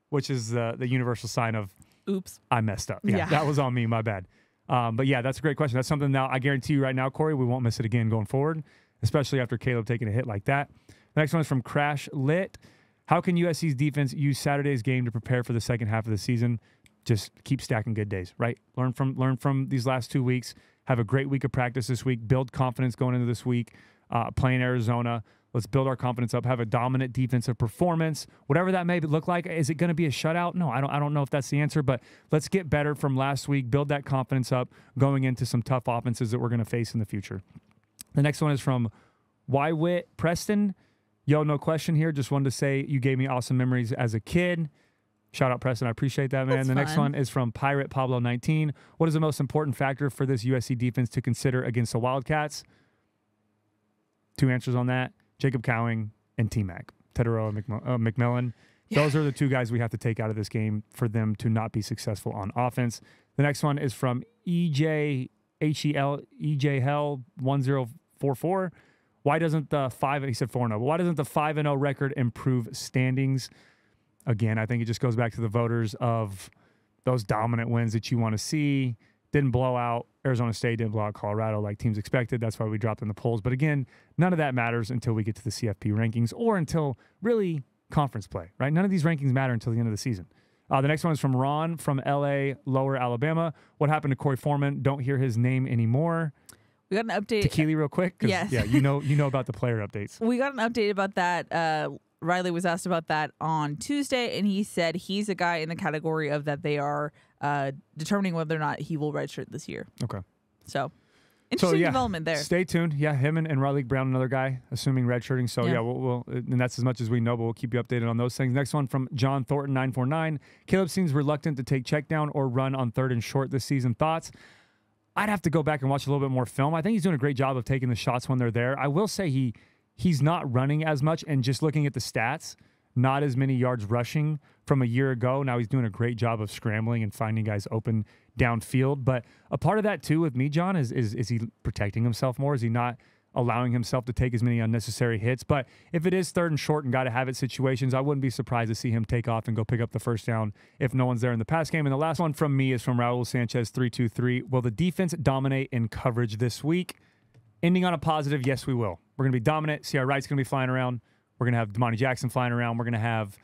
which is the universal sign of, oops, I messed up. Yeah, that was on me, my bad. But yeah, that's a great question. That's something now I guarantee you right now, Corey, we won't miss it again going forward, especially after Caleb taking a hit like that. The next one is from Crash Lit. How can USC's defense use Saturday's game to prepare for the second half of the season? Just keep stacking good days, right? Learn from these last 2 weeks. Have a great week of practice this week. Build confidence going into this week. Playing Arizona. Let's build our confidence up. Have a dominant defensive performance. Whatever that may look like. Is it going to be a shutout? No, I don't know if that's the answer, but let's get better from last week. Build that confidence up going into some tough offenses that we're going to face in the future. The next one is from Wywit Preston. Yo, no question here. Just wanted to say you gave me awesome memories as a kid. Shout out, Preston. I appreciate that, man. That's the next fun. one is from Pirate Pablo 19. What is the most important factor for this USC defense to consider against the Wildcats? 2 answers on that. Jacob Cowing and T-Mac. Teteroa McMillan. Yeah. Those are the 2 guys we have to take out of this game for them to not be successful on offense. The next one is from EJ Hell 1044. Why doesn't the 4-0, but why doesn't the 5-0 record improve standings? Again, I think it just goes back to the voters of those dominant wins that you want to see. Didn't blow out Arizona State, didn't blow out Colorado like teams expected. That's why we dropped in the polls. But again, none of that matters until we get to the CFP rankings or until really conference play, right? None of these rankings matter until the end of the season. The next one is from Ron from LA, Lower Alabama. What happened to Corey Foreman? Don't hear his name anymore. We got an update. To Keely real quick? Yes. Yeah, you know about the player updates. We got an update about that. Riley was asked about that on Tuesday, and he said he's a guy in the category of that they are determining whether or not he will redshirt this year. Okay. So, interesting development there. Stay tuned. Yeah, him and Riley Brown, another guy, assuming redshirting. So, yeah, we'll and that's as much as we know, but we'll keep you updated on those things. Next one from John Thornton, 949. Caleb seems reluctant to take check down or run on 3rd and short this season. Thoughts? I'd have to go back and watch a little bit more film. I think he's doing a great job of taking the shots when they're there. I will say he's not running as much, and just looking at the stats, not as many yards rushing from a year ago. Now he's doing a great job of scrambling and finding guys open downfield. But a part of that too with me, John, is he protecting himself more? Is he not allowing himself to take as many unnecessary hits? But if it is 3rd and short and got to have it situations, I wouldn't be surprised to see him take off and go pick up the first down if no one's there in the pass game. And the last one from me is from Raul Sanchez 323. Will the defense dominate in coverage this week? Ending on a positive, yes, we will. We're going to be dominant. C.R. Wright's going to be flying around. We're going to have Damani Jackson flying around. We're going to have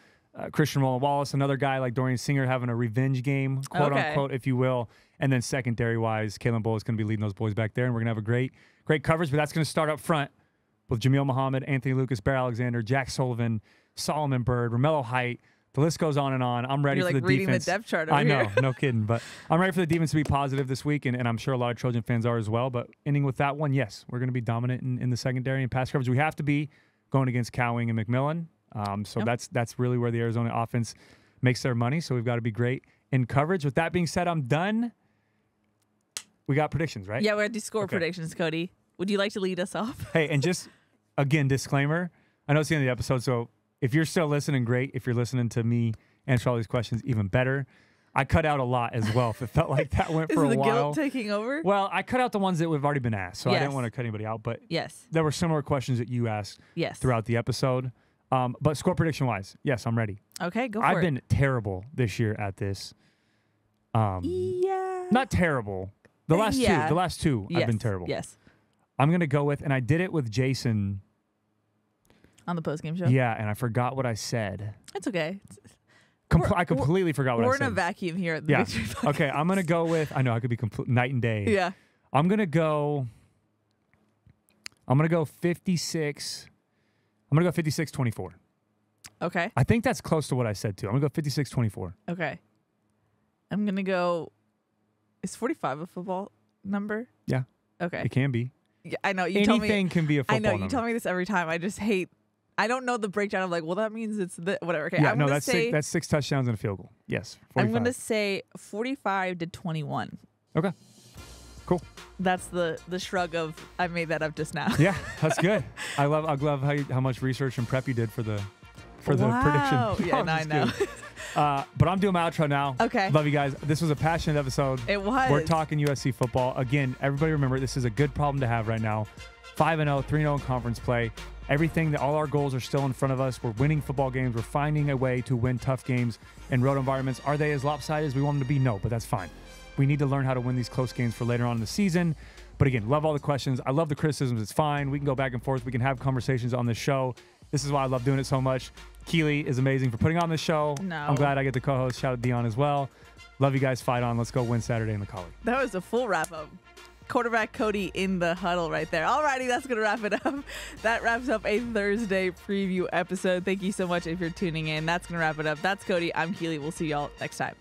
Christian Roland-Wallace, another guy like Dorian Singer, having a revenge game, quote unquote, if you will. And then secondary-wise, Kalen Bull is going to be leading those boys back there, and we're going to have a great coverage. But that's going to start up front with Jameel Muhammad, Anthony Lucas, Bear Alexander, Jack Sullivan, Solomon Byrd, Romello Height. The list goes on and on. I'm ready for the defense. You're like reading the depth chart over I know, here. no kidding. But I'm ready for the defense to be positive this week, and I'm sure a lot of Trojan fans are as well. But ending with that one, yes, we're going to be dominant in the secondary and pass coverage. We have to be going against Cowing and McMillan. So that's really where the Arizona offense makes their money. So we've got to be great in coverage. With that being said, I'm done. We got predictions, right? Yeah, we're going to do score predictions, Cody. Would you like to lead us off? Hey, and just, again, disclaimer. I know it's the end of the episode, so if you're still listening, great. If you're listening to me answer all these questions, even better. I cut out a lot as well. If it felt like that went for a while. Is the guilt taking over? Well, I cut out the ones that we've already been asked, so I didn't want to cut anybody out. But there were similar questions that you asked throughout the episode. But score prediction-wise, yes, I'm ready. Okay, go for it. I've been terrible this year at this. Not terrible. The last two, I've been terrible. Yes. I'm going to go with, and I did it with Jason. On the postgame show? Yeah, and I forgot what I said. It's okay. I completely forgot what I said. We're in a vacuum here at the Victory Podcast. Okay, I'm going to go with, I know I could be night and day. Yeah. I'm going to go 56. I'm going to go 56-24. Okay. I think that's close to what I said, too. I'm going to go 56-24. Okay. I'm going to go, is 45 a football number? Yeah. Okay. It can be. Yeah, I know. Anything can be a football number. I know. You tell me this every time. I just hate, I don't know the breakdown of like, well, that means it's whatever. Okay. Yeah, that's 6 touchdowns and a field goal. Yes. 45. I'm going to say 45-21. Okay. Cool. That's the shrug of I made that up just now. Yeah, that's good. I love how much research and prep you did for the prediction. Yeah, I know. But I'm doing my outro now. Okay. Love you guys. This was a passionate episode. It was. We're talking USC football. Again, everybody remember this is a good problem to have right now. 5-0, 3-0 in conference play. All our goals are still in front of us. We're winning football games. We're finding a way to win tough games in road environments. Are they as lopsided as we want them to be? No, but that's fine. We need to learn how to win these close games for later on in the season. But again, love all the questions. I love the criticisms. It's fine. We can go back and forth. We can have conversations on this show. This is why I love doing it so much. Keely is amazing for putting on this show. No. I'm glad I get to co-host. Shout out Dion as well. Love you guys. Fight on. Let's go win Saturday in the Collie. That was a full wrap-up. Quarterback Cody in the huddle right there. Alrighty, that's going to wrap it up. That wraps up a Thursday preview episode. Thank you so much if you're tuning in. That's going to wrap it up. That's Cody. I'm Keely. We'll see y'all next time.